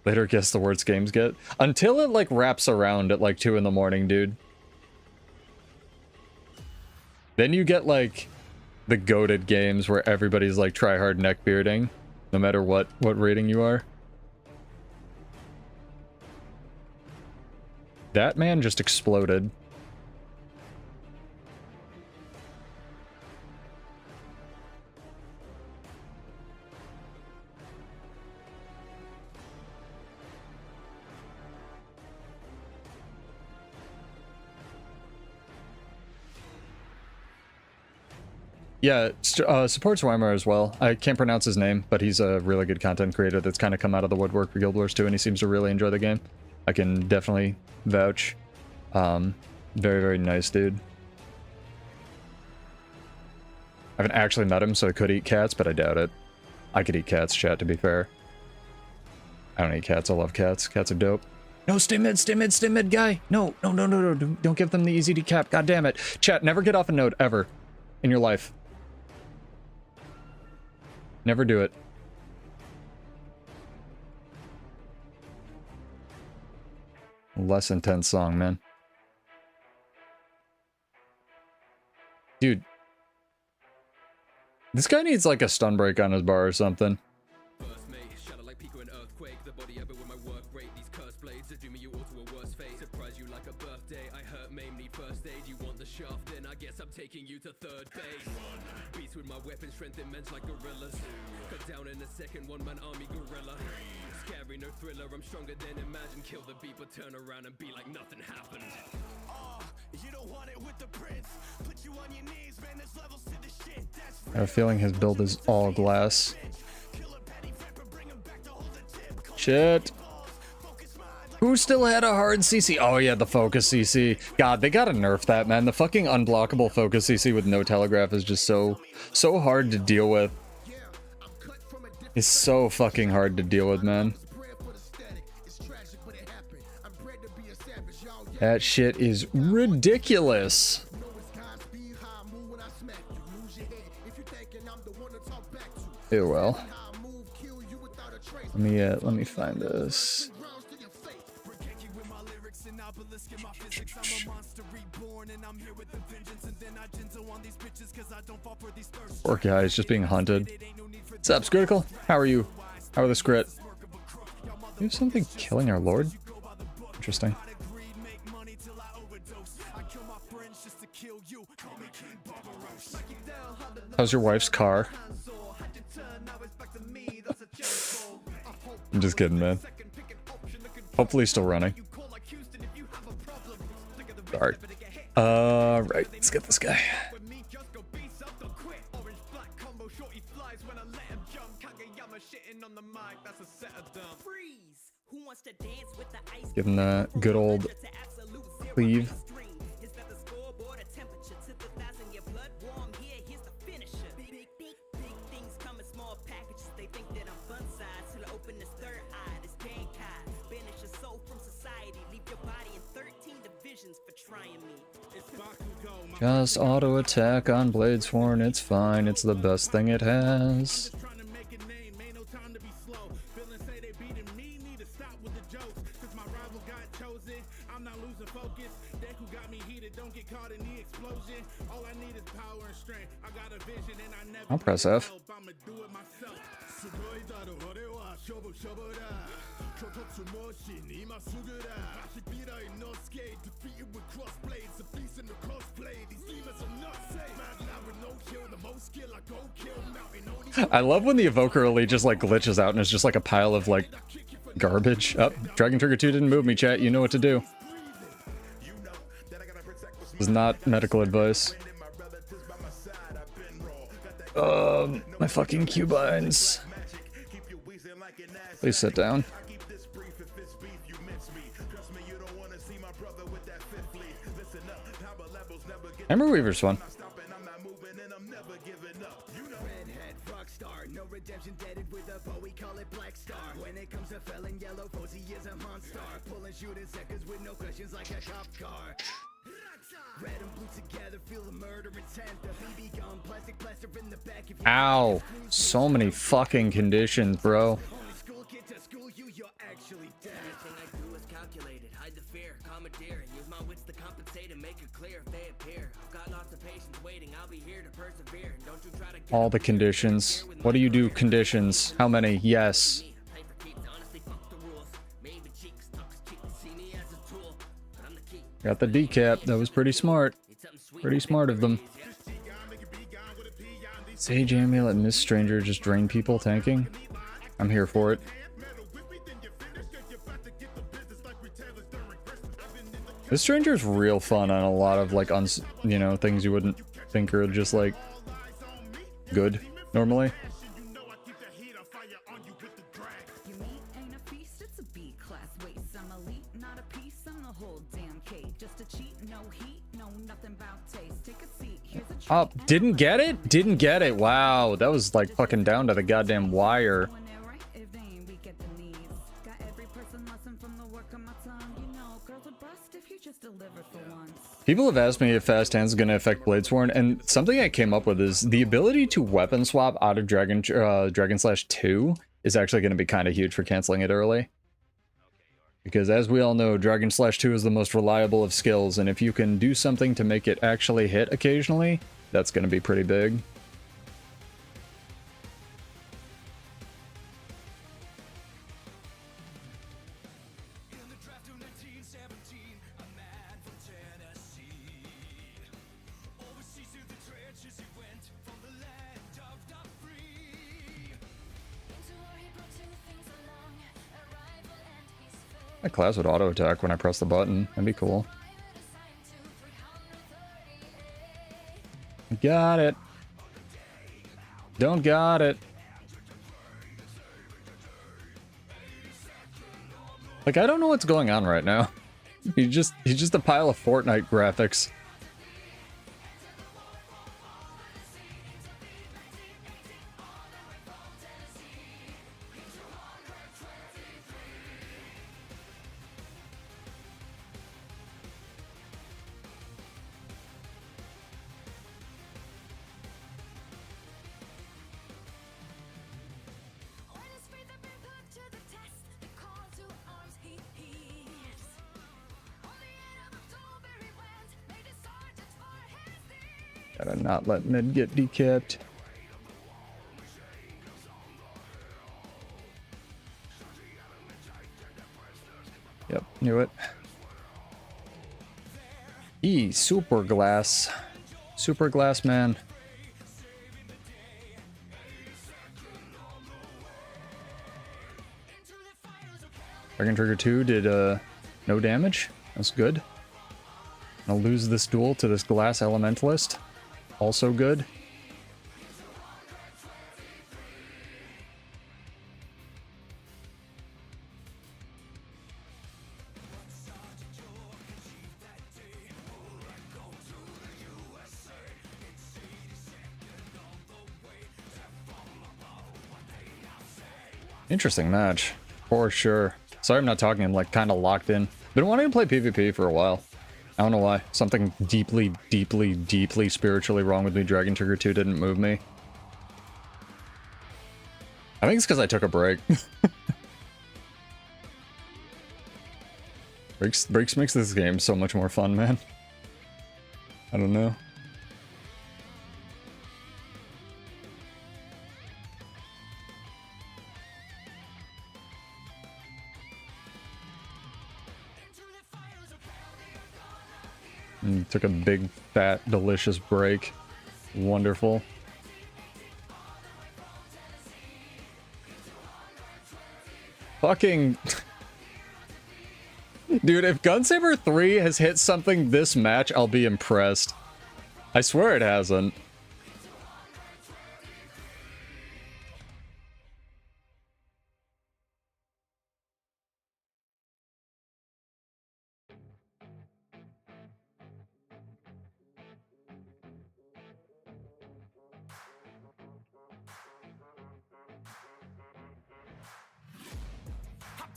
Later, guess the worst games get. Until it, like, wraps around at, like, 2 in the morning, dude. Then you get, like, the goated games where everybody's, like, try-hard neckbearding, no matter what rating you are. That man just exploded. Yeah, supports Weimar as well. I can't pronounce his name, but he's a really good content creator that's kind of come out of the woodwork for Guild Wars 2, and he seems to really enjoy the game. I can definitely vouch. Very, very nice dude. I haven't actually met him, so I could eat cats, but I doubt it. I could eat cats, chat, to be fair. I don't eat cats, I love cats. Cats are dope. No, stay mid, guy! No, don't give them the easy decap, god damn it. Chat, never get off a node, ever. In your life. Never do it. Less intense song, man. Dude. This guy needs like a stun break on his bar or something. with my work rate. These cursed blades are dooming you all to a worse fate. Surprise you like a birthday. I hurt, maim, need first aid. You want the shaft, then I guess I'm taking you to third base. Beats with my weapon strength immense like gorillas. Cut down in a second, one man army gorilla. Scary, no thriller. I'm stronger than imagine. Kill the beat, but turn around and be like nothing happened. You don't want it with the prince. Put you on your knees, man. There's levels to the shit. That's I have a feeling his build is all glass. Shit. Who still had a hard CC? Oh yeah, the focus CC. God, they gotta nerf that, man. The fucking unblockable focus CC with no telegraph is just so hard to deal with. It's so fucking hard to deal with, man. That shit is ridiculous. Ew, well. Let me find this. Poor guy is just being hunted. What's up, Scritical? How are you? How are the Scrit? You have something killing our lord? Interesting. How's your wife's car? I'm just kidding, man. Hopefully still running. Alright. Right, let's get this guy. Give him the good old cleave. Just auto attack on Bladesworn, it's fine, it's the best thing it has. I'll press F. I love when the Evoker Elite just like glitches out and it's just like a pile of like garbage. Oh, Dragon Trigger 2 didn't move me, chat. You know what to do. This is not medical advice. My fucking Q-binds. Please sit down. Hammer Weaver's fun. Ow. So many fucking conditions, bro. All the conditions. What do you do? Conditions. How many? Yes. Got the decap. That was pretty smart. Pretty smart of them. Sage Amulet and Miss Stranger just drain people tanking. I'm here for it. Miss Stranger's real fun on a lot of like you know, things you wouldn't think are just like good normally. Oh, didn't get it? Didn't get it. Wow, that was like fucking down to the goddamn wire. People have asked me if Fast Hands is going to affect Bladesworn, and something I came up with is the ability to weapon swap out of Dragon Slash 2 is actually going to be kind of huge for canceling it early. Because as we all know, Dragon Slash 2 is the most reliable of skills, and if you can do something to make it actually hit occasionally, that's going to be pretty big. My class would auto attack when I press the button. That'd be cool. Got it. Don't got it. Like, I don't know what's going on right now. He's just a pile of Fortnite graphics. Gotta not let mid get decapped. Yep, knew it. Super glass. Super glass man. Dragon Trigger 2 did no damage. That's good. I'll lose this duel to this glass elementalist. Also good. Interesting match, for sure. Sorry I'm not talking, I'm like kind of locked in. Been wanting to play PvP for a while. I don't know why. Something deeply, deeply, deeply spiritually wrong with me. Dragon Trigger 2 didn't move me. I think it's because I took a break. Breaks makes this game so much more fun, man. I don't know. Took a big, fat, delicious break. Wonderful. Fucking... Dude, if Gunsaber 3 has hit something this match, I'll be impressed. I swear it hasn't.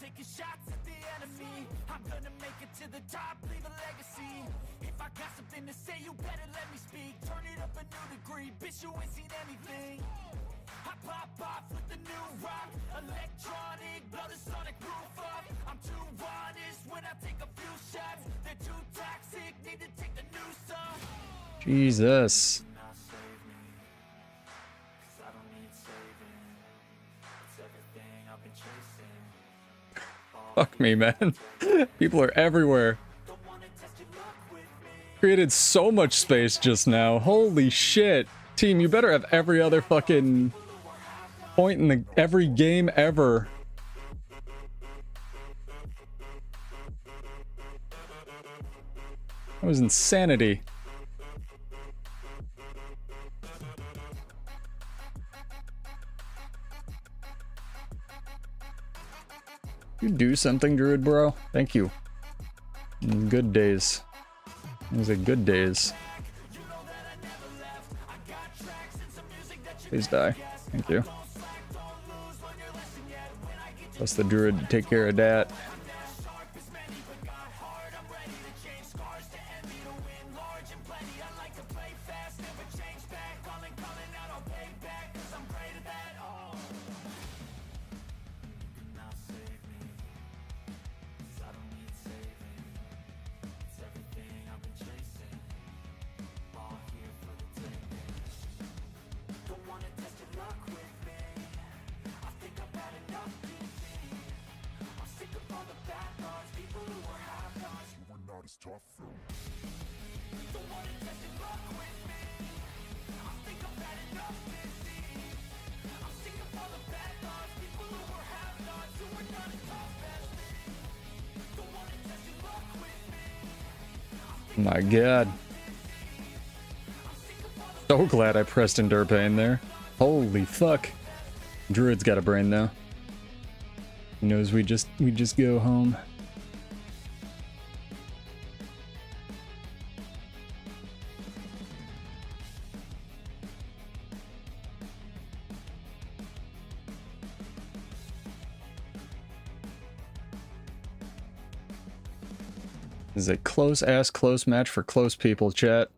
Taking shots at the enemy. I'm gonna make it to the top, leave a legacy. If I got something to say, you better let me speak. Turn it up a new degree, bitch, you ain't seen anything. I pop off with the new rock, electronic, blow the sonic roof up. I'm too honest when I take a few shots. They're too toxic, need to take the noose off. Jesus. Now save me, 'cause I don't need saving. It's everything I've been chasing. Fuck me, man. People are everywhere. Created so much space just now. Holy shit. Team, you better have every other fucking point in every game ever. That was insanity. You do something, Druid bro. Thank you. Good days. These are good days. Please die. Thank you. Plus the Druid to take care of that. My god. So glad I pressed Endure Pain there. Holy fuck. Druid's got a brain though. He knows we just go home. This is a close match for close people, chat.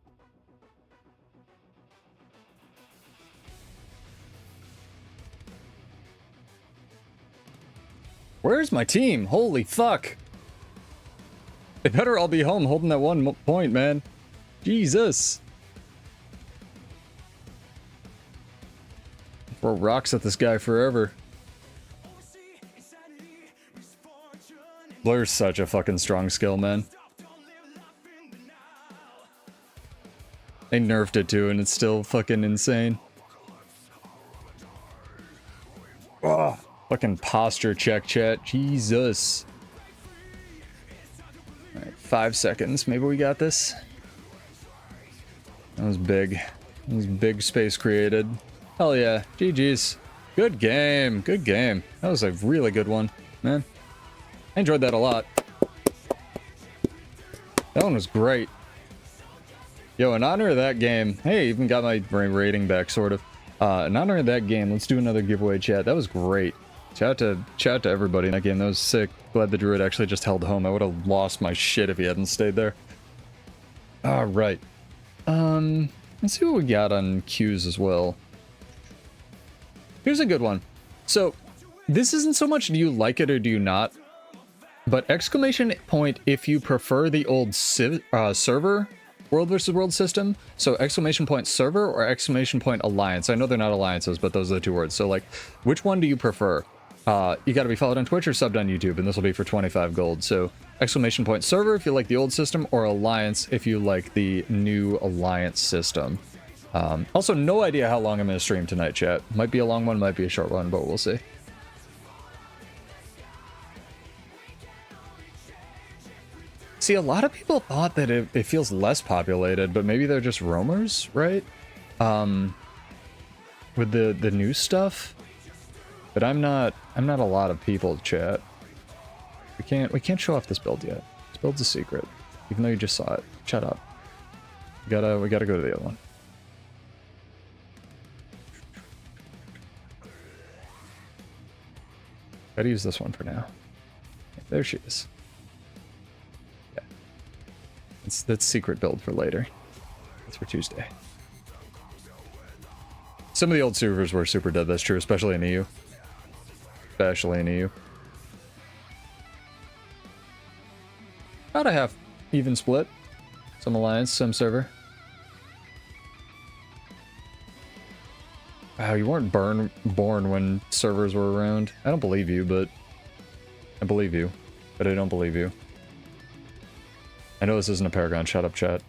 Where's my team? Holy fuck. They better all be home holding that one point, man. Jesus. Throw rocks at this guy forever. Blur's such a fucking strong skill, man. They nerfed it too, and it's still fucking insane. Oh, fucking posture check, chat. Jesus. Alright, 5 seconds. Maybe we got this. That was big. That was big space created. Hell yeah. GG's. Good game. Good game. That was a really good one, man. I enjoyed that a lot. That one was great. Yo, in honor of that game, hey, even got my rating back, sort of. In honor of that game, let's do another giveaway, chat. That was great. Shout out to everybody in that game. That was sick. Glad the Druid actually just held home. I would have lost my shit if he hadn't stayed there. Alright. Let's see what we got on queues as well. Here's a good one. So, this isn't so much do you like it or do you not, but exclamation point if you prefer the old server world versus world system. So exclamation point server or exclamation point alliance. I know they're not alliances, but those are the two words. So like, which one do you prefer? You got to be followed on Twitch or subbed on YouTube, and this will be for 25 gold. So exclamation point server if you like the old system, or alliance if you like the new alliance system. Also, no idea how long I'm going to stream tonight, chat. Might be a long one, might be a short one, but we'll see. See, a lot of people thought that it feels less populated, but maybe they're just roamers, right? With the new stuff. But I'm not a lot of people, chat. We can't show off this build yet. This build's a secret. Even though you just saw it. Shut up. We gotta go to the other one. Gotta use this one for now. There she is. Yeah. That's secret build for later. That's for Tuesday. Some of the old servers were super dead, that's true, especially in EU. Especially in EU. About a half even split. Some alliance, some server. Wow, you weren't born when servers were around. I don't believe you, but... I believe you. But I don't believe you. I know this isn't a Paragon. Shut up, chat.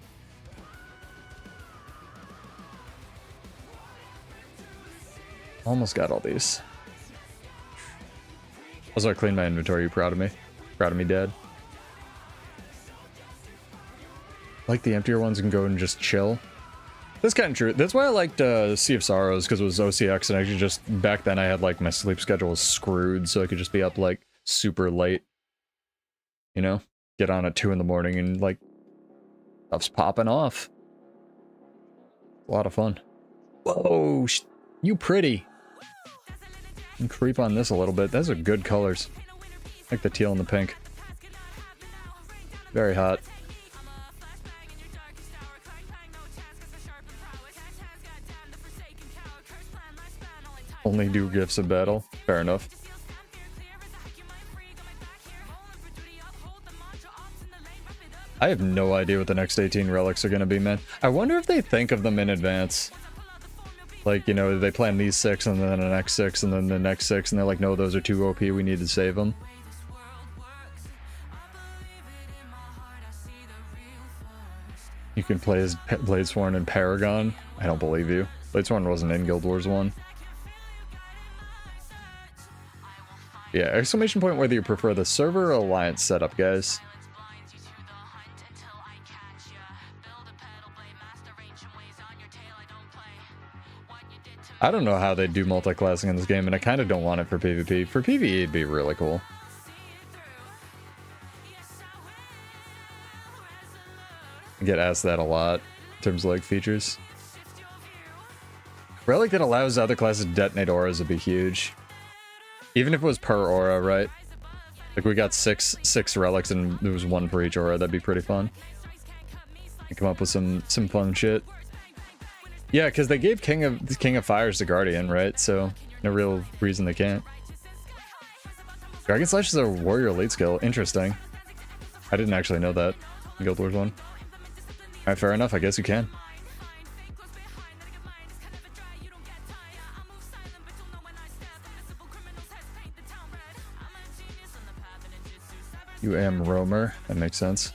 Almost got all these. Also, I cleaned my inventory. You proud of me? Proud of me, Dad? Like the emptier ones can go and just chill. That's kind of true. That's why I liked Sea of Sorrows, because it was OCX, and I could just, back then I had like my sleep schedule was screwed, so I could just be up like super late. You know? Get on at 2 in the morning and like stuff's popping off. A lot of fun. Whoa, you pretty. And creep on this a little bit. Those are good colors. I like the teal and the pink. Very hot. Only do gifts of battle. Fair enough. I have no idea what the next 18 relics are going to be, man. I wonder if they think of them in advance. Like, you know, they plan these 6 and then the next 6 and then the next 6 and they're like, no, those are too OP, we need to save them. You can play as Bladesworn in Paragon? I don't believe you. Bladesworn wasn't in Guild Wars 1. Yeah, exclamation point whether you prefer the server or alliance setup, guys. I don't know how they do multi-classing in this game, and I kind of don't want it for PvP. For PvE, it'd be really cool. I get asked that a lot in terms of like features. Relic that allows other classes to detonate auras would be huge. Even if it was per aura, right? Like we got six relics and there was one for each aura, that'd be pretty fun. And come up with some fun shit. Yeah, because they gave King of Fires to Guardian, right? So no real reason they can't. Dragon Slash is a warrior elite skill. Interesting. I didn't actually know that. Guild Wars 1. Alright, fair enough. I guess you can. You am roamer. That makes sense.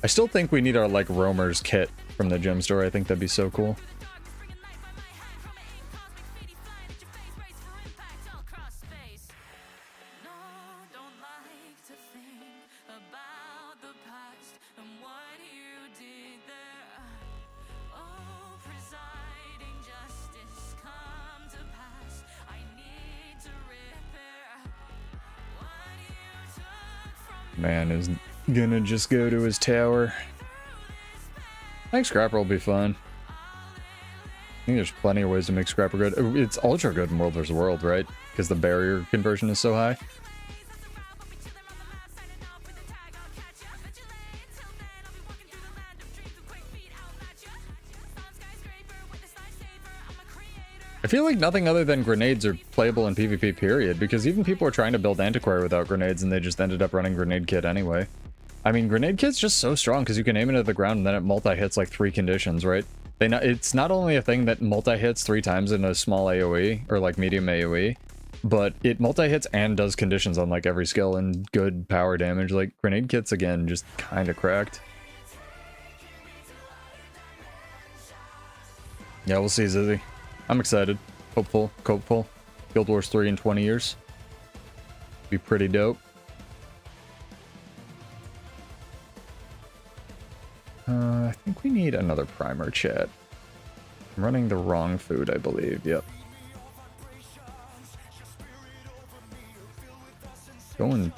I still think we need our like roamers kit from the gem store. I think that'd be so cool. Man is gonna just go to his tower. I think Scrapper will be fun. I think there's plenty of ways to make Scrapper good. It's ultra good in World vs. World, right? Because the barrier conversion is so high. I feel like nothing other than grenades are playable in PvP, period, because even people are trying to build Antiquary without grenades and they just ended up running Grenade Kit anyway. I mean, Grenade Kit's just so strong because you can aim it at the ground and then it multi-hits like 3 conditions, right? It's not only a thing that multi-hits 3 times in a small AoE, or like medium AoE, but it multi-hits and does conditions on like every skill and good power damage. Like, Grenade Kit's, again, just kind of cracked. Yeah, we'll see, Zizzy. I'm excited. Hopeful. Guild Wars 3 in 20 years. Be pretty dope. I think we need another primer, chat. I'm running the wrong food, I believe. Yep. Going...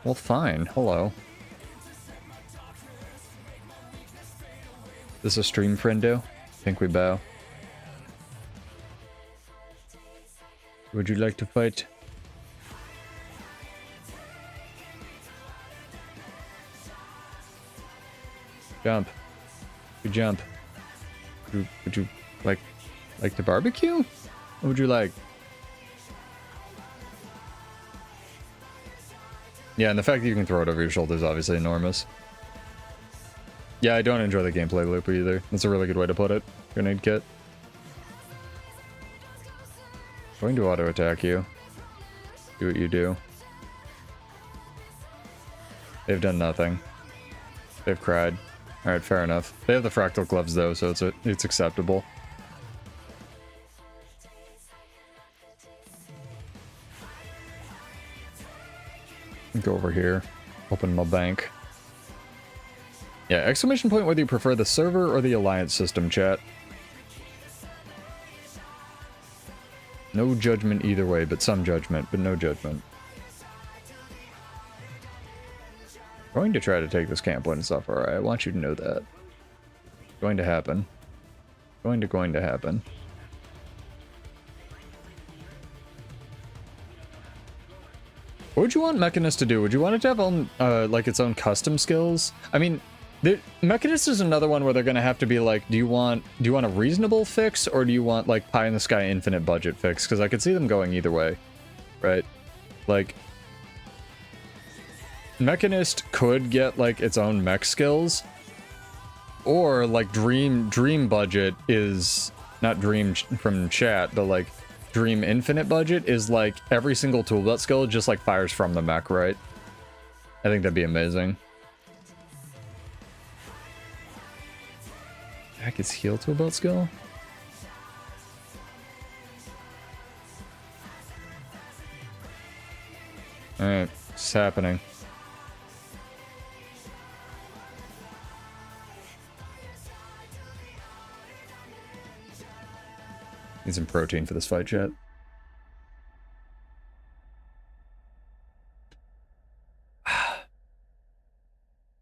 Well, fine. Hello. This a stream friendo? Think we bow. Would you like to fight? Jump. You jump. Would you like the barbecue? What would you like? Yeah, and the fact that you can throw it over your shoulder is obviously enormous. Yeah, I don't enjoy the gameplay loop either. That's a really good way to put it. Grenade Kit. Going to auto attack you. Do what you do. They've done nothing. They've cried. Alright, fair enough. They have the fractal gloves though, so it's acceptable. Go over here. Open my bank. Yeah, exclamation point whether you prefer the server or the alliance system, chat. No judgment either way, but some judgment, but no judgment. Going to try to take this camp when it's off, alright? I want you to know that. Going to happen. Going to happen. What would you want Mechanist to do? Would you want it to have like its own custom skills? I mean, Mechanist is another one where they're gonna have to be like, do you want a reasonable fix, or do you want like pie in the sky infinite budget fix? Because I could see them going either way, right? Like, Mechanist could get like its own mech skills, or like Dream budget is not Dream from chat, but like Dream infinite budget is like every single tool belt skill just like fires from the mech, right? I think that'd be amazing. Heck, is heal tool belt skill? Alright, it's happening. Need some protein for this fight, chat.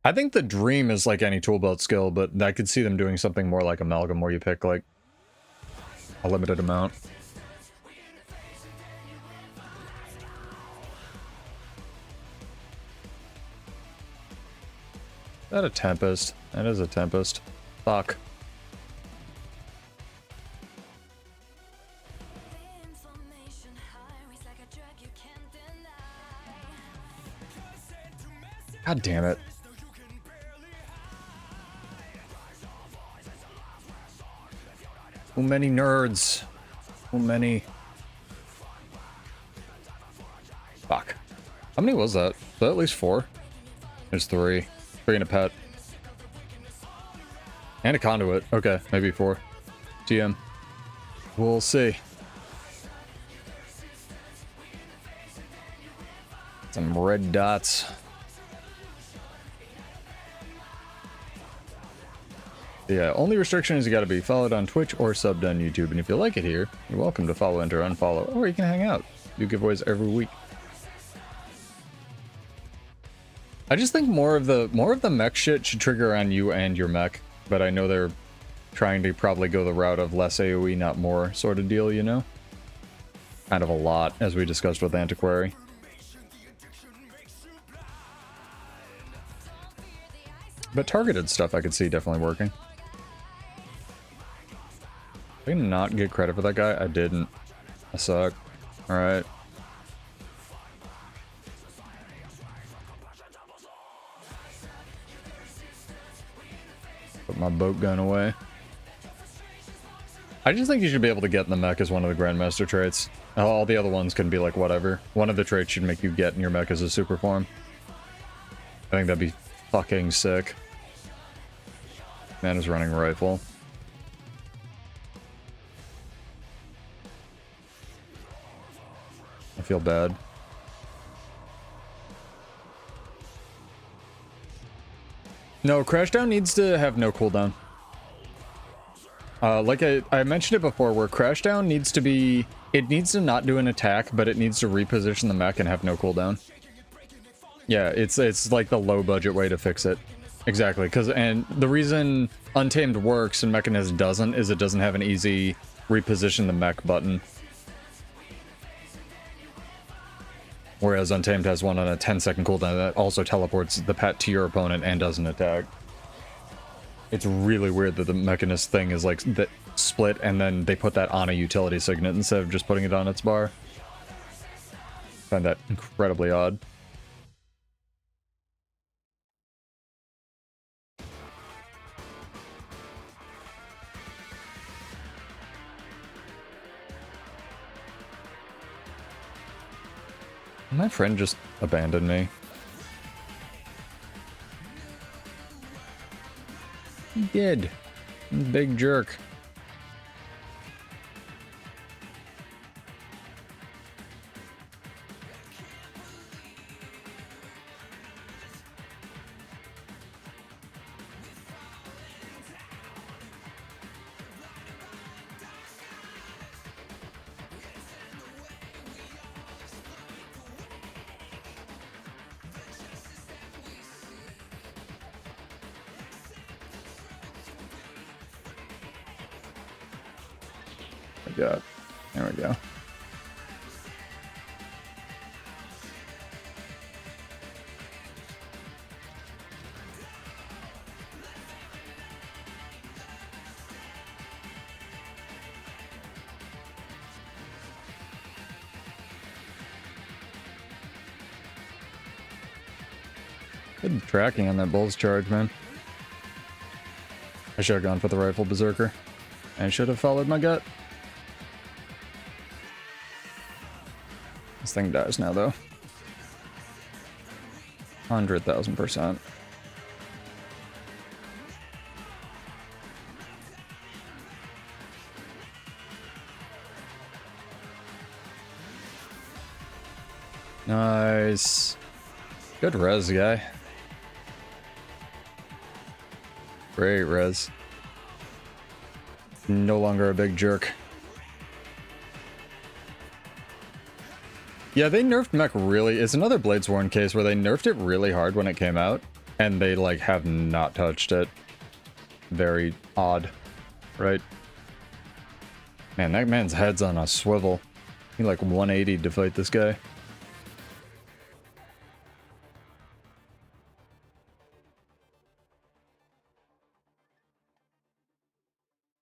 I think the dream is like any tool belt skill, but I could see them doing something more like Amalgam where you pick like a limited amount. Is that a Tempest? That is a Tempest. Fuck. God damn it. Too many nerds. Too many. Fuck. How many was that? Was that at least 4? There's 3. 3 and a pet. And a conduit. Okay, maybe 4. TM. We'll see. Some red dots. Yeah, only restriction is you gotta be followed on Twitch or subbed on YouTube. And if you like it here, you're welcome to follow, enter, unfollow, or you can hang out. Do giveaways every week. I just think more of the mech shit should trigger on you and your mech, but I know they're trying to probably go the route of less AoE, not more sort of deal, you know? Kind of a lot, as we discussed with Antiquary. But targeted stuff I could see definitely working. Did I not get credit for that guy? I didn't. I suck. Alright. Put my boat gun away. I just think you should be able to get in the mech as one of the Grandmaster traits. All the other ones can be like whatever. One of the traits should make you get in your mech as a super form. I think that'd be fucking sick. Man is running rifle. I feel bad. No, Crashdown needs to have no cooldown. Like I mentioned it before, where Crashdown needs to be... It needs to not do an attack, but it needs to reposition the mech and have no cooldown. Yeah, it's like the low-budget way to fix it. Exactly, and the reason Untamed works and Mechanist doesn't is it doesn't have an easy reposition the mech button. Whereas Untamed has one on a 10-second cooldown that also teleports the pet to your opponent and doesn't attack. It's really weird that the Mechanist thing is like that split and then they put that on a utility signet instead of just putting it on its bar. I find that incredibly odd. My friend just abandoned me. He did. Big jerk. There we go. Good tracking on that bull's charge, man. I should have gone for the rifle berserker. I should have followed my gut. This thing dies now, though. 100,000%. Nice. Good res, guy. Great res. No longer a big jerk. Yeah, they nerfed mech really. It's another Bladesworn case where they nerfed it really hard when it came out, and they like have not touched it. Very odd, right? Man, that man's head's on a swivel. He like 180 to fight this guy.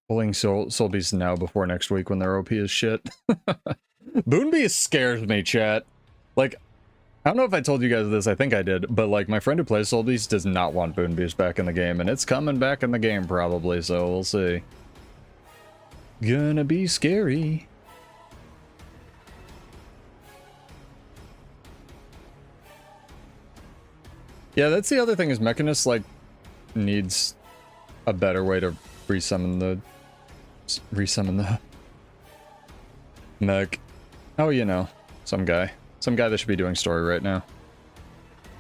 Pulling Soul Beast now before next week when their OP is shit. Boonbeast scares me, chat. Like, I don't know if I told you guys this, I think I did, but like my friend who plays Soul Beast does not want Boonbeast back in the game, and it's coming back in the game probably, so we'll see. Gonna be scary. Yeah, that's the other thing is Mechanist like needs a better way to resummon the mech. Oh, you know, some guy that should be doing story right now.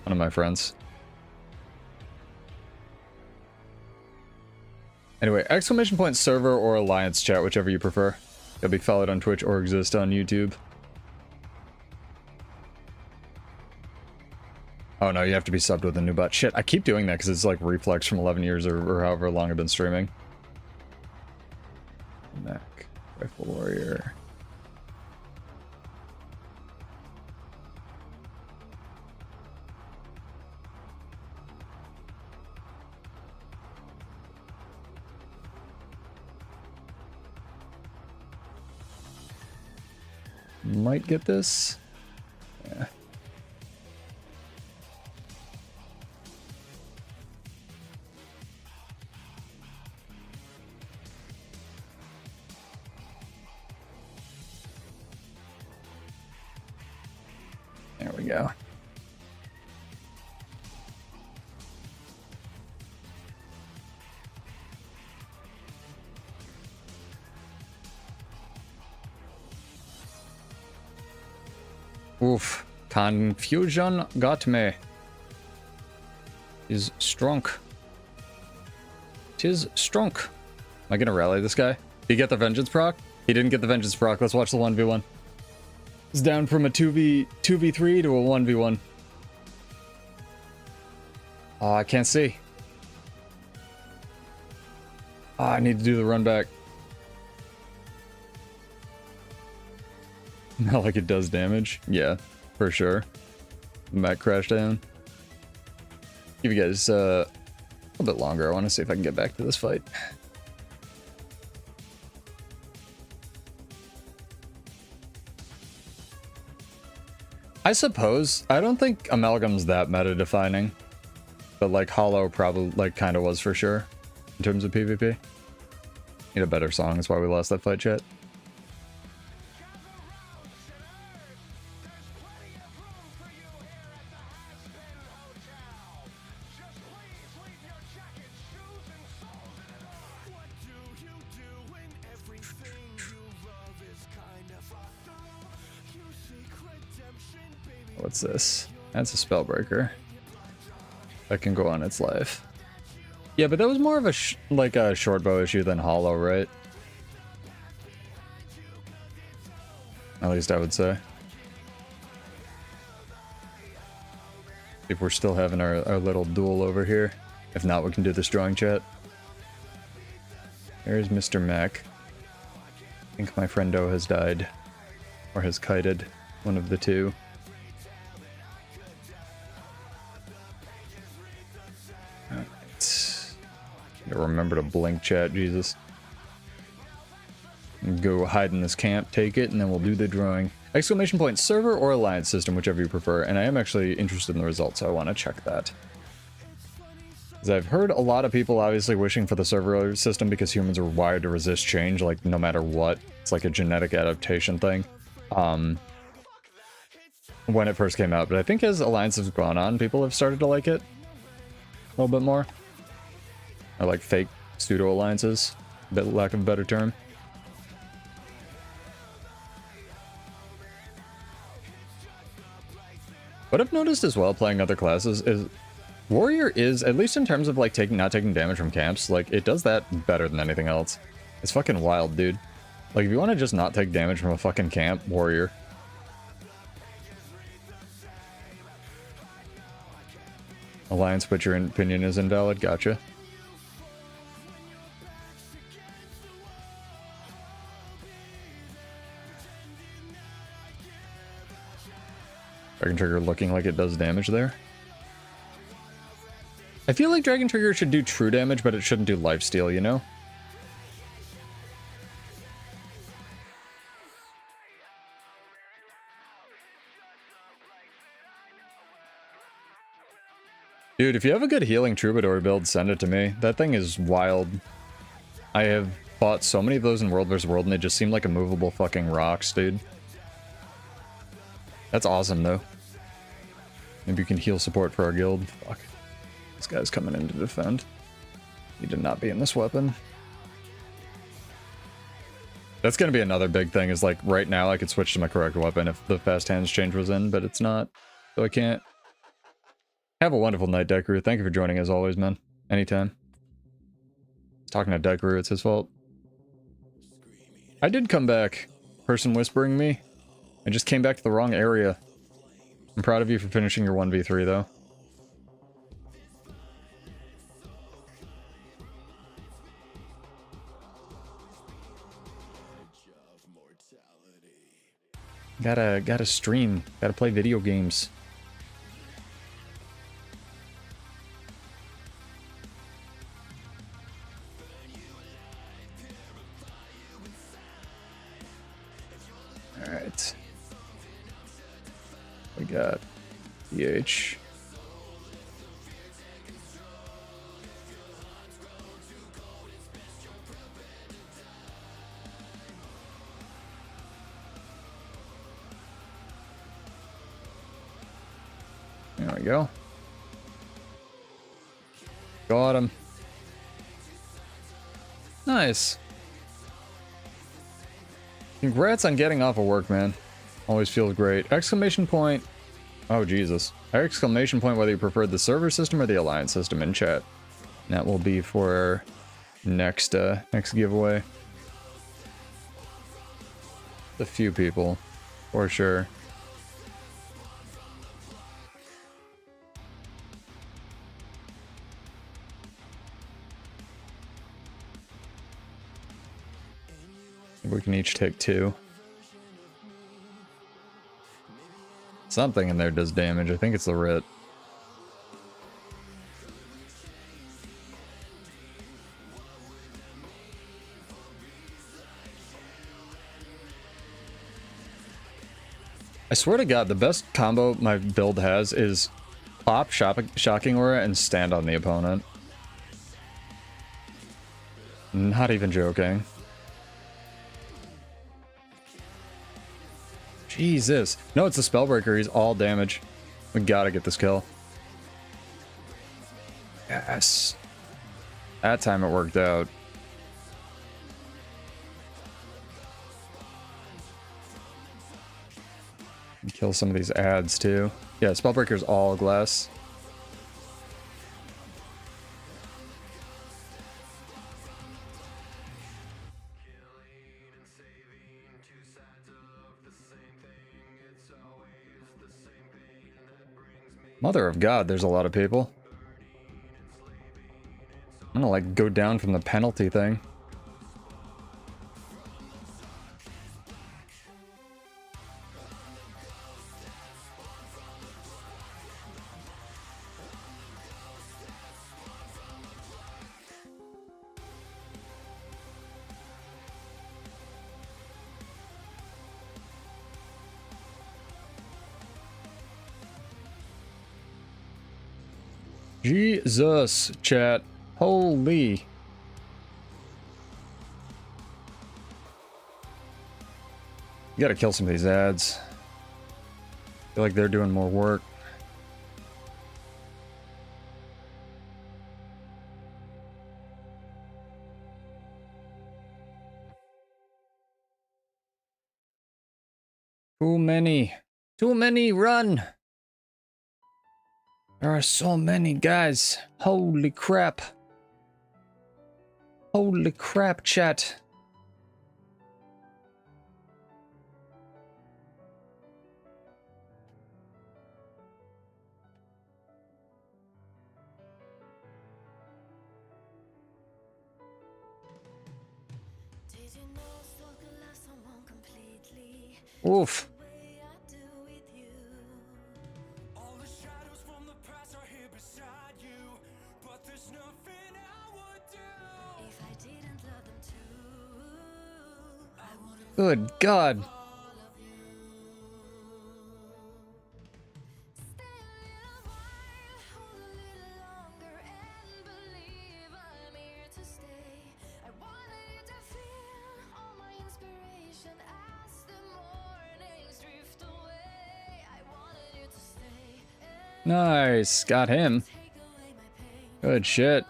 One of my friends. Anyway, exclamation point server or alliance chat, whichever you prefer. You'll be followed on Twitch or exist on YouTube. Oh no, you have to be subbed with a new bot. Shit, I keep doing that because it's like reflex from 11 years or however long I've been streaming. Mech, Rifle Warrior. Might get this. Yeah. There we go. Oof. Confusion got me. Is strong. Tis strong. Am I gonna rally this guy? Did he get the Vengeance proc? He didn't get the Vengeance proc. Let's watch the 1v1. It's down from a 2v3 to a 1v1. Oh, I can't see. Oh, I need to do the run back. Not like it does damage. Yeah, for sure. Mech crash down. Give you guys a little bit longer. I want to see if I can get back to this fight. I suppose. I don't think Amalgam's that meta defining. But like Hollow probably like kind of was for sure. In terms of PvP. Need a better song. That's why we lost that fight, chat. What's this? That's a Spellbreaker. That can go on its life. Yeah, but that was more of a like a short bow issue than Hollow, right? At least I would say. If we're still having our little duel over here. If not, we can do this drawing chat. There's Mr. Mac. I think my friendo has died. Or has kited. One of the two. Remember to blink, chat, Jesus. Go hide in this camp, take it, and then we'll do the drawing. Exclamation point server or alliance system, whichever you prefer. And I am actually interested in the results, so I want to check that. Because I've heard a lot of people obviously wishing for the server system because humans are wired to resist change, like no matter what. It's like a genetic adaptation thing. When it first came out, but I think as alliances have gone on, people have started to like it a little bit more. Or like fake pseudo alliances, lack of a better term. What I've noticed as well playing other classes is Warrior is, at least in terms of like not taking damage from camps, like it does that better than anything else. It's fucking wild, dude. Like if you want to just not take damage from a fucking camp, Warrior. Alliance, but your opinion is invalid. Gotcha. Dragon Trigger looking like it does damage there. I feel like Dragon Trigger should do true damage, but it shouldn't do lifesteal, you know? Dude, if you have a good healing Troubadour build, send it to me. That thing is wild. I have fought so many of those in World vs. World, and they just seem like immovable fucking rocks, dude. That's awesome, though. Maybe you can heal support for our guild. Fuck. This guy's coming in to defend. He did not be in this weapon. That's gonna be another big thing, is like, right now I could switch to my correct weapon if the fast hands change was in, but it's not. So I can't. Have a wonderful night, Deku. Thank you for joining as always, man. Anytime. Talking to Deku, it's his fault. I did come back. Person whispering me. I just came back to the wrong area. I'm proud of you for finishing your 1v3, though. Gotta stream. Gotta play video games. Alright. We got DH. There we go. Got him. Nice. Congrats on getting off of work, man. Always feels great. Exclamation point. Oh, Jesus. Exclamation point whether you preferred the server system or the alliance system in chat. And that will be for our next giveaway. A few people, for sure. We can each take 2. Something in there does damage. I think it's the writ. I swear to God, the best combo my build has is pop, Shocking Aura, and stand on the opponent. Not even joking. Jesus. No, it's the Spellbreaker. He's all damage. We gotta get this kill. Yes. That time it worked out. Kill some of these ads too. Yeah, Spellbreaker's all glass. Mother of God, there's a lot of people. I'm gonna like go down from the penalty thing. Jesus, chat. Holy. You gotta kill some of these ads. I feel like they're doing more work. Too many. Too many, run! There are so many guys. Holy crap. Holy crap, chat. Oof. Good God. Nice. Got him. Good shit.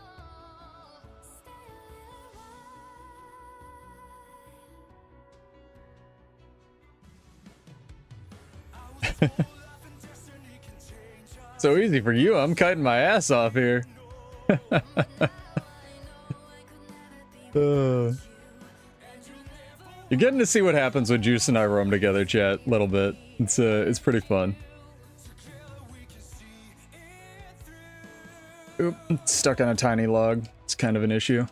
So easy for you. I'm kiting my ass off here. You're getting to see what happens when Juice and I roam together, chat. A little bit. It's pretty fun. Oop, stuck on a tiny log. It's kind of an issue.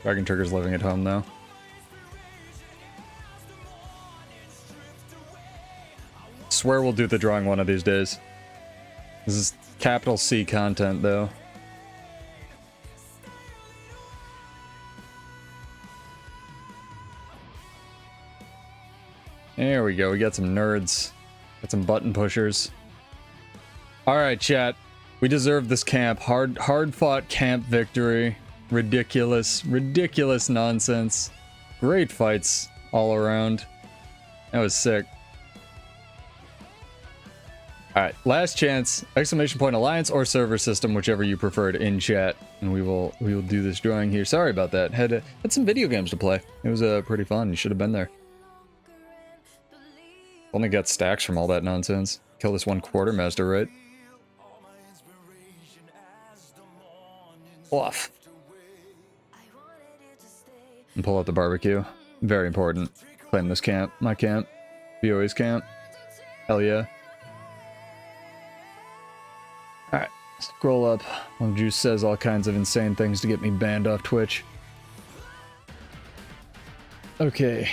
Dragon Trigger's living at home though. Swear we'll do the drawing one of these days. This is capital C content though. There we go. We got some nerds. Got some button pushers. Alright, chat. We deserve this camp. Hard fought camp victory. Ridiculous nonsense. Great fights all around. That was sick. Alright, last chance. Exclamation point alliance or server system, whichever you preferred in chat. And we will do this drawing here. Sorry about that. Had some video games to play. It was pretty fun. You should have been there. Only got stacks from all that nonsense. Kill this one quartermaster, right? Off. And pull out the barbecue. Very important. Claim this camp. My camp. BOA's camp. Hell yeah. Alright. Scroll up. While Juice says all kinds of insane things to get me banned off Twitch. Okay.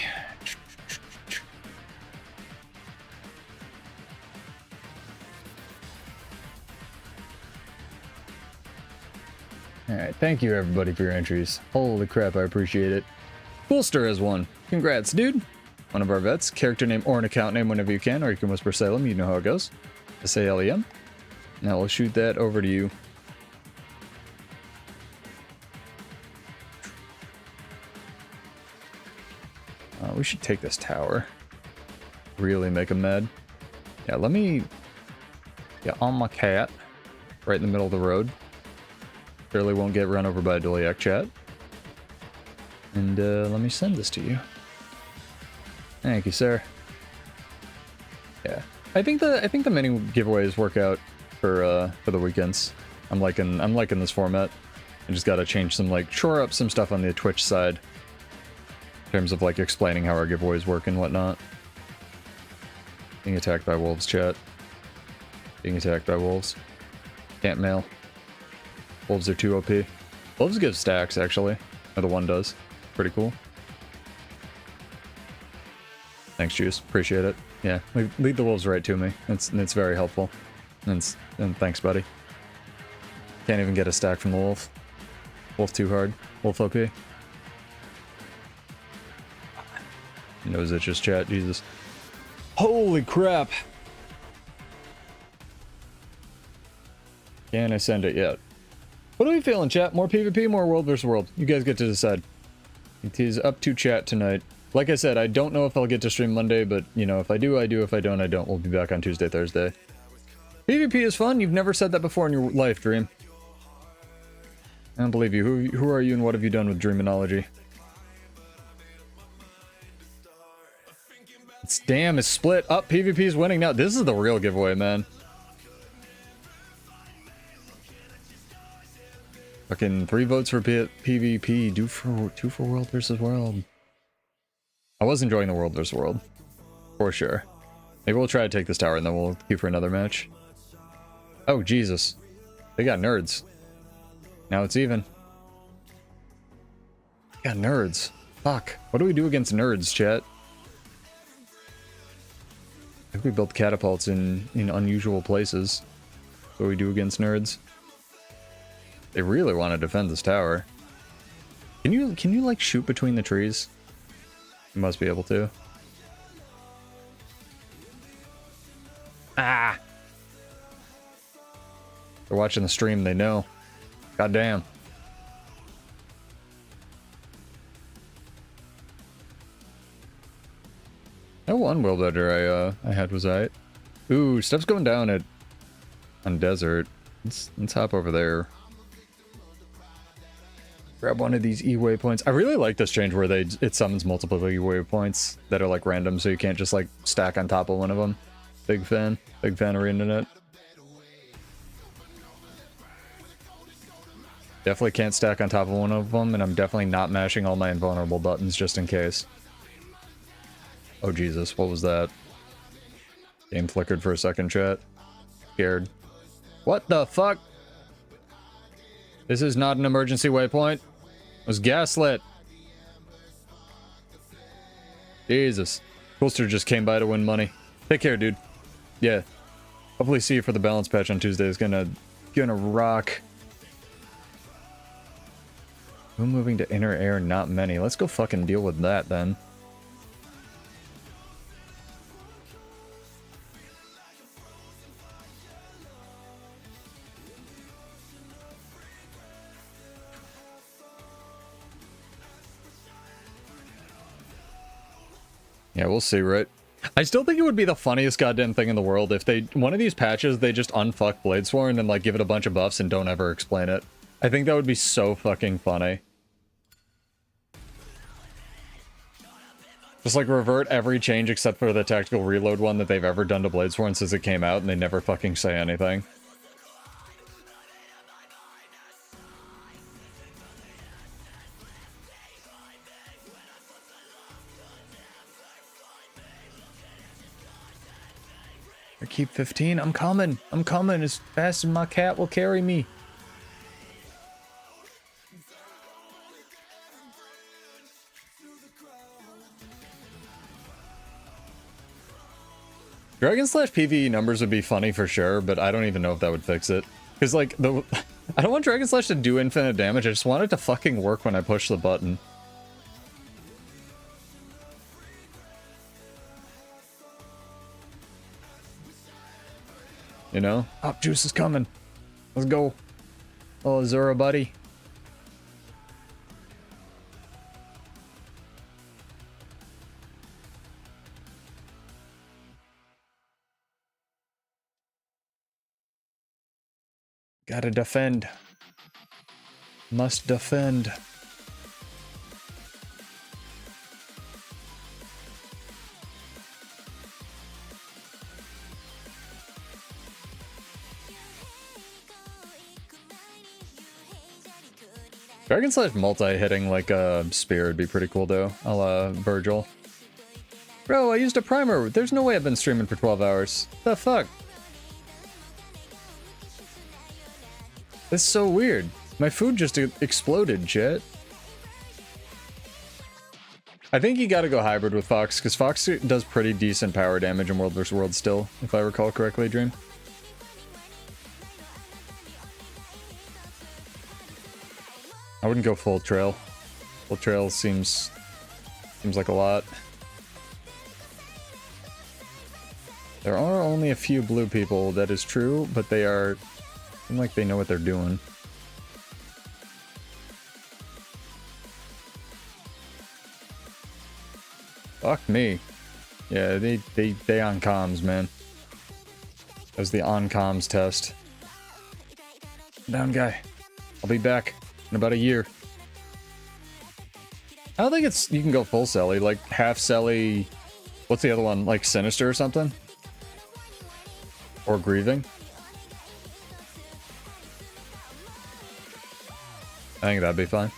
Alright, thank you everybody for your entries. Holy crap, I appreciate it. Coolster has won. Congrats, dude. One of our vets. Character name or an account name whenever you can, or you can whisper Salem, you know how it goes. SALEM. Now we'll shoot that over to you. We should take this tower. Really make him mad. Yeah, let me get on my cat. Right in the middle of the road. Surely won't get run over by a Doliak, chat. And let me send this to you. Thank you, sir. Yeah, I think the mini giveaways work out for the weekends. I'm liking this format. I just gotta change some, like, shore up some stuff on the Twitch side in terms of, like, explaining how our giveaways work and whatnot. Being attacked by wolves, chat. Being attacked by wolves. Can't mail. Wolves are too OP. Wolves give stacks, actually. Or the one does. Pretty cool. Thanks, Juice. Appreciate it. Yeah, lead the wolves right to me. It's very helpful. And thanks, buddy. Can't even get a stack from the wolf. Wolf too hard. Wolf OP. Knows it just chat, Jesus. Holy crap! Can't I send it yet? What are we feeling, chat? More PvP, more world versus world? You guys get to decide. It is up to chat tonight. Like I said, I don't know if I'll get to stream Monday, but, you know, if I do, I do. If I don't, I don't. We'll be back on Tuesday, Thursday. PvP is fun. You've never said that before in your life, Dream. I don't believe you. Who are you and what have you done with Dreaminology? It's damn, it's split up. PvP is winning now. This is the real giveaway, man. Fucking 3 votes for PvP. 2 for world versus world. I was enjoying the world versus world. For sure. Maybe we'll try to take this tower and then we'll queue for another match. Oh, Jesus. They got nerds. Now it's even. Yeah, nerds. Fuck. What do we do against nerds, chat? I think we built catapults in unusual places. What do we do against nerds? They really want to defend this tower. Can you like shoot between the trees? You must be able to. Ah! They're watching the stream, they know. Goddamn. That one wheel better I had was alright. Ooh, stuff's going down on desert. Let's hop over there. Grab one of these E-waypoints. I really like this change where it summons multiple E-waypoints that are like random, so you can't just like stack on top of one of them. Big fan of internet. Definitely can't stack on top of one of them, and I'm definitely not mashing all my invulnerable buttons just in case. Oh Jesus, what was that? Game flickered for a second, chat. Scared. What the fuck? This is not an emergency waypoint. It was gaslit. Jesus. Coolster just came by to win money. Take care, dude. Yeah. Hopefully see you for the balance patch on Tuesday. It's gonna rock. Who moving to inner air? Not many. Let's go fucking deal with that then. Yeah, we'll see, right? I still think it would be the funniest goddamn thing in the world if one of these patches, they just unfuck Bladesworn and like give it a bunch of buffs and don't ever explain it. I think that would be so fucking funny. Just like revert every change except for the tactical reload one that they've ever done to Bladesworn since it came out, and they never fucking say anything. I keep 15. I'm coming. I'm coming as fast as my cat will carry me. Dragon Slash PvE numbers would be funny for sure, but I don't even know if that would fix it. Because, like, I don't want Dragon Slash to do infinite damage, I just want it to fucking work when I push the button. You know? Hop juice is coming. Let's go. Oh, Azura, buddy. Gotta defend. Must defend. Dragon Slash multi-hitting like a spear would be pretty cool though, a la Virgil. Bro, I used a primer. There's no way I've been streaming for 12 hours. The fuck? That's so weird. My food just exploded, chat. I think you gotta go hybrid with Fox, because Fox does pretty decent power damage in World vs. World still, if I recall correctly, Dream. I wouldn't go full trail. Full trail seems like a lot. There are only a few blue people, that is true, but they seem like they know what they're doing. Fuck me. Yeah, they on comms, man. That was the on comms test. Down guy. I'll be back in about a year. I don't think you can go full Selly, like half Selly. What's the other one? Like Sinister or something? Or Grieving? I think that'd be fine.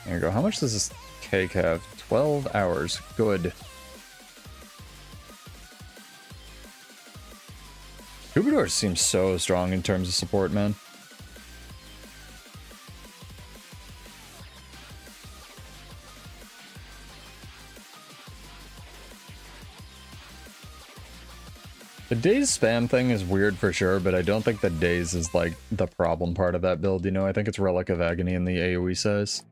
There you go. How much does this cake have? 12 hours. Good. Troubadour seems so strong in terms of support, man. The daze spam thing is weird for sure, but I don't think the daze is like the problem part of that build, you know? I think it's Relic of Agony and the AoE size.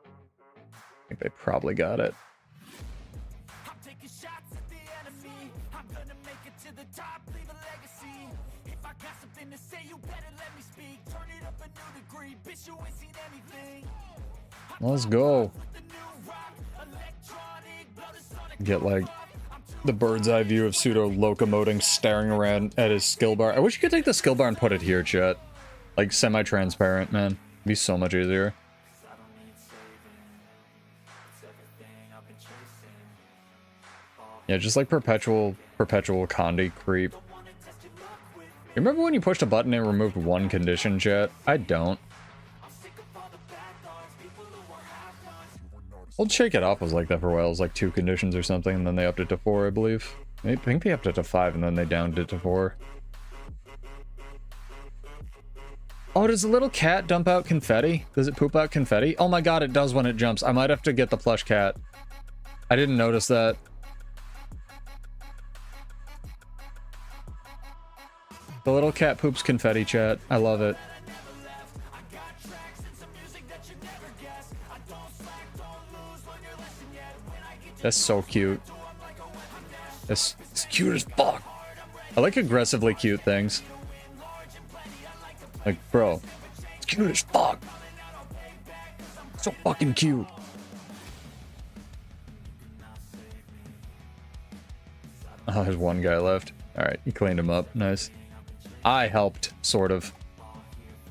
I think they probably got it. I'm taking shots at the enemy. I'm gonna make it to the top, leave a legacy. If I got something to say, you better let me speak. Turn it up a new degree, bitch, you ain't seen anything. Let's go. Get like the bird's eye view of Pseudo locomoting, staring around at his skill bar. I wish you could take the skill bar and put it here, chat. Like semi-transparent, man. It'd be so much easier. Yeah, just like perpetual Condi creep. You remember when you pushed a button and removed one condition, chat? I don't. Old Shake It Off was like that for a while. It was like 2 conditions or something, and then they upped it to 4, I believe. I think they upped it to 5, and then they downed it to 4. Oh, does the little cat dump out confetti? Does it poop out confetti? Oh my god, it does when it jumps. I might have to get the plush cat. I didn't notice that. The little cat poops confetti, chat. I love it. That's so cute. It's cute as fuck. I like aggressively cute things. Like, bro, it's cute as fuck. So fucking cute. Oh, there's one guy left. Alright, you cleaned him up. Nice. I helped, sort of.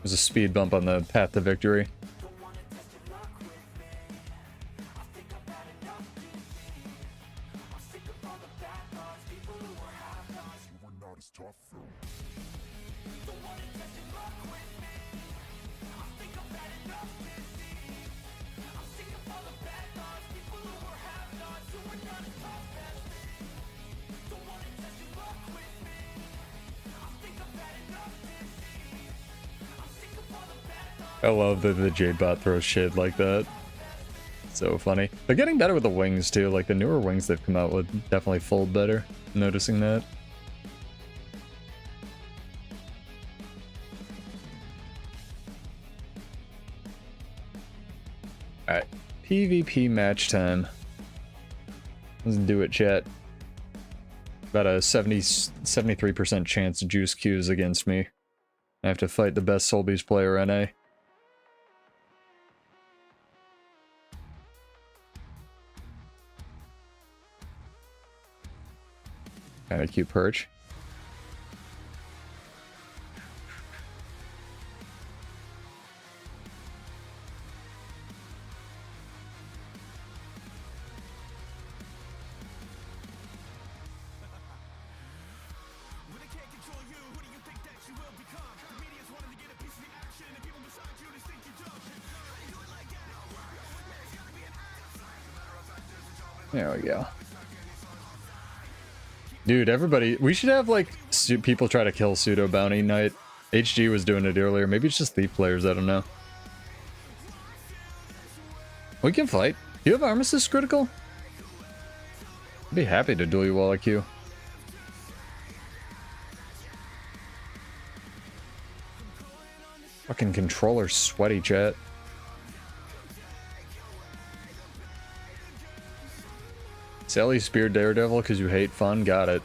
There's a speed bump on the path to victory. I love that the Jade bot throws shit like that. So funny. They're getting better with the wings too. Like the newer wings they've come out with definitely fold better. I'm noticing that. Alright. PvP match time. Let's do it, chat. About a 73% chance to juice Qs against me. I have to fight the best Soulbeast player NA. Kind of cute perch. There we go. Dude, everybody, we should have like people try to kill Pseudo Bounty Night. HG was doing it earlier. Maybe it's just Thief players, I don't know. We can fight. Do you have Armistice critical? I'd be happy to duel you while I queue. Fucking controller sweaty, chat. Sally Spear Daredevil because you hate fun? Got it.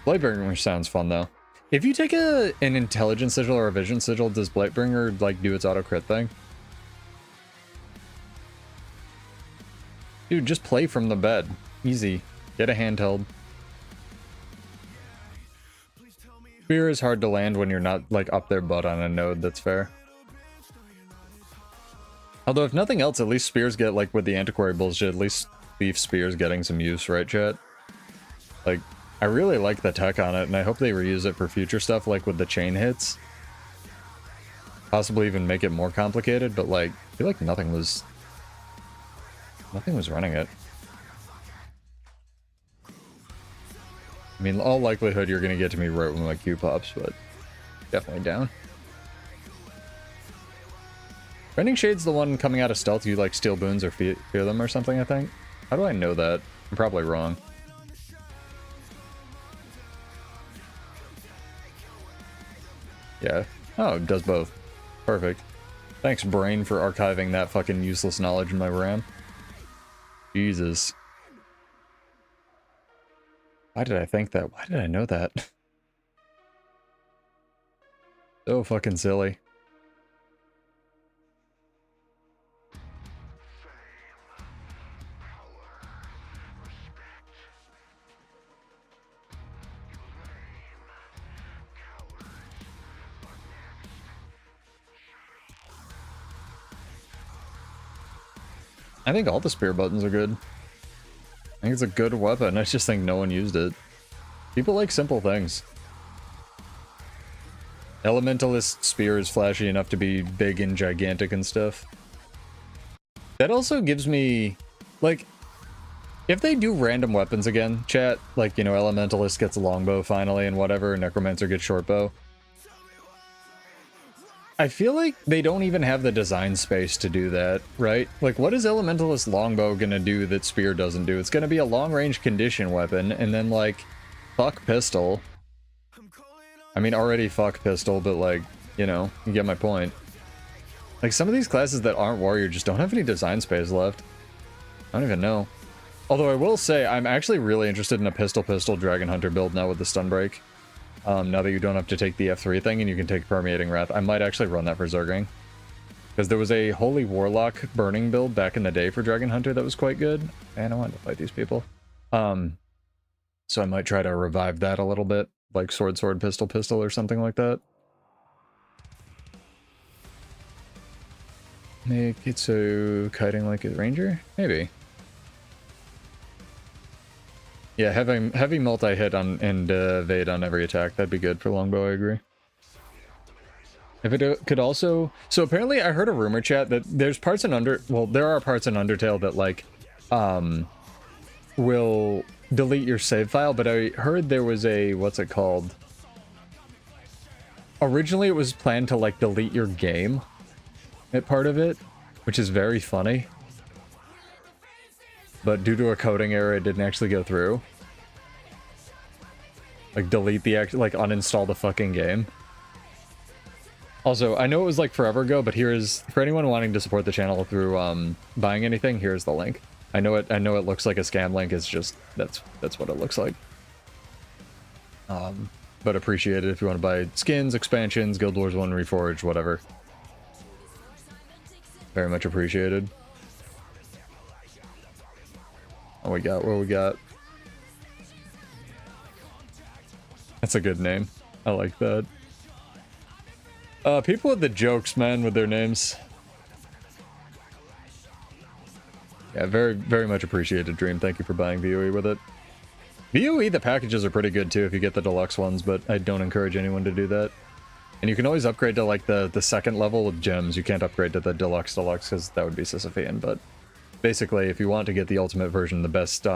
Blightbringer sounds fun though. If you take an intelligence sigil or a vision sigil, does Blightbringer like do its auto crit thing? Dude, just play from the bed. Easy. Get a handheld. Spear is hard to land when you're not like up their butt on a node, that's fair. Although if nothing else, at least spears get like with the antiquary bullshit, at least Thief Spear's getting some use, right, chat? Like, I really like the tech on it, and I hope they reuse it for future stuff, like with the chain hits. Possibly even make it more complicated, but like, I feel like nothing was Nothing was running it. I mean, all likelihood you're gonna get to me right when my Q pops, but definitely down. Bending Shade's the one coming out of stealth. You like steal boons or fear them or something, I think. How do I know that? I'm probably wrong. Yeah. Oh, it does both. Perfect. Thanks, brain, for archiving that fucking useless knowledge in my RAM. Jesus. Why did I think that? Why did I know that? So fucking silly. I think all the spear buttons are good. I think it's a good weapon. I just think no one used it. People like simple things. Elementalist spear is flashy enough to be big and gigantic and stuff. That also gives me, like, if they do random weapons again, chat, like, you know, Elementalist gets a longbow finally and whatever, Necromancer gets shortbow. I feel like they don't even have the design space to do that, right? Like, what is Elementalist longbow gonna do that spear doesn't do? It's gonna be a long-range condition weapon, and then, like, fuck pistol. I mean, already fuck pistol, but, like, you know, you get my point. Like, some of these classes that aren't warrior just don't have any design space left. I don't even know. Although I will say, I'm actually really interested in a pistol Dragon Hunter build now with the stun break. Now that you don't have to take the F3 thing and you can take Permeating Wrath. I might actually run that for Zerging. Because there was a Holy Warlock burning build back in the day for Dragon Hunter that was quite good. And I wanted to fight these people. So I might try to revive that a little bit. Like sword, pistol, or something like that. Make it so kiting like a ranger? Maybe. Yeah, heavy multi-hit on and evade on every attack. That'd be good for longbow, I agree. If it could also... So apparently I heard a rumor, chat, that there's parts in Well, there are parts in Undertale that, like, will delete your save file, but I heard there was a... What's it called? Originally it was planned to, like, delete your game at part of it, which is very funny. But due to a coding error, it didn't actually go through. Like, delete the like, uninstall the fucking game. Also, I know it was like forever ago, but here's, for anyone wanting to support the channel through buying anything, here's the link. I know it looks like a scam link, it's just, that's what it looks like. But appreciate it if you want to buy skins, expansions, Guild Wars 1 Reforged, whatever. Very much appreciated. What we got? That's a good name. I like that. People with the jokes, man, with their names. Yeah, very, very much appreciated, Dream. Thank you for buying VOE with it. VOE, the packages are pretty good too if you get the deluxe ones, but I don't encourage anyone to do that. And you can always upgrade to, like, the second level with gems. You can't upgrade to the deluxe because that would be Sisyphean, but basically, if you want to get the ultimate version, the best,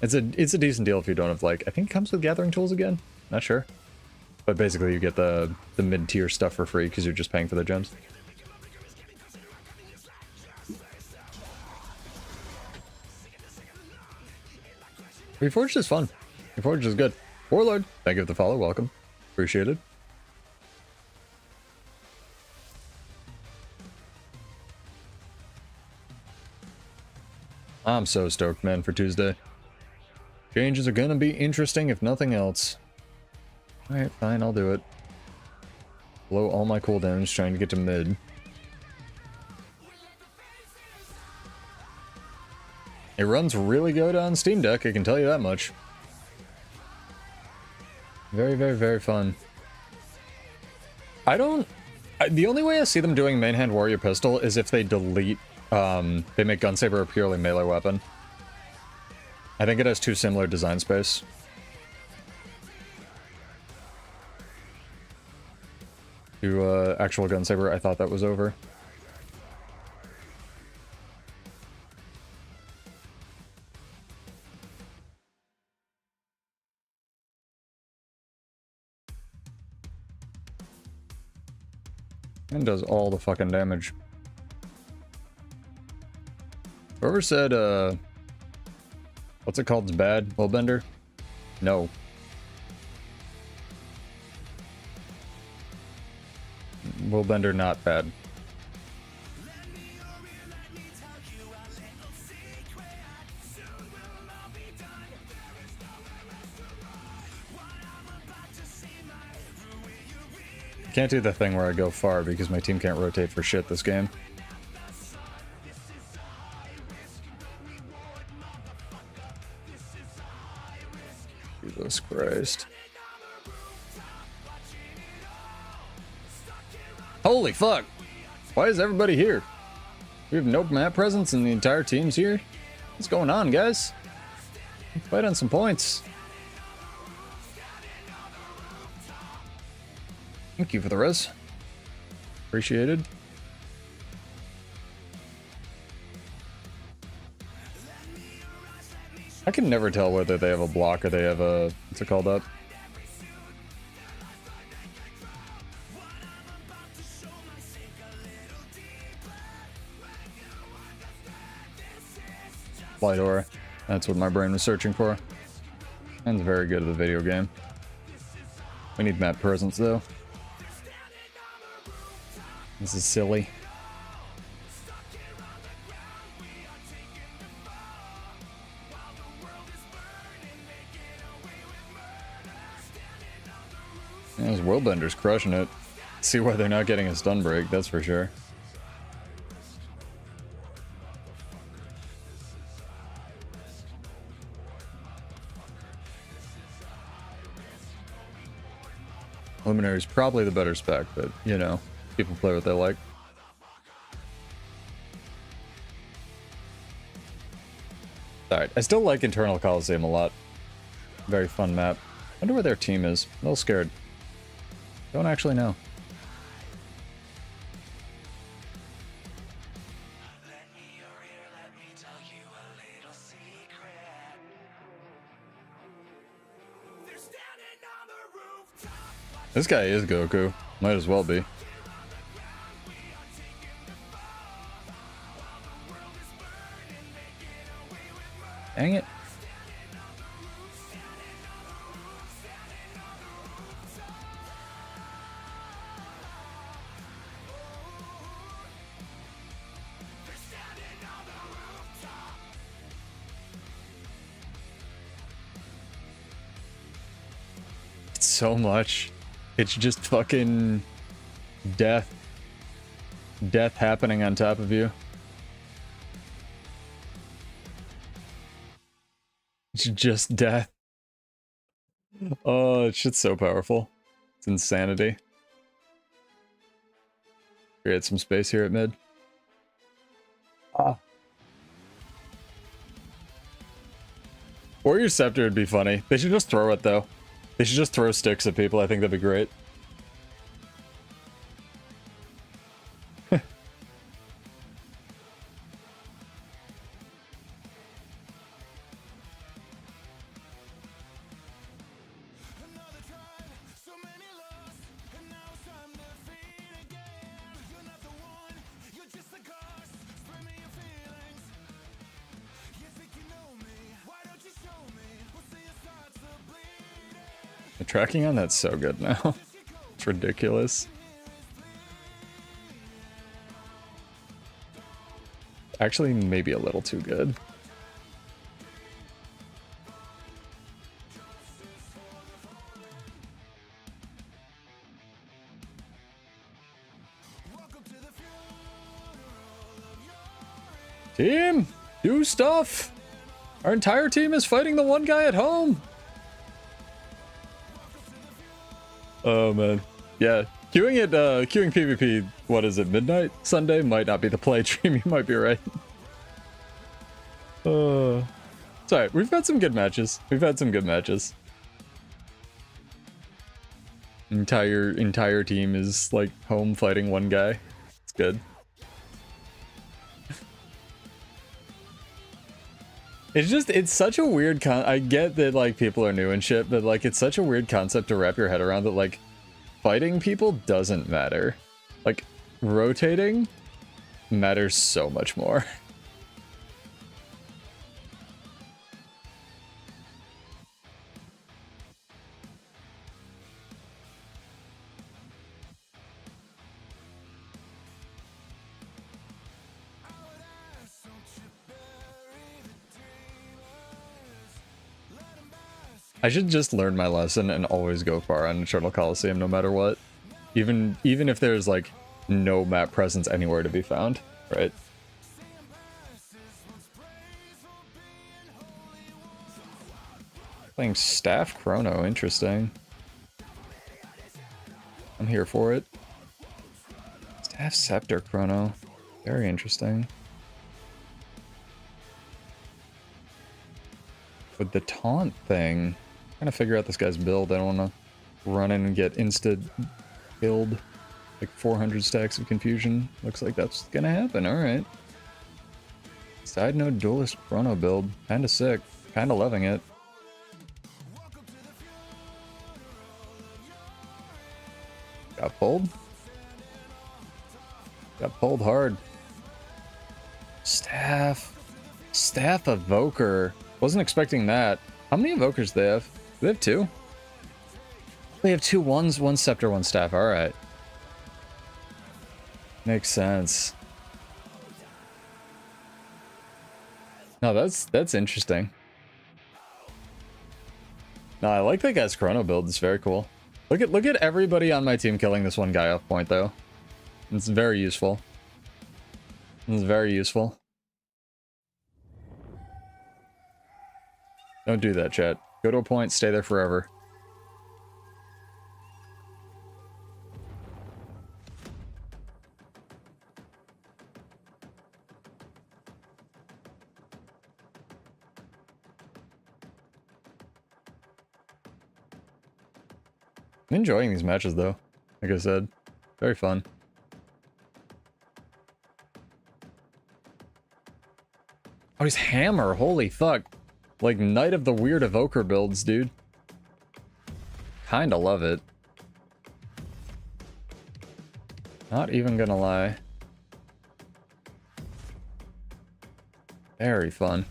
it's a decent deal if you don't have, like, I think it comes with gathering tools again? Not sure. But basically, you get the mid-tier stuff for free because you're just paying for the gems. Reforged is fun. Reforged is good. Warlord, thank you for the follow. Welcome. Appreciate it. I'm so stoked, man, for Tuesday. Changes are gonna be interesting, if nothing else. Alright, fine, I'll do it. Blow all my cooldowns trying to get to mid. It runs really good on Steam Deck, I can tell you that much. Very, very, very fun. The only way I see them doing main hand warrior pistol is if they delete, they make Gunsaber a purely melee weapon. I think it has too similar design space. To actual Gunsaber, I thought that was over. And does all the fucking damage. Whoever said, what's it called? It's bad? Willbender? No. Willbender not bad. Can't do the thing where I go far because my team can't rotate for shit this game. Jesus Christ. Holy fuck! Why is everybody here? We have no map presence and the entire team's here? What's going on, guys? Fight on some points. Thank you for the res. Appreciated. I can never tell whether they have a block or they have a... what's it called up? Light aura. That's what my brain was searching for. And it's very good at the video game. We need map presence though. This is silly. Yeah, this Willbender's crushing it. See why they're not getting a stun break, that's for sure. Luminary's probably the better spec, but you know, people play what they like. Alright, I still like Internal Coliseum a lot. Very fun map. Wonder where their team is. I'm a little scared. Don't actually know. This guy is Goku. Might as well be. Dang it. It's so much. It's just fucking death. Death happening on top of you. It's just death. Oh, it's shit's so powerful. It's insanity. Create some space here at mid. Ah. Warrior Scepter would be funny. They should just throw it though. They should just throw sticks at people. I think that'd be great. The tracking on that's so good now. It's ridiculous. Actually, maybe a little too good. Team, do stuff! Our entire team is fighting the one guy at home! Oh man. Yeah. Queuing PvP, what is it, midnight? Sunday might not be the play stream, you might be right. It's alright, we've had some good matches. We've had some good matches. Entire team is like home fighting one guy. It's good. It's such a weird I get that like people are new and shit, but like it's such a weird concept to wrap your head around that like fighting people doesn't matter. Like rotating matters so much more. I should just learn my lesson and always go far on Eternal Coliseum no matter what. Even if there's like no map presence anywhere to be found, right? Playing Staff Chrono, interesting. I'm here for it. Staff Scepter Chrono, very interesting. With the taunt thing, trying to figure out this guy's build. I don't want to run in and get insta killed. Like 400 stacks of confusion. Looks like that's gonna happen. Alright. Side node duelist chrono build. Kinda sick. Kinda loving it. Got pulled. Got pulled hard. Staff Evoker. Wasn't expecting that. How many Evokers do they have? Do they have two? They have 2 ones, 1 Scepter, 1 Staff. Alright. Makes sense. No, that's interesting. No, I like that guy's chrono build. It's very cool. Look at everybody on my team killing this one guy off point though. It's very useful. It's very useful. Don't do that, chat. Go to a point, stay there forever. I'm enjoying these matches though. Like I said, very fun. Oh, he's Hammer. Holy fuck. Like Knight of the Weird Evoker builds, dude. Kinda love it. Not even gonna lie. Very fun.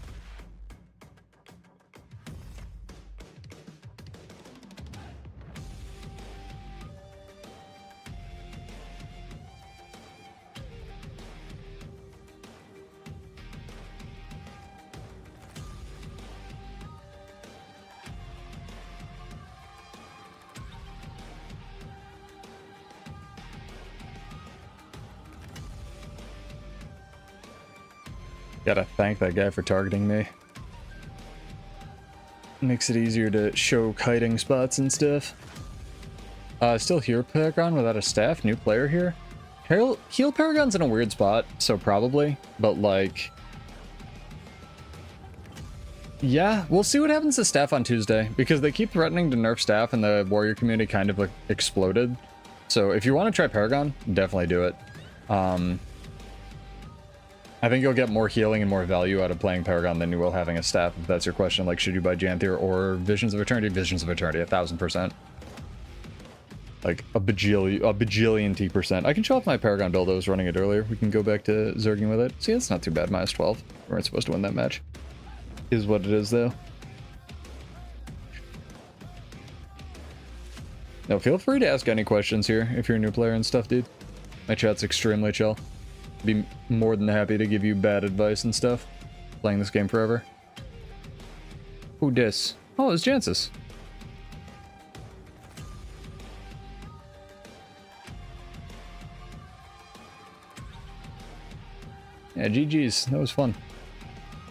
Gotta thank that guy for targeting me. Makes it easier to show kiting spots and stuff. Still here Paragon without a staff. New player here. Heal Paragon's in a weird spot, so probably. But like... yeah, we'll see what happens to staff on Tuesday. Because they keep threatening to nerf staff and the warrior community kind of like exploded. So if you want to try Paragon, definitely do it. I think you'll get more healing and more value out of playing Paragon than you will having a staff, if that's your question. Like, should you buy Janthier or Visions of Eternity? Visions of Eternity, 1000%. Like, a bajillion T%. I can show off my Paragon build. I was running it earlier. We can go back to Zerging with it. See, that's not too bad. -12. We weren't supposed to win that match. Is what it is, though. No, feel free to ask any questions here if you're a new player and stuff, dude. My chat's extremely chill. Be more than happy to give you bad advice and stuff. Playing this game forever. Who dis? Oh, it's Jancis. Yeah, GG's. That was fun.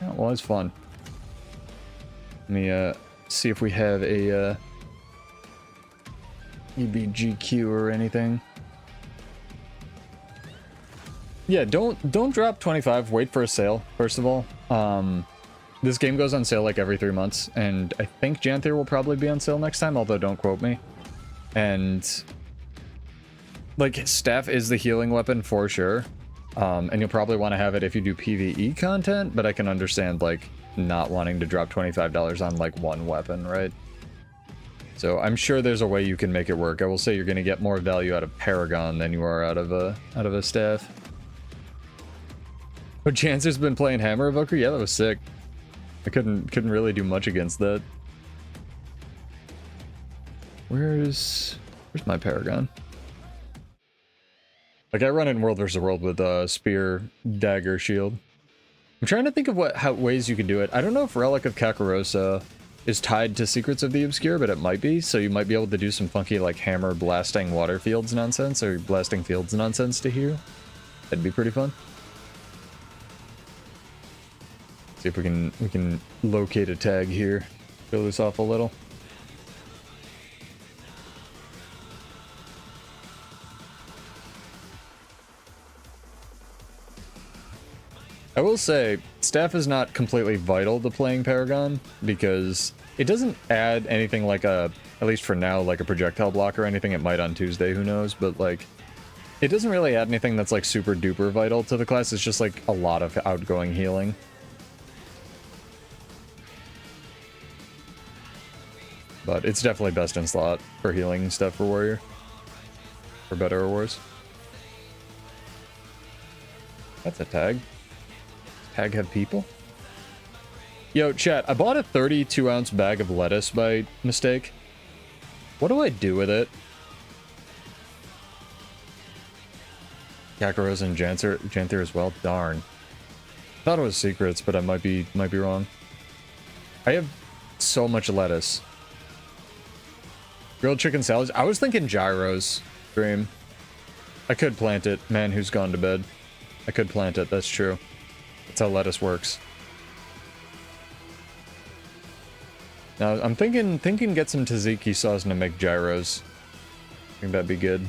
That was fun. Let me see if we have a EBGQ or anything. Yeah, don't drop 25. Wait for a sale, first of all. This game goes on sale like every 3 months, and I think Janthier will probably be on sale next time, although don't quote me. And like, staff is the healing weapon for sure. And you'll probably want to have it if you do PvE content, but I can understand like not wanting to drop $25 on like one weapon, right? So I'm sure there's a way you can make it work. I will say you're going to get more value out of Paragon than you are out of a staff. But Chancer's been playing Hammer Evoker? Yeah, that was sick. I couldn't really do much against that. Where's my Paragon? Like, I run in World vs. World with Spear, Dagger, Shield. I'm trying to think of how ways you can do it. I don't know if Relic of Kakarosa is tied to Secrets of the Obscure, but it might be, so you might be able to do some funky, like, hammer blasting water fields nonsense, or blasting fields nonsense to heal. That'd be pretty fun. See if we can locate a tag here. Fill this off a little. I will say, staff is not completely vital to playing Paragon, because it doesn't add anything like at least for now, like a projectile block or anything. It might on Tuesday, who knows, but like, it doesn't really add anything that's like super duper vital to the class. It's just like a lot of outgoing healing. But it's definitely best in slot for healing stuff for Warrior. For better or worse. That's a tag. Tag have people? Yo, chat, I bought a 32-ounce bag of lettuce by mistake. What do I do with it? Kakarosa and Janther as well? Darn. Thought it was secrets, but I might be wrong. I have so much lettuce. Grilled chicken salads. I was thinking gyros. Dream. I could plant it. Man who's gone to bed. I could plant it, that's true. That's how lettuce works. Now, I'm thinking get some tzatziki sauce to make gyros. I think that'd be good.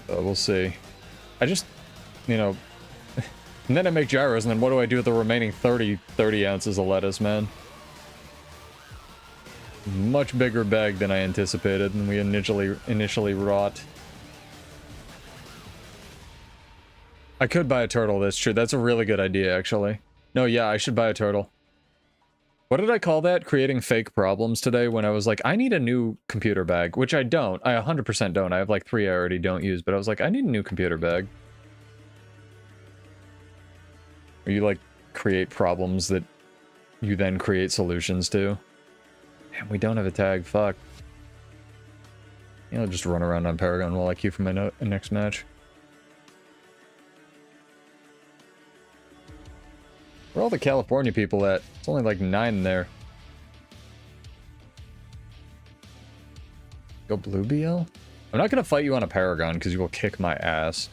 We'll see. I just, you know... and then I make gyros, and then what do I do with the remaining 30 ounces of lettuce, man? Much bigger bag than I anticipated, and we initially wrought. I could buy a turtle, that's true. That's a really good idea, actually. No, yeah, I should buy a turtle. What did I call that? Creating fake problems today when I was like, I need a new computer bag, which I don't. I 100% don't. I have like 3 I already don't use, but I was like, I need a new computer bag. Or you like create problems that you then create solutions to. Damn, we don't have a tag, fuck. I'll just run around on Paragon while I queue for my next match. Where are all the California people at? It's only like 9 there. Go blue BL? I'm not gonna fight you on a Paragon because you will kick my ass.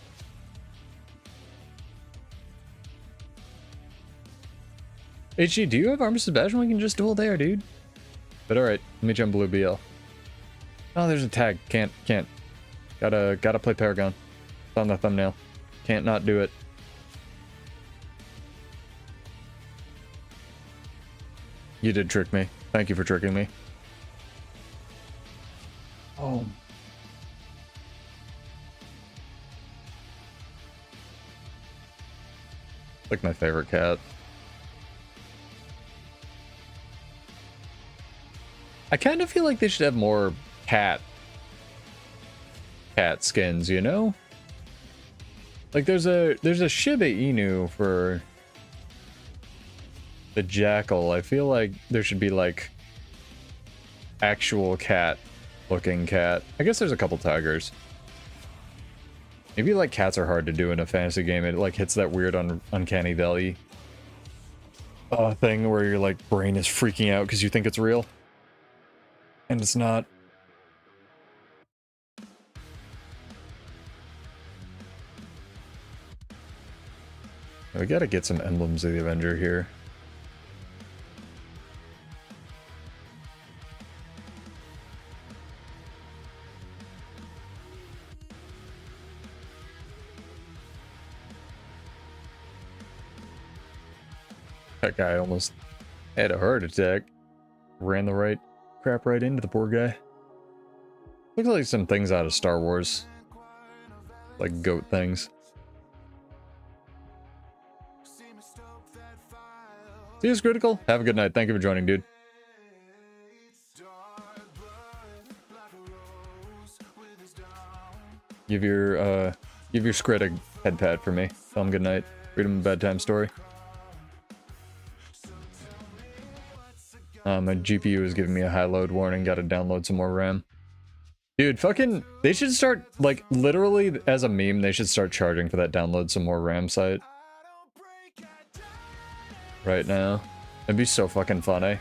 HG, do you have Armor Sebastian? We can just duel there, dude. But alright, let me jump blue BL. Oh, there's a tag. Can't. Gotta play Paragon. It's on the thumbnail. Can't not do it. You did trick me. Thank you for tricking me. Oh. Like my favorite cat. I kind of feel like they should have more cat skins, you know? Like there's a Shiba Inu for the Jackal. I feel like there should be like actual cat looking cat. I guess there's a couple tigers. Maybe like cats are hard to do in a fantasy game. It like hits that weird uncanny valley thing where your like brain is freaking out because you think it's real. And it's not. We gotta get some emblems of the Avenger here. That guy almost had a heart attack. Ran the right crap right into the poor guy. Looks like some things out of Star Wars. Like goat things. See you, Critical. Have a good night. Thank you for joining, dude. Give your Scrit a head pat for me. Tell him good night. Read him a bedtime story. My GPU is giving me a high load warning. Gotta download some more RAM. Dude, fucking, they should start, like, literally, as a meme, they should start charging for that download some more RAM site. Right now. It'd be so fucking funny.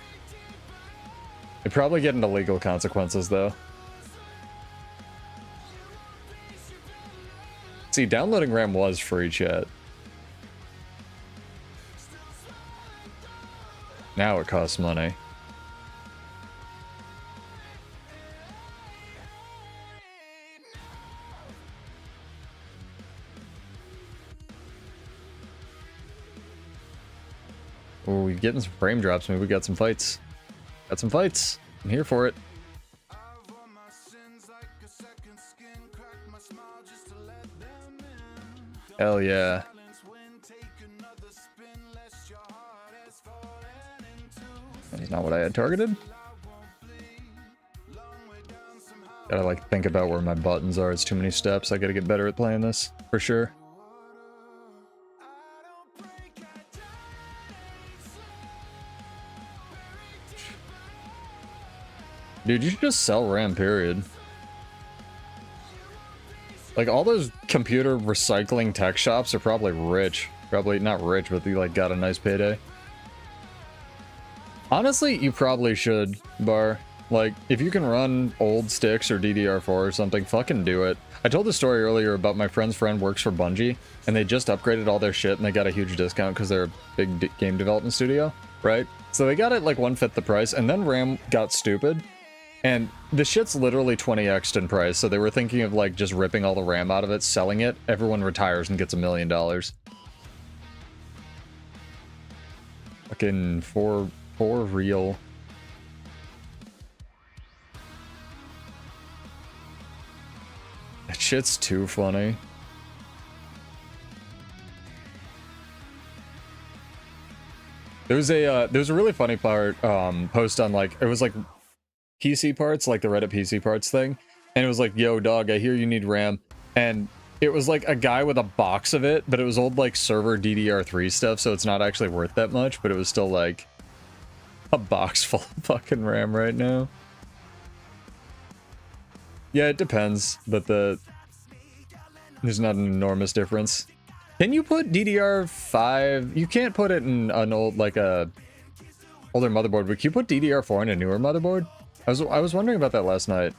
It'd probably get into legal consequences, though. See, downloading RAM was free, chat. Now it costs money. Oh, we're getting some frame drops. Maybe we got some fights. Got some fights. I'm here for it. Hell yeah. That's not what I had targeted. Gotta like think about where my buttons are. It's too many steps. I gotta get better at playing this, for sure. Dude, you should just sell RAM, period. Like, all those computer recycling tech shops are probably rich. Probably not rich, but they, like, got a nice payday. Honestly, you probably should, Bar. Like, if you can run old sticks or DDR4 or something, fucking do it. I told the story earlier about my friend's friend works for Bungie, and they just upgraded all their shit, and they got a huge discount because they're a big game development studio, right? So they got it, like, 1/5 the price, and then RAM got stupid. And the shit's literally 20x'd in price, so they were thinking of, like, just ripping all the RAM out of it, selling it. Everyone retires and gets $1 million. Fucking for real. That shit's too funny. There was a really funny part, post on, like, it was, like, PC parts, like the Reddit PC parts thing, and it was like, yo dog, I hear you need RAM, and it was like a guy with a box of it, but it was old like server DDR3 stuff, so it's not actually worth that much, but it was still like a box full of fucking RAM right now. Yeah, it depends, but there's not an enormous difference. Can you put DDR5? You can't put it in an old, like a older motherboard, but can you put DDR4 in a newer motherboard? I was wondering about that last night.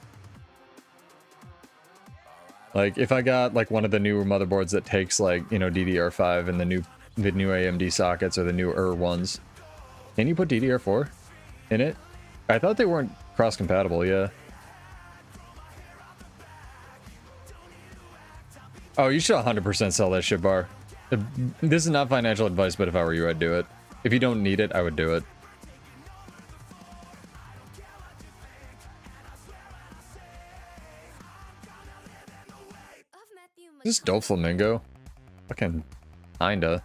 Like, if I got, like, one of the newer motherboards that takes, like, you know, DDR5 and the new AMD sockets or the newer ones, can you put DDR4 in it? I thought they weren't cross-compatible, yeah. Oh, you should 100% sell that shit, Bar. This is not financial advice, but if I were you, I'd do it. If you don't need it, I would do it. Is this Doflamingo? Fucking kinda.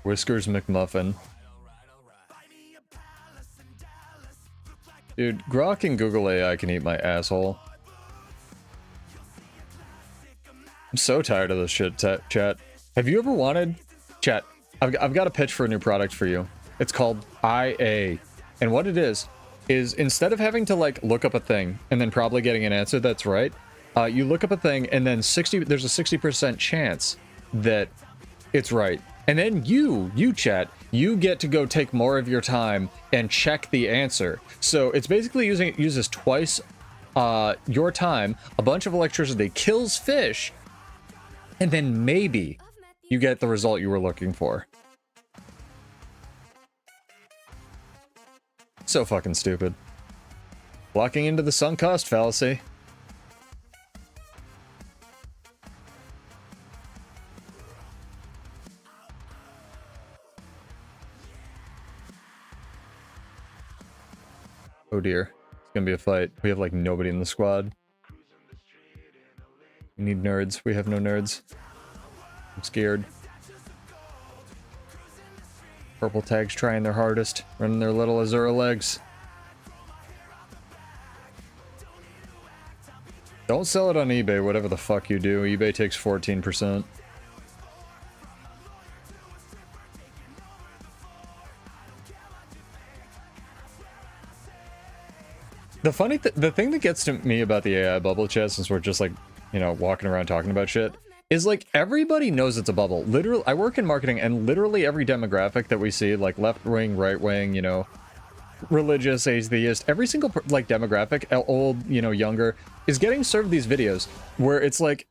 Whiskers McMuffin. Dude, Grok and Google AI can eat my asshole. I'm so tired of this shit, chat. Have you ever wanted... Chat, I've got a pitch for a new product for you. It's called IA. And what it is instead of having to, like, look up a thing and then probably getting an answer that's right, you look up a thing and then there's a 60% chance that it's right. And then you chat, you get to go take more of your time and check the answer. So it's basically uses twice your time, a bunch of electricity, kills fish, and then maybe you get the result you were looking for. So fucking stupid. Walking into the sunk cost fallacy. Oh dear. It's gonna be a fight. We have like nobody in the squad. We need nerds. We have no nerds. I'm scared. Purple tags trying their hardest, running their little Azura legs. Don't sell it on eBay, whatever the fuck you do. eBay takes 14%. The thing that gets to me about the AI bubble chat, since we're just like, you know, walking around talking about shit, is like everybody knows it's a bubble. Literally, I work in marketing, and literally every demographic that we see, like left wing, right wing, you know, religious, atheist, every single like demographic, old, you know, younger, is getting served these videos where it's like,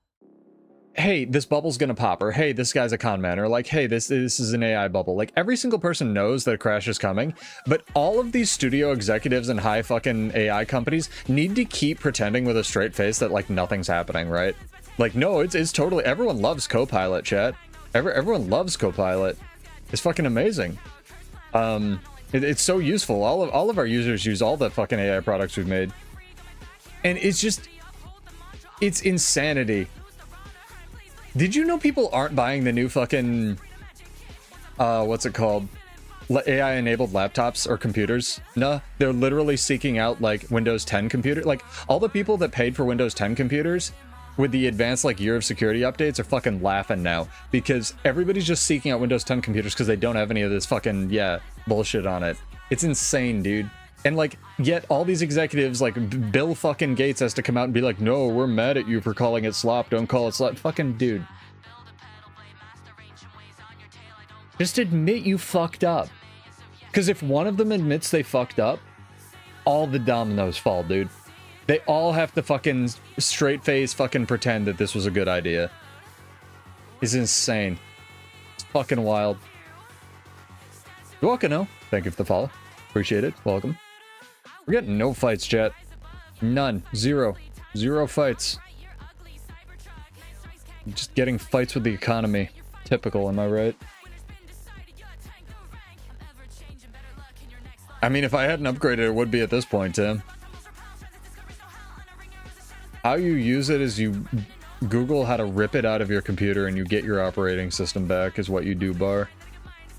hey, this bubble's gonna pop, or hey, this guy's a con man, or like, hey, this is an AI bubble. Like every single person knows that a crash is coming, but all of these studio executives and high fucking AI companies need to keep pretending with a straight face that like nothing's happening, right? Like, no, it's totally, everyone loves Copilot, chat. Everyone loves Copilot. It's fucking amazing. It's so useful. All of our users use all the fucking AI products we've made. And it's just, it's insanity. Did you know people aren't buying the new fucking, what's it called? AI-enabled laptops or computers? No, they're literally seeking out, like, Windows 10 computer. Like, all the people that paid for Windows 10 computers with the advanced, like, year of security updates are fucking laughing now. Because everybody's just seeking out Windows 10 computers because they don't have any of this fucking, yeah, bullshit on it. It's insane, dude. And, like, yet all these executives, like, Bill fucking Gates has to come out and be like, no, we're mad at you for calling it slop. Don't call it slop. Fucking dude. Just admit you fucked up. Because if one of them admits they fucked up, all the dominoes fall, dude. They all have to fucking straight face fucking pretend that this was a good idea. It's insane. It's fucking wild. You're welcome, no? Thank you for the follow. Appreciate it. Welcome. We're getting no fights, chat. None. Zero. Zero fights. Just getting fights with the economy. Typical, am I right? I mean, if I hadn't upgraded, it would be at this point, Tim. How you use it is you Google how to rip it out of your computer and you get your operating system back is what you do, Bar.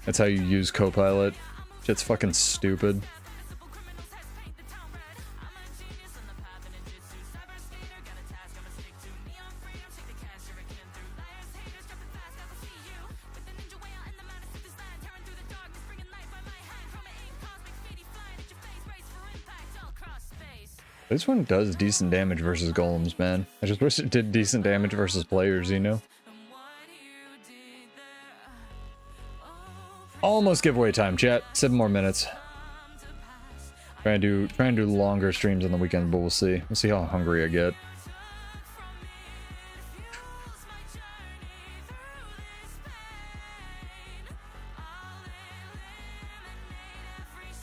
That's how you use Copilot. Shit's fucking stupid. This one does decent damage versus golems, man. I just wish it did decent damage versus players, you know? Almost giveaway time, chat. 7 more minutes. Try and do longer streams on the weekend, but we'll see. We'll see how hungry I get.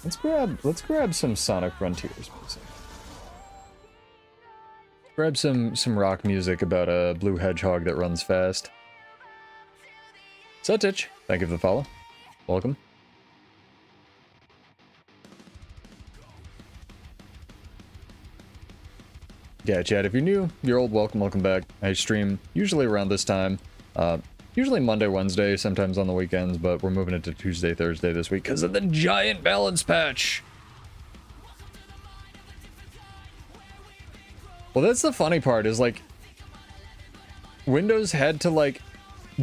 Let's grab some Sonic Frontiers music. Grab some rock music about a blue hedgehog that runs fast. Sutich, thank you for the follow. Welcome. Yeah, Chad, if you're new, you're old, welcome back. I stream usually around this time. Usually Monday, Wednesday, sometimes on the weekends, but we're moving it to Tuesday, Thursday this week because of the giant balance patch. Well, that's the funny part, is like Windows had to like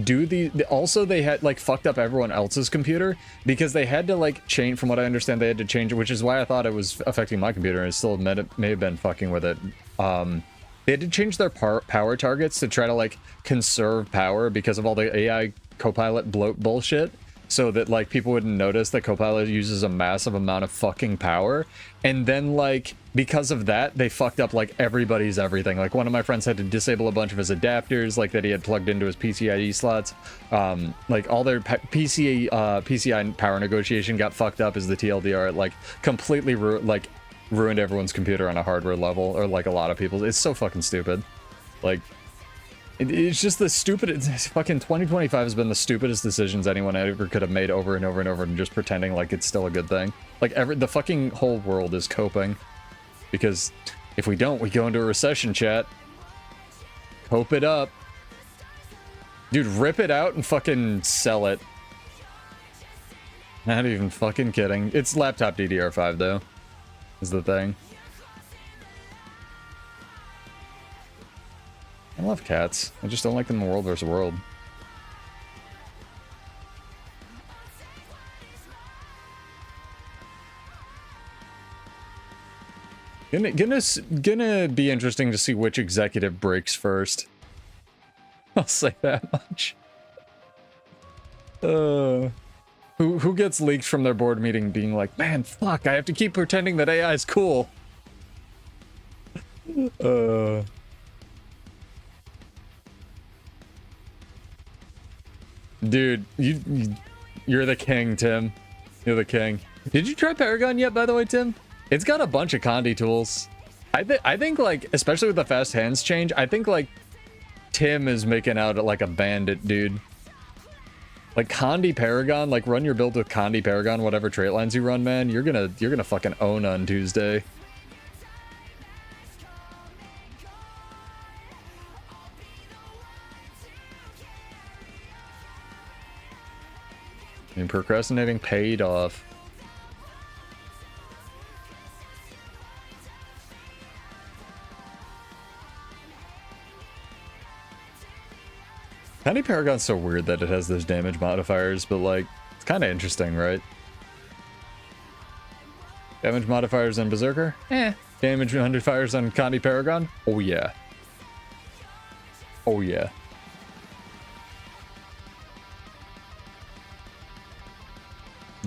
do also they had like fucked up everyone else's computer because they had to like change, from what I understand, they had to change it, which is why I thought it was affecting my computer, and it still may have been fucking with it. They had to change their power targets to try to like conserve power because of all the AI Copilot bloat bullshit, so that like people wouldn't notice that Copilot uses a massive amount of fucking power. And then like because of that, they fucked up like everybody's everything. Like one of my friends had to disable a bunch of his adapters like that he had plugged into his PCIe slots. Like all their PCI power negotiation got fucked up as the TLDR. It like completely ruined everyone's computer on a hardware level, or like a lot of people's. It's so fucking stupid. Like it's just the stupidest. Fucking 2025 has been the stupidest decisions anyone ever could have made, over and over and over, and just pretending like it's still a good thing. Like the fucking whole world is coping, because if we don't, we go into a recession, chat. Cope it up, dude. Rip it out and fucking sell it. Not even fucking kidding. It's laptop DDR5 though, is the thing. I love cats. I just don't like them in World vs. World. Gonna be interesting to see which executive breaks first. I'll say that much. Who gets leaked from their board meeting being like, man, fuck, I have to keep pretending that AI is cool. Dude, you're the king, Tim. You're the king. Did you try Paragon yet, by the way, Tim? It's got a bunch of Condi tools. I think, like, especially with the fast hands change, I think, like, Tim is making out like a bandit, dude. Like, Condi Paragon, like, run your build with Condi Paragon, whatever trait lines you run, man. You're gonna fucking own on Tuesday. I mean, procrastinating paid off. Condi Paragon's so weird that it has those damage modifiers, but like, it's kind of interesting, right? Damage modifiers on Berserker? Eh. Damage modifiers on Condi Paragon? Oh yeah. Oh yeah.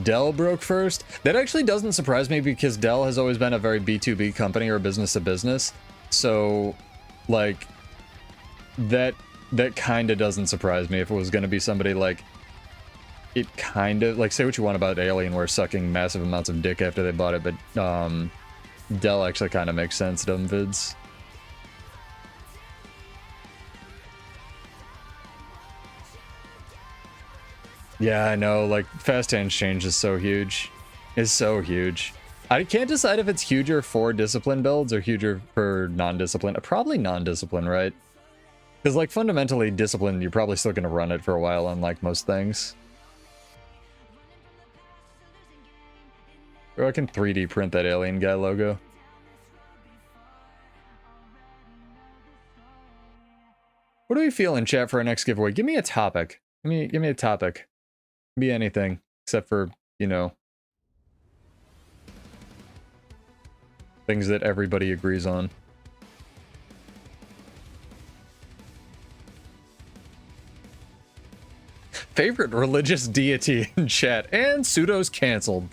Dell broke first? That actually doesn't surprise me because Dell has always been a very B2B company or business to business. So, like, that kind of doesn't surprise me if it was going to be somebody like, it kind of, like, say what you want about Alienware sucking massive amounts of dick after they bought it, but Dell actually kind of makes sense, dumb vids. Yeah, I know, like, fast hands change is so huge. Is so huge. I can't decide if it's huger for discipline builds or huger for non-discipline. Probably non-discipline, right? Because, like, fundamentally, discipline, you're probably still going to run it for a while, unlike most things. Or I can 3D print that alien guy logo. What do we feel in chat for our next giveaway? Give me a topic. Give me a topic. Be anything, except for, you know, things that everybody agrees on. Favorite religious deity in chat, and pseudo's canceled.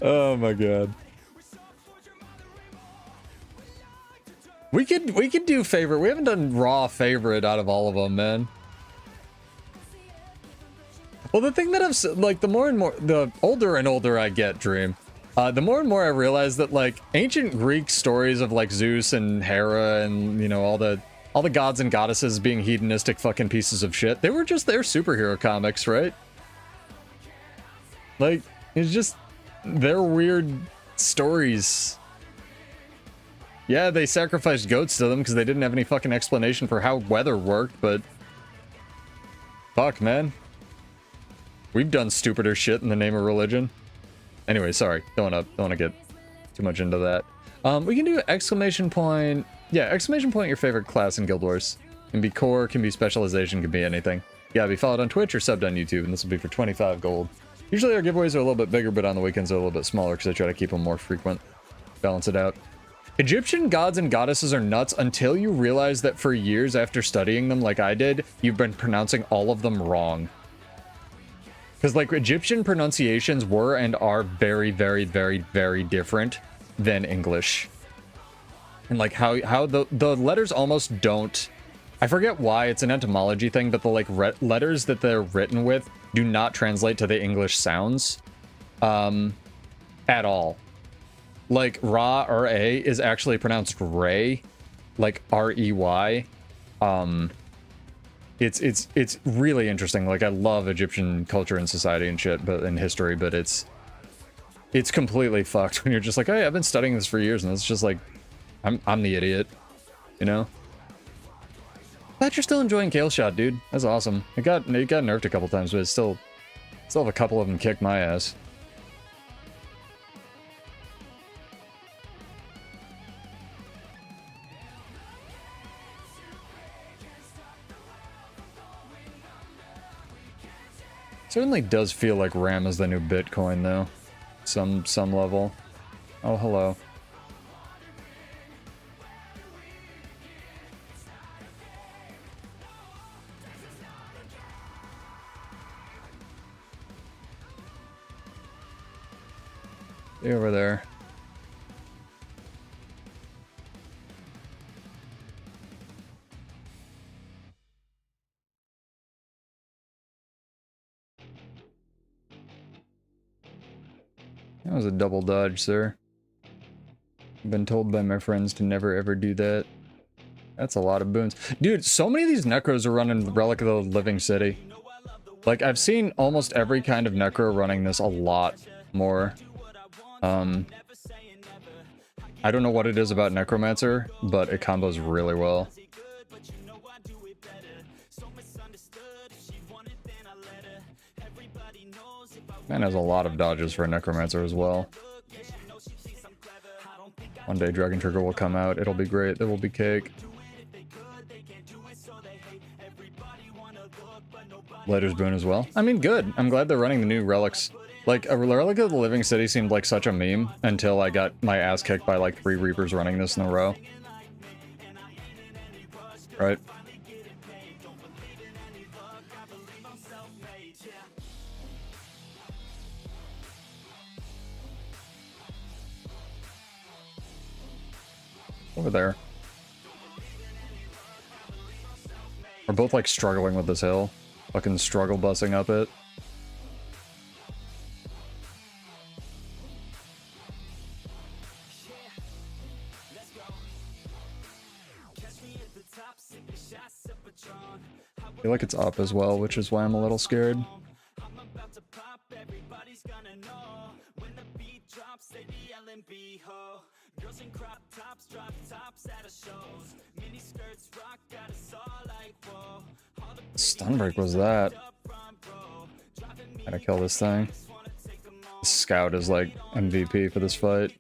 Oh my god. We could do favorite. We haven't done raw favorite out of all of them, man. Well, the thing that I've, like, the older and older I get, Dream, the more and more I realize that, like, ancient Greek stories of, like, Zeus and Hera and, you know, all the gods and goddesses being hedonistic fucking pieces of shit, they were just their superhero comics, right? Like, it's just their weird stories. Yeah, they sacrificed goats to them because they didn't have any fucking explanation for how weather worked, but fuck, man. We've done stupider shit in the name of religion. Anyway, sorry. Don't wanna get too much into that. We can do exclamation point. Yeah, exclamation point your favorite class in Guild Wars. Can be core, can be specialization, can be anything. Yeah, be followed on Twitch or subbed on YouTube, and this will be for 25 gold. Usually our giveaways are a little bit bigger, but on the weekends they're a little bit smaller because I try to keep them more frequent. Balance it out. Egyptian gods and goddesses are nuts until you realize that for years after studying them like I did, you've been pronouncing all of them wrong. Because, like, Egyptian pronunciations were and are very, very, very, very different than English. And, like, how the letters almost don't... I forget why, it's an etymology thing, but the, like, letters that they're written with do not translate to the English sounds. At all. Like, Ra or A is actually pronounced Ray, like R-E-Y. It's really interesting. Like, I love Egyptian culture and society and shit, but in history, but it's completely fucked when you're just like, hey, I've been studying this for years, and it's just like, I'm the idiot, you know? Glad you're still enjoying Kale Shot, dude. That's awesome. It got nerfed a couple times, but it's still have a couple of them kick my ass. Certainly does feel like RAM is the new Bitcoin, though. Some level. Oh, hello. Stay over there. That was a double dodge, sir. I've been told by my friends to never ever do that. That's a lot of boons. Dude, so many of these necros are running Relic of the Living City. Like, I've seen almost every kind of necro running this a lot more. I don't know what it is about Necromancer, but it combos really well. Man has a lot of dodges for a Necromancer as well. One day Dragon Trigger will come out. It'll be great. It will be cake. Blighter's Boon as well. I mean, good. I'm glad they're running the new relics. Like, a Relic of the Living City seemed like such a meme until I got my ass kicked by like 3 Reapers running this in a row. Right? Over there. We're both like struggling with this hill. Fucking struggle busing up it. I feel like it's up as well, which is why I'm a little scared. Stun break was that? Gotta kill this thing. Scout is like MVP for this fight.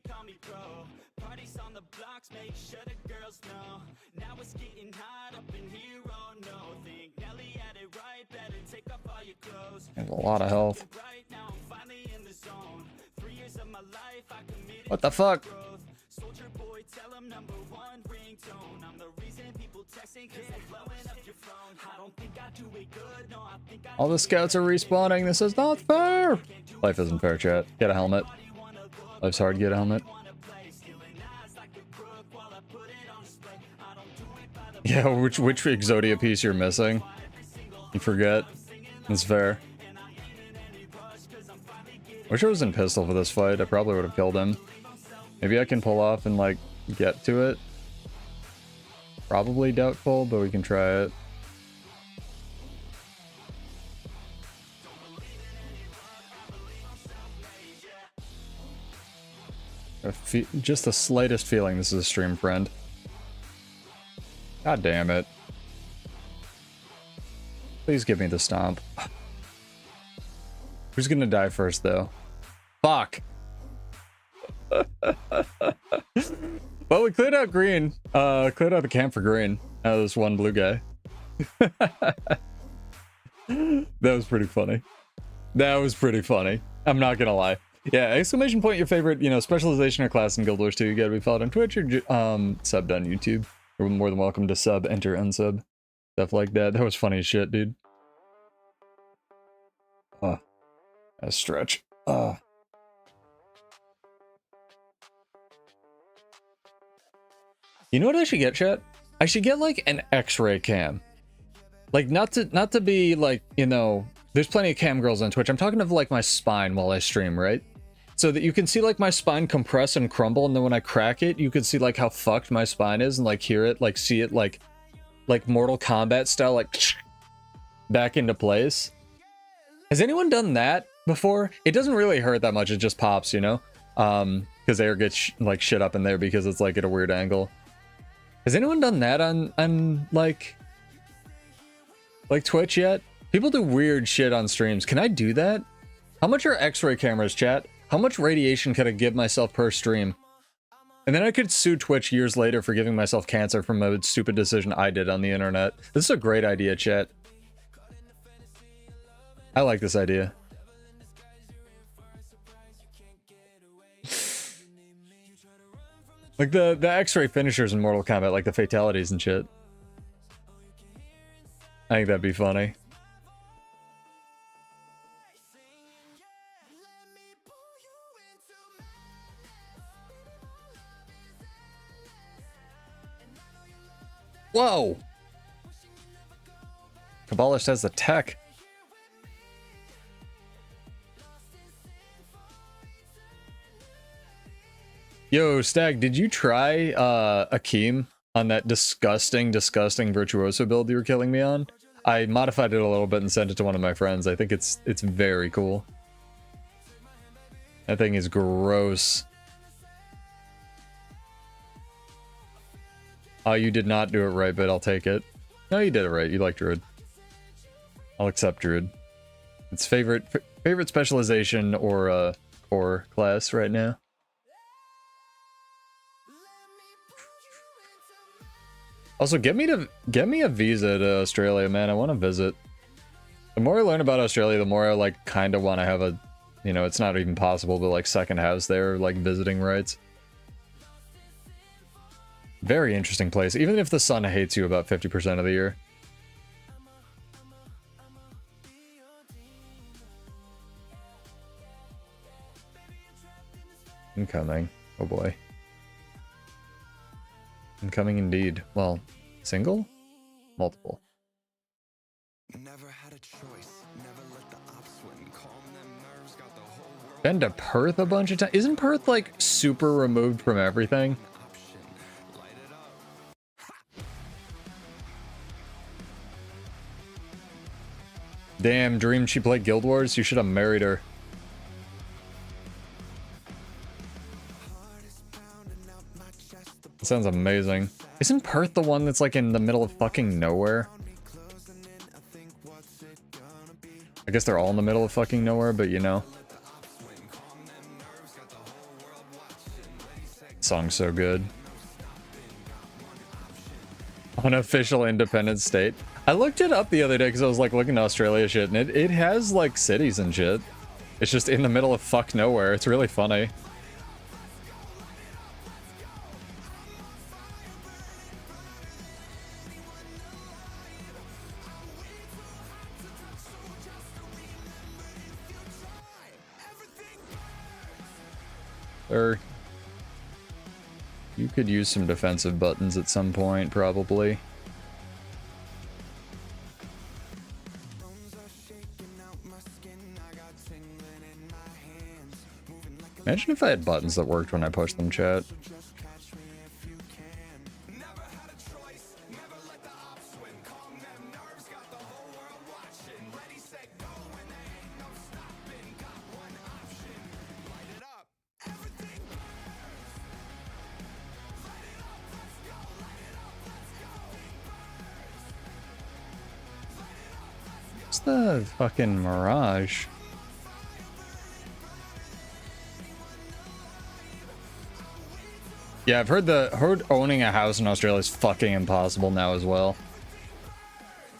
There's a lot of health. What the fuck? All the scouts are respawning. This is not fair. Life isn't fair, chat. Get a helmet. Life's hard. Get a helmet. Yeah, which Exodia piece you're missing? You forget. It's fair. Wish I was in pistol for this fight. I probably would have killed him. Maybe I can pull off and like get to it. Probably doubtful, but we can try it. Just the slightest feeling this is a stream friend. God damn it. Please give me the stomp. Who's gonna die first, though? Fuck! Well, we cleared out green. Cleared out the camp for green. Now there's one blue guy. That was pretty funny. That was pretty funny. I'm not gonna lie. Yeah, exclamation point your favorite, you know, specialization or class in Guild Wars 2. You gotta be followed on Twitch or subbed on YouTube. You're more than welcome to sub, enter, unsub. Stuff like that. That was funny as shit, dude. A stretch. You know what I should get, chat? I should get like an X-ray cam. Like not to be like, you know, there's plenty of cam girls on Twitch. I'm talking of like my spine while I stream, right? So that you can see like my spine compress and crumble, and then when I crack it, you can see like how fucked my spine is and like hear it, like see it like Mortal Kombat style, like back into place. Has anyone done that before? It doesn't really hurt that much. It just pops, you know? Because air gets like shit up in there because it's like at a weird angle. Has anyone done that on like Like Twitch yet? People do weird shit on streams. Can I do that? How much are X-ray cameras, chat? How much radiation could I give myself per stream? And then I could sue Twitch years later for giving myself cancer from a stupid decision I did on the internet. This is a great idea, chat. I like this idea. Like the X-ray finishers in Mortal Kombat, like the fatalities and shit. I think that'd be funny. Whoa! Kabbalist has the tech. Yo, Stag, did you try Akeem on that disgusting Virtuoso build you were killing me on? I modified it a little bit and sent it to one of my friends. I think it's very cool. That thing is gross. Oh, you did not do it right, but I'll take it. No, you did it right. You like Druid. I'll accept Druid. It's favorite specialization or core class right now. Also, get me a visa to Australia, man. I want to visit. The more I learn about Australia, the more I like kind of want to have a, you know, it's not even possible, but like second house there, like visiting rights. Very interesting place, even if the sun hates you about 50% of the year. Incoming. Oh boy. Incoming indeed. Well, single? Multiple. Never had a choice. Never let the ops win. Calm them nerves. Got the whole world Been to Perth a bunch of times. Isn't Perth like super removed from everything? option. Light it up. Damn, dreamed she played Guild Wars. You should have married her. That sounds amazing. Isn't Perth the one that's like in the middle of fucking nowhere? I guess they're all in the middle of fucking nowhere, but you know. Song's so good. Unofficial independent state. I looked it up the other day because I was like looking at Australia shit, and it has like cities and shit. It's just in the middle of fuck nowhere. It's really funny. Or you could use some defensive buttons at some point, probably. Imagine if I had buttons that worked when I pushed them, chat. What's the fucking Mirage? Yeah, I've heard owning a house in Australia is fucking impossible now as well.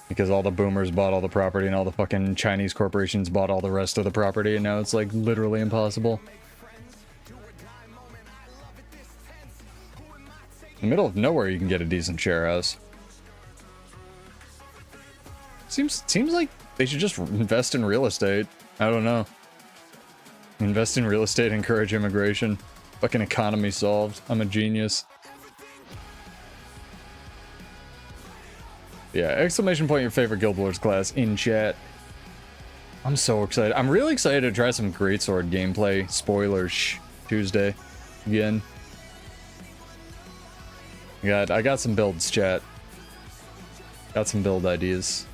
Because all the boomers bought all the property and all the fucking Chinese corporations bought all the rest of the property, and now it's like literally impossible. In the middle of nowhere you can get a decent share house. Seems like they should just invest in real estate. I don't know. Invest in real estate, encourage immigration. Fucking economy solved. I'm a genius. Yeah, exclamation point your favorite Guild Wars class in chat. I'm so excited. I'm really excited to try some Greatsword gameplay. Spoilers Tuesday. Again. I got some builds, chat. Got some build ideas.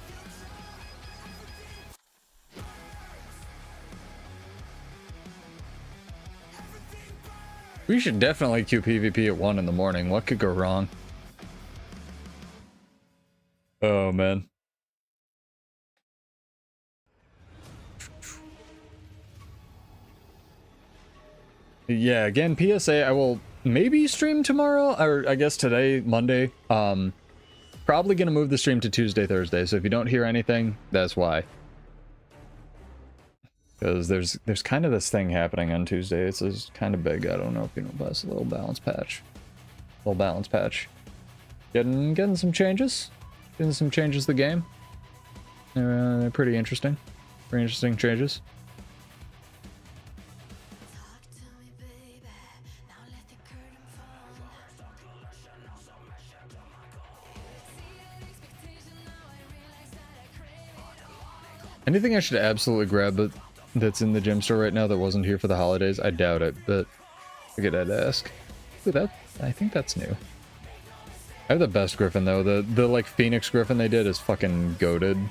We should definitely queue PvP at 1 in the morning. What could go wrong? Oh, man. Yeah, again, PSA, I will maybe stream tomorrow, or I guess today, Monday. Probably gonna move the stream to Tuesday, Thursday, so if you don't hear anything, that's why. Because there's kind of this thing happening on Tuesday. It's kind of big. I don't know if you know about this. A little balance patch. Little balance patch. Getting some changes. Getting some changes to the game. They're pretty interesting. Pretty interesting changes. Anything I should absolutely grab that's in the gem store right now that wasn't here for the holidays? I doubt it, but I figured I'd ask. Ooh, I think that's new. I have the best griffin though. The like Phoenix griffin they did is fucking goated.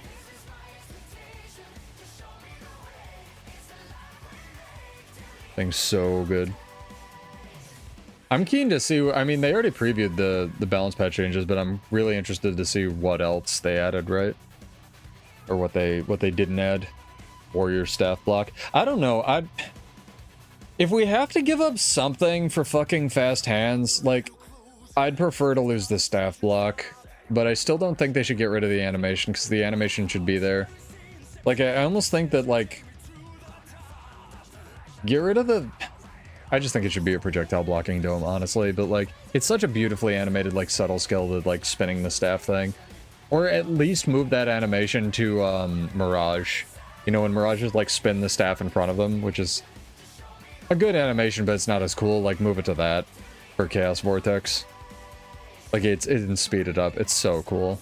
Thing's so good. I'm keen to see. I mean, they already previewed the balance patch changes, but I'm really interested to see what else they added, right? Or what they didn't add. Warrior staff block. I don't know. If we have to give up something for fucking fast hands, like, I'd prefer to lose the staff block, but I still don't think they should get rid of the animation, because the animation should be there. Like, I almost think that, like, get rid of the... I just think it should be a projectile blocking dome, honestly, but, like, it's such a beautifully animated, like, subtle skill to, like, spinning the staff thing. Or at least move that animation to, Mirage. You know, when Mirage is, like, spin the staff in front of them, which is a good animation, but it's not as cool. Like, move it to that for Chaos Vortex. Like, it can speed it up. It's so cool.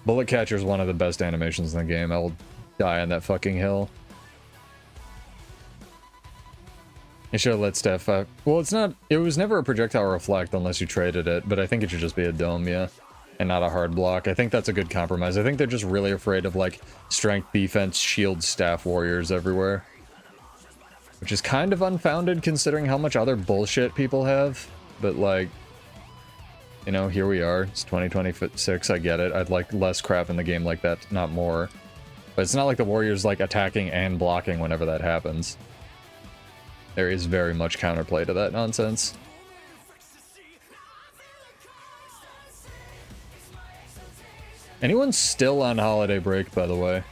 Bullet Catcher is one of the best animations in the game. I will die on that fucking hill. You should have let staff... well, it's not... It was never a projectile reflect unless you traded it, but I think it should just be a dome, yeah. And not a hard block. I think that's a good compromise. I think they're just really afraid of, like, strength, defense, shield, staff warriors everywhere. Which is kind of unfounded considering how much other bullshit people have. But, like, you know, here we are. It's 2026, I get it. I'd like less crap in the game like that, not more. But it's not like the warriors, like, attacking and blocking whenever that happens. There is very much counterplay to that nonsense. Anyone still on holiday break, by the way?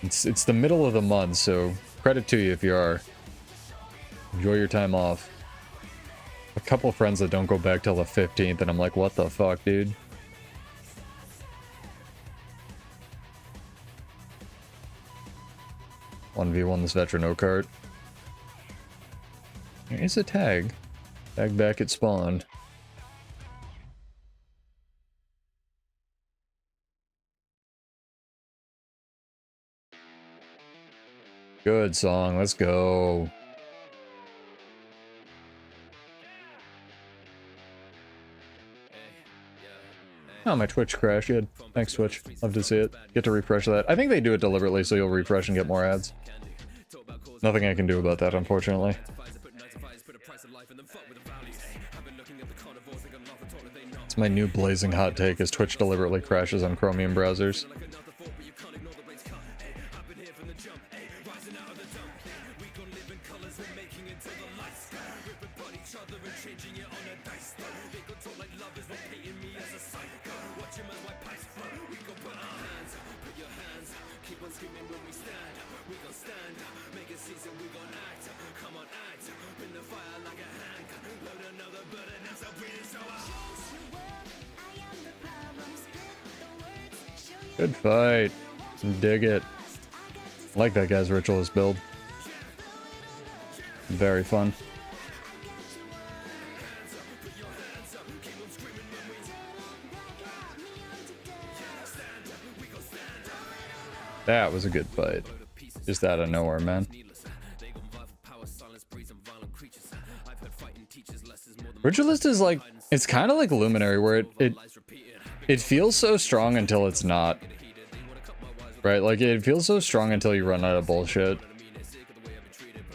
It's the middle of the month, so credit to you if you are. Enjoy your time off. A couple of friends that don't go back till the 15th, and I'm like, what the fuck, dude? One v one this veteran O-cart. Here's a tag. Tag back at spawn. Good song, let's go. Oh, my Twitch crashed. Good. Thanks, Twitch. Love to see it. Get to refresh that. I think they do it deliberately so you'll refresh and get more ads. Nothing I can do about that, unfortunately. It's my new blazing hot take, is Twitch deliberately crashes on Chromium browsers. Good fight. Dig it. I like that guy's ritualist build. Very fun. That was a good fight. Just out of nowhere, man. Ritualist is like, it's kind of like Luminary, where it feels so strong until it's not. Right? Like, it feels so strong until you run out of bullshit.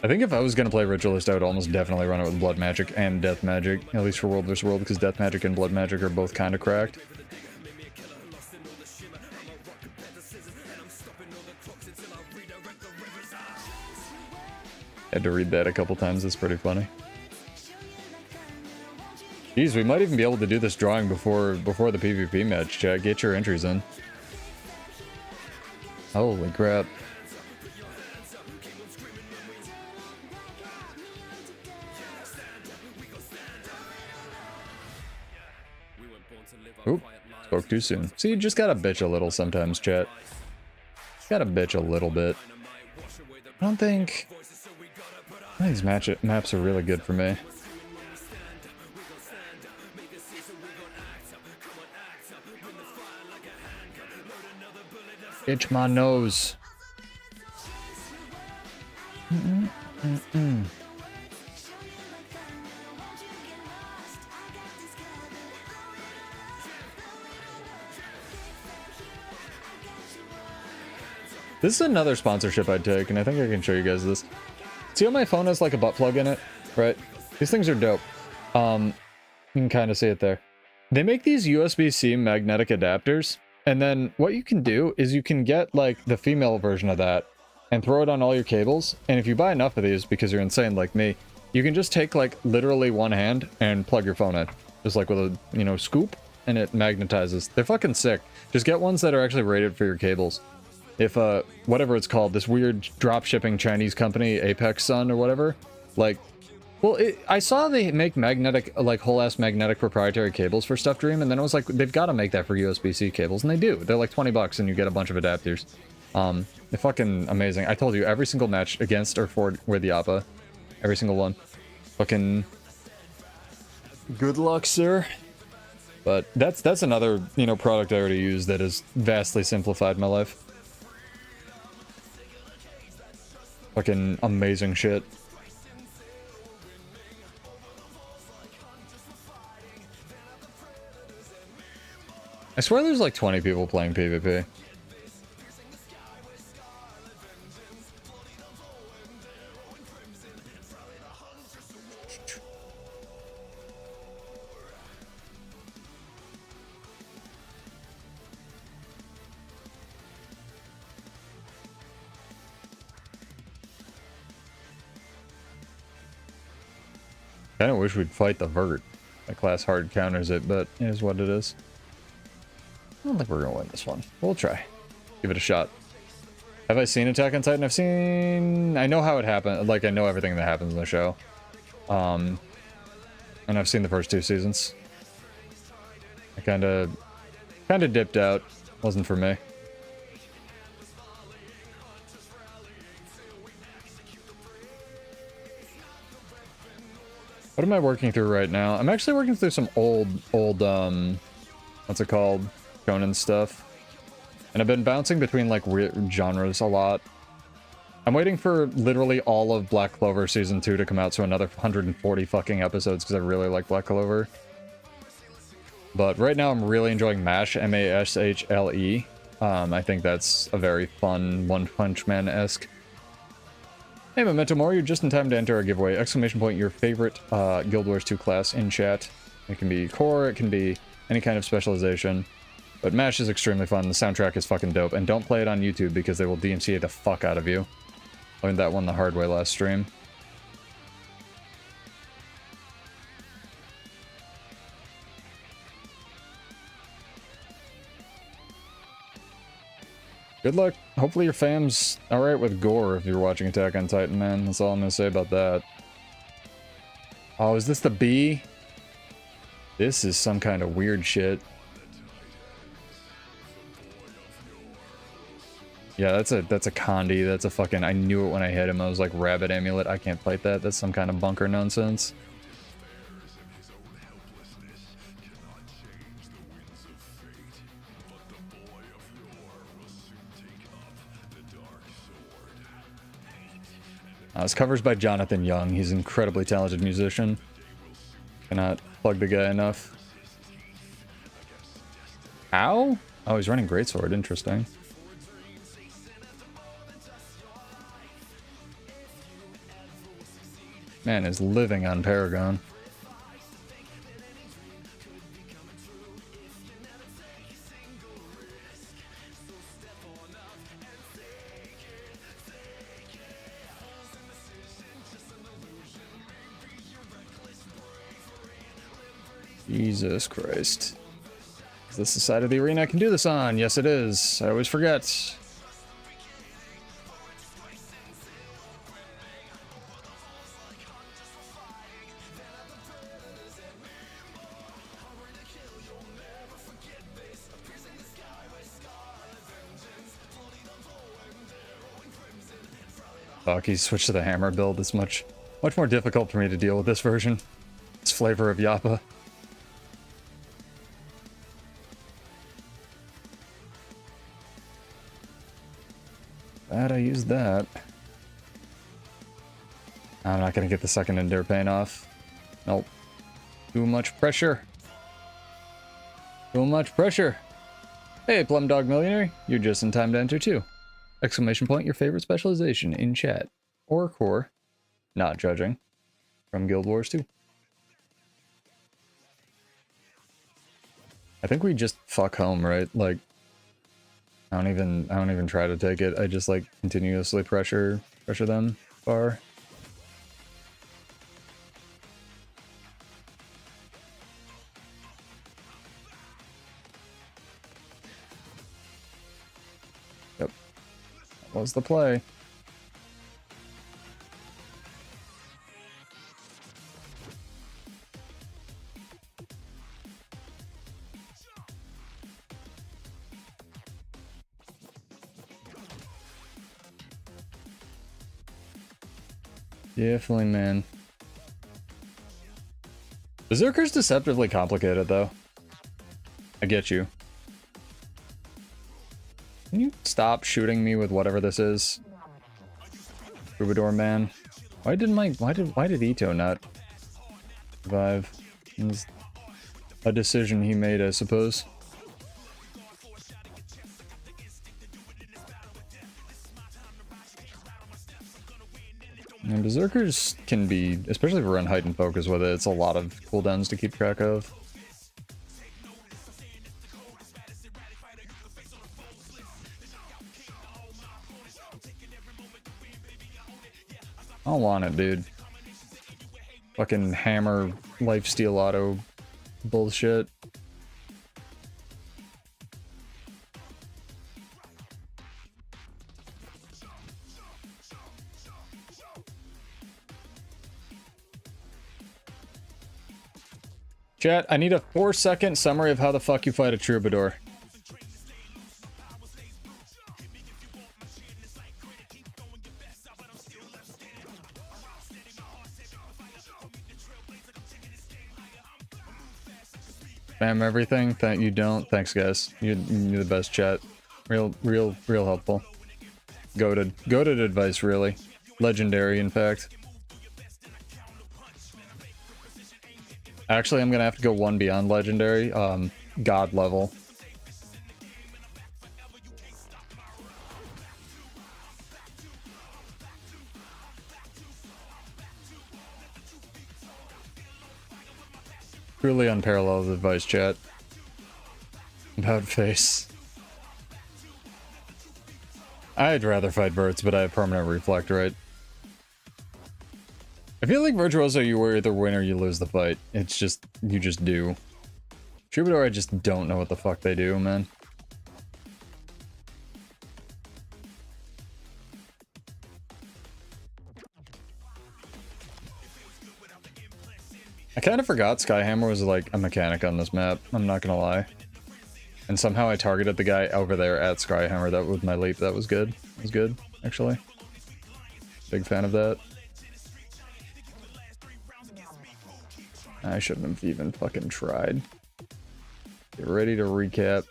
I think if I was gonna play Ritualist, I would almost definitely run it with Blood Magic and Death Magic. At least for World vs. World, because Death Magic and Blood Magic are both kind of cracked. Had to read that a couple times. It's pretty funny. Jeez, we might even be able to do this drawing before the PvP match, chat. Get your entries in. Holy crap. Oop, spoke too soon. See, you just gotta bitch a little sometimes, chat. Gotta bitch a little bit. I don't think these maps are really good for me. Itch my nose. This is another sponsorship I'd take, and I think I can show you guys this. See how my phone has like a butt plug in it, right? These things are dope. You can kind of see it there. They make these USB-C magnetic adapters, and then what you can do is you can get like the female version of that and throw it on all your cables. And if you buy enough of these, because you're insane like me, you can just take like literally one hand and plug your phone in, just like with a, you know, scoop, and it magnetizes. They're fucking sick. Just get ones that are actually rated for your cables. If whatever it's called, this weird drop shipping Chinese company, Apex Sun or whatever, like, well, I saw they make magnetic, like whole ass magnetic proprietary cables for Stuff Dream, and then I was like, they've got to make that for USB-C cables, and they do. They're like 20 bucks, and you get a bunch of adapters. They're fucking amazing. I told you, every single match against or for with the APA, every single one, fucking good luck, sir. But that's another, you know, product I already use that has vastly simplified my life. Fucking amazing shit. I swear there's like 20 people playing PvP. Kinda wish we'd fight the Vert. My class hard counters it, but it is what it is. I don't think we're gonna win this one. We'll try. Give it a shot. Have I seen Attack on Titan? I know how it happened. Like, I know everything that happens in the show. And I've seen the first 2 seasons. I kinda dipped out. Wasn't for me. What am I working through right now? I'm actually working through some old, what's it called? Shonen stuff. And I've been bouncing between, like, genres a lot. I'm waiting for literally all of Black Clover Season 2 to come out, so another 140 fucking episodes, because I really like Black Clover. But right now I'm really enjoying MASH, M-A-S-H-L-E. I think that's a very fun One Punch Man-esque. Hey, Memento Mori, you're just in time to enter our giveaway. Exclamation point, your favorite Guild Wars 2 class in chat. It can be core, it can be any kind of specialization. But MASH is extremely fun, the soundtrack is fucking dope. And don't play it on YouTube because they will DMCA the fuck out of you. Learned that one the hard way last stream. Good luck. Hopefully your fam's alright with gore if you're watching Attack on Titan, man. That's all I'm gonna say about that. Oh, is this the bee? This is some kind of weird shit. Yeah, that's a Condi. That's a fucking... I knew it when I hit him. I was like, Rabbit Amulet. I can't fight that. That's some kind of bunker nonsense. This cover's by Jonathan Young. He's an incredibly talented musician. Cannot plug the guy enough. How? Oh, he's running Greatsword. Interesting. Man is living on Paragon. Jesus Christ. Is this the side of the arena I can do this on? Yes, it is. I always forget. Fuck, he switched to the hammer build. It's much more difficult for me to deal with this version. This flavor of Yappa. Glad I used that. I'm not gonna get the second Endure Pain off. Nope. Too much pressure. Too much pressure. Hey, Plum Dog Millionaire, you're just in time to enter too. Exclamation point, your favorite specialization in chat. Or core. Not judging. From Guild Wars 2. I think we just fuck home, right? Like, I don't even try to take it. I just like continuously pressure them far. Yep. That was the play. Definitely, man. Berserker's deceptively complicated, though. I get you. Can you stop shooting me with whatever this is? Troubadour man. Why did Ito not survive? It was a decision he made, I suppose. And Berserkers can be, especially if we're in heightened focus with it, it's a lot of cooldowns to keep track of. I don't want it, dude. Fucking hammer lifesteal auto bullshit. Chat, I need a 4-second summary of how the fuck you fight a troubadour. Spam everything. Thank you. Don't. Thanks, guys. You're the best, chat. Real helpful. Goated advice, really. Legendary, in fact. Actually, I'm gonna have to go one beyond legendary. God level. Truly unparalleled advice, chat. About face. I'd rather fight birds, but I have permanent reflect, right? I feel like Virtuoso, you either win or you lose the fight. It's just, you just do. Troubadour, I just don't know what the fuck they do, man. I kind of forgot Skyhammer was like a mechanic on this map, I'm not gonna lie. And somehow I targeted the guy over there at Skyhammer. That was my leap. That was good. It was good, actually. Big fan of that. I shouldn't have even fucking tried. Get ready to recap.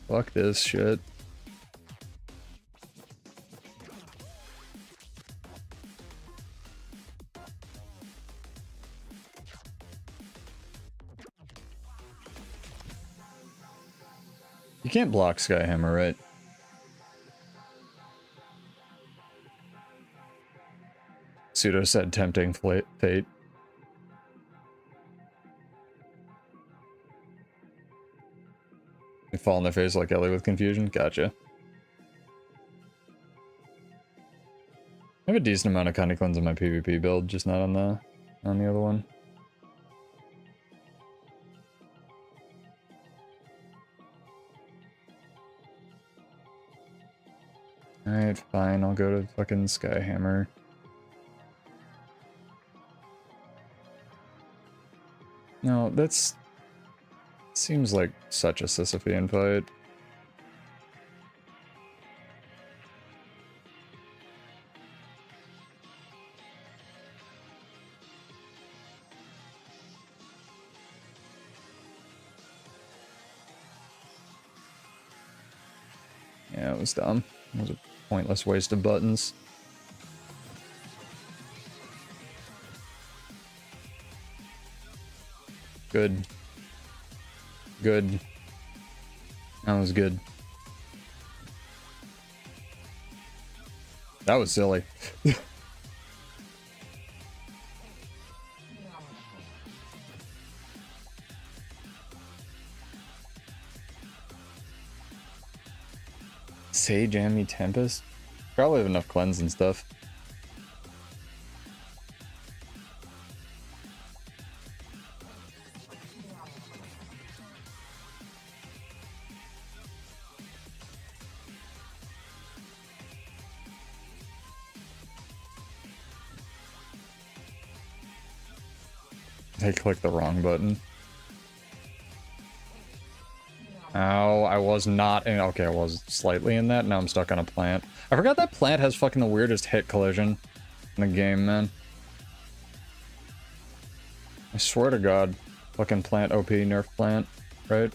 Fuck this shit. You can't block Skyhammer, right? Pseudo said tempting fate. They fall on their face like Ellie with confusion? Gotcha. I have a decent amount of Connie Cleanse in my PvP build, just not on the other one. Alright, fine. I'll go to fucking Skyhammer. No, that's... seems like such a Sisyphean fight. Yeah, it was dumb. It was a pointless waste of buttons. Good. Good. That was good. That was silly. Sage Ammy Tempest? Probably have enough cleanse and stuff. I clicked the wrong button. Oh, I was not in... Okay, I was slightly in that. Now I'm stuck on a plant. I forgot that plant has fucking the weirdest hit collision in the game, man. I swear to God. Fucking plant OP, nerf plant, right?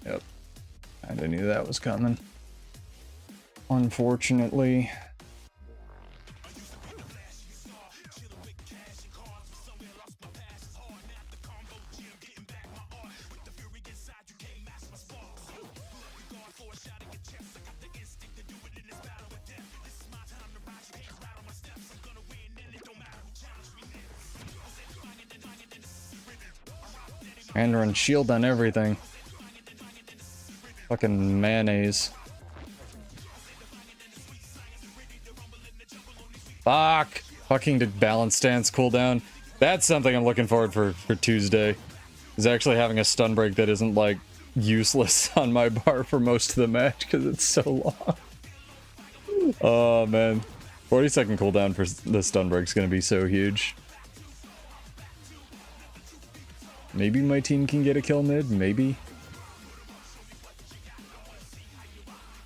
Yep. Kinda knew that was coming. Unfortunately. Mandarin shield on everything. Fucking mayonnaise. Fuck! Fucking did balance stance cooldown. That's something I'm looking forward for Tuesday. Is actually having a stun break that isn't like useless on my bar for most of the match because it's so long. Oh man. 40-second cooldown for the stun break is gonna be so huge. Maybe my team can get a kill mid, maybe.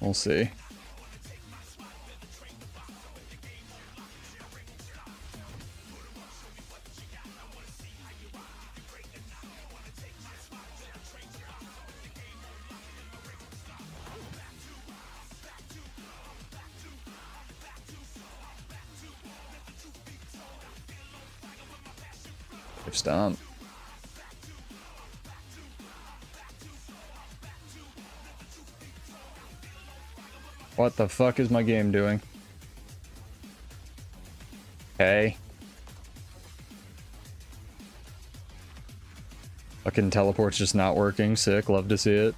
We'll see. Stomp. What the fuck is my game doing? Hey. Fucking teleport's just not working. Sick. Love to see it.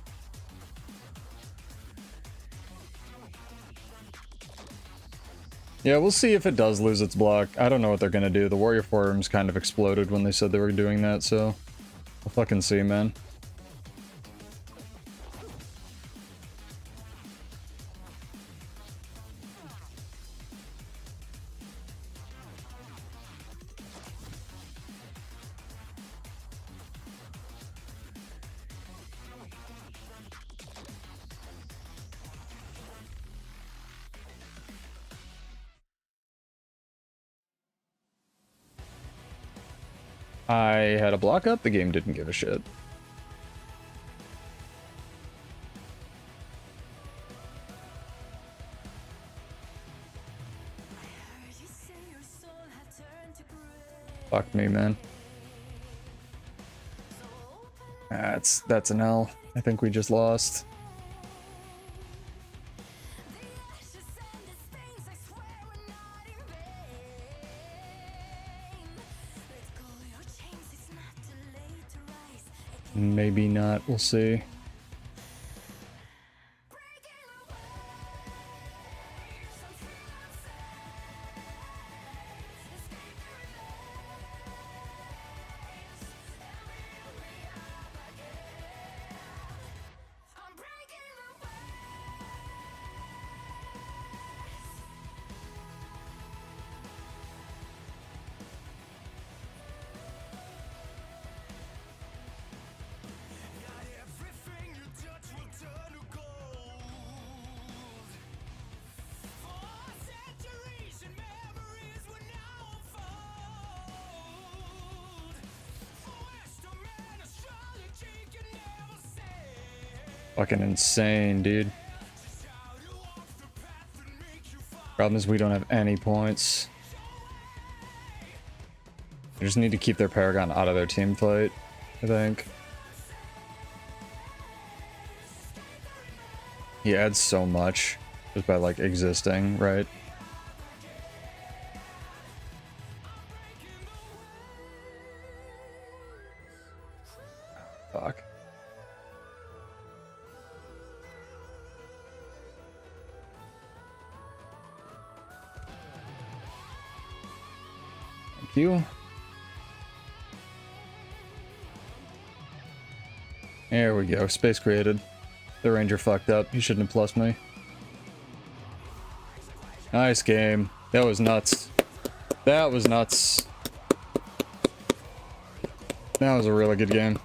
Yeah, we'll see if it does lose its block. I don't know what they're gonna do. The Warrior Forums kind of exploded when they said they were doing that, so... we'll fucking see, man. I had a block up, the game didn't give a shit. Fuck me, man. That's an L. I think we just lost. Maybe not. We'll see. Fucking insane, dude. Problem is we don't have any points. I just need to keep their Paragon out of their team fight, I think. He adds so much just by like existing, right? Fuck. Thank you. There we go. Space created. The Ranger fucked up. He shouldn't have plus me. Nice game. That was nuts. That was nuts. That was a really good game.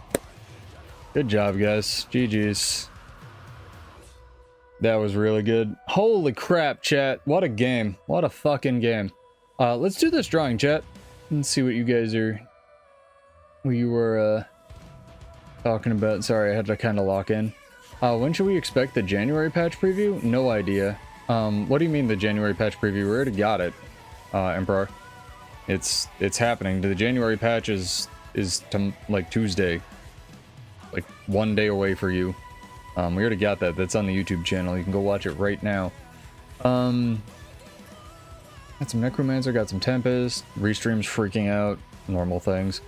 Good job, guys. GG's. That was really good. Holy crap, chat. What a game. What a fucking game. Let's do this drawing, chat. And see what you guys are... What you were, talking about. Sorry, I had to kind of lock in. When should we expect the January patch preview? No idea. What do you mean the January patch preview? We already got it, Emperor. It's happening. The January patch is like Tuesday. Like 1 day away for you. We already got that. That's on the YouTube channel. You can go watch it right now. Got some Necromancer, got some Tempest. Restream's freaking out. Normal things.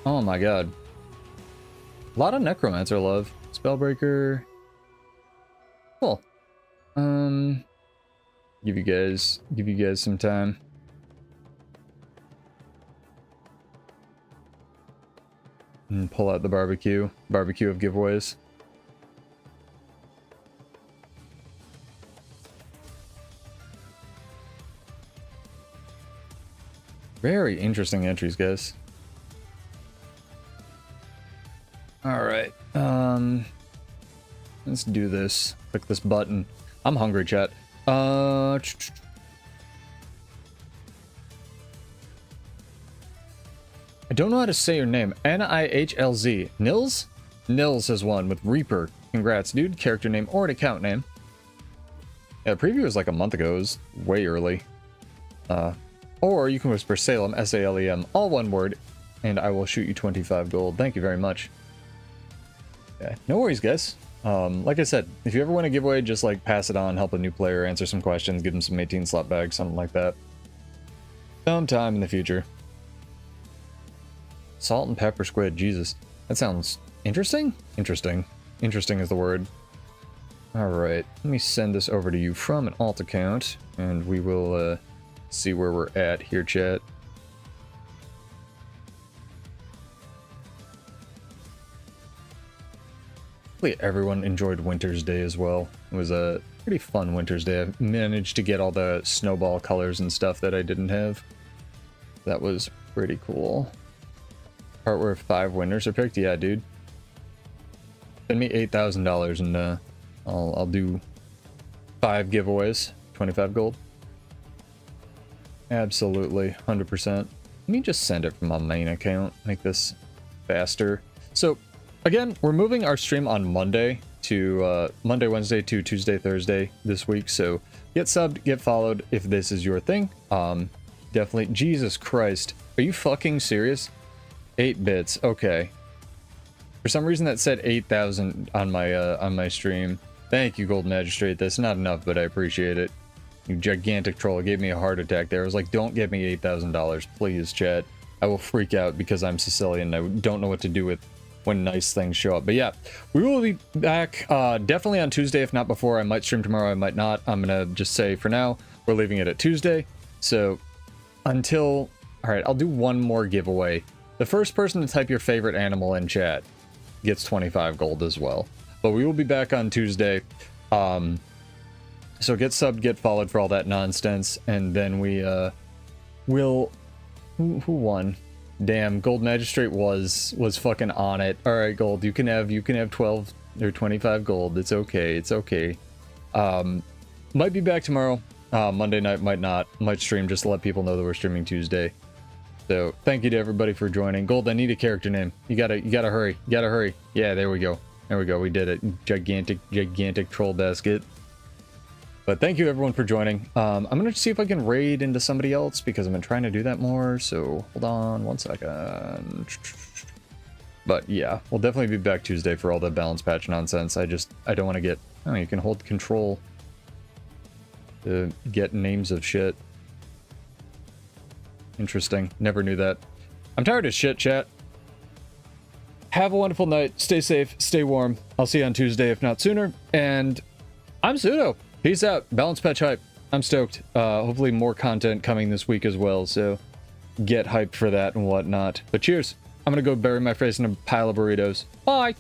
Oh my god. A lot of Necromancer love. Spellbreaker. Cool. Give you guys some time. And pull out the barbecue of giveaways. Very interesting entries, guys. All right. Let's do this. Click this button. I'm hungry, chat. I don't know how to say your name. Nihlz. Nils? Nils has won with Reaper. Congrats, dude. Character name or an account name. Yeah, the preview was like a month ago. It was way early. Or you can whisper Salem, S-A-L-E-M, all one word, and I will shoot you 25 gold. Thank you very much. Yeah, no worries, guys. Like I said, if you ever win a giveaway, just like pass it on, help a new player, answer some questions, give them some 18 slot bags, something like that. Sometime in the future. Salt and pepper squid, Jesus. That sounds interesting? Interesting. Interesting is the word. Alright, let me send this over to you from an alt account, and we will see where we're at here, chat. Hopefully everyone enjoyed Winter's Day as well. It was a pretty fun Winter's Day. I managed to get all the snowball colors and stuff that I didn't have. That was pretty cool. Part where 5 winners are picked? Yeah, dude. Send me $8,000 and I'll do 5 giveaways, 25 gold. Absolutely, 100%. Let me just send it from my main account, make this faster. So, again, we're moving our stream on Monday to Monday, Wednesday to Tuesday, Thursday this week. So, get subbed, get followed if this is your thing. Definitely. Jesus Christ. Are you fucking serious? 8 bits. Okay. For some reason that said 8,000 on my stream. Thank you, Gold Magistrate. That's not enough, but I appreciate it. You gigantic troll. It gave me a heart attack there. I was like, don't get me $8,000, please, chat. I will freak out because I'm Sicilian. I don't know what to do with when nice things show up. But yeah, we will be back definitely on Tuesday, if not before. I might stream tomorrow, I might not. I'm gonna just say for now we're leaving it at Tuesday. So until, all right, I'll do one more giveaway. The first person to type your favorite animal in chat gets 25 gold as well. But we will be back on Tuesday. So get subbed, get followed for all that nonsense, and then we will. Who won? Damn, Gold Magistrate was fucking on it. All right, Gold, you can have 12 or 25 gold. It's okay. It's okay. Might be back tomorrow. Monday night, might not. Might stream just to let people know that we're streaming Tuesday. So thank you to everybody for joining. Gold, I need a character name. You gotta hurry. You gotta hurry. Yeah, there we go. There we go. We did it. Gigantic troll basket. But thank you everyone for joining. I'm gonna see if I can raid into somebody else because I've been trying to do that more. So hold on one second. But yeah, we'll definitely be back Tuesday for all the balance patch nonsense. I don't want to get. Oh, you can hold control to get names of shit. Interesting. Never knew that. I'm tired of shit, chat. Have a wonderful night. Stay safe. Stay warm. I'll see you on Tuesday, if not sooner. And I'm Pseudo. Peace out. Balance patch hype. I'm stoked. Hopefully more content coming this week as well. So get hyped for that and whatnot. But cheers. I'm going to go bury my face in a pile of burritos. Bye.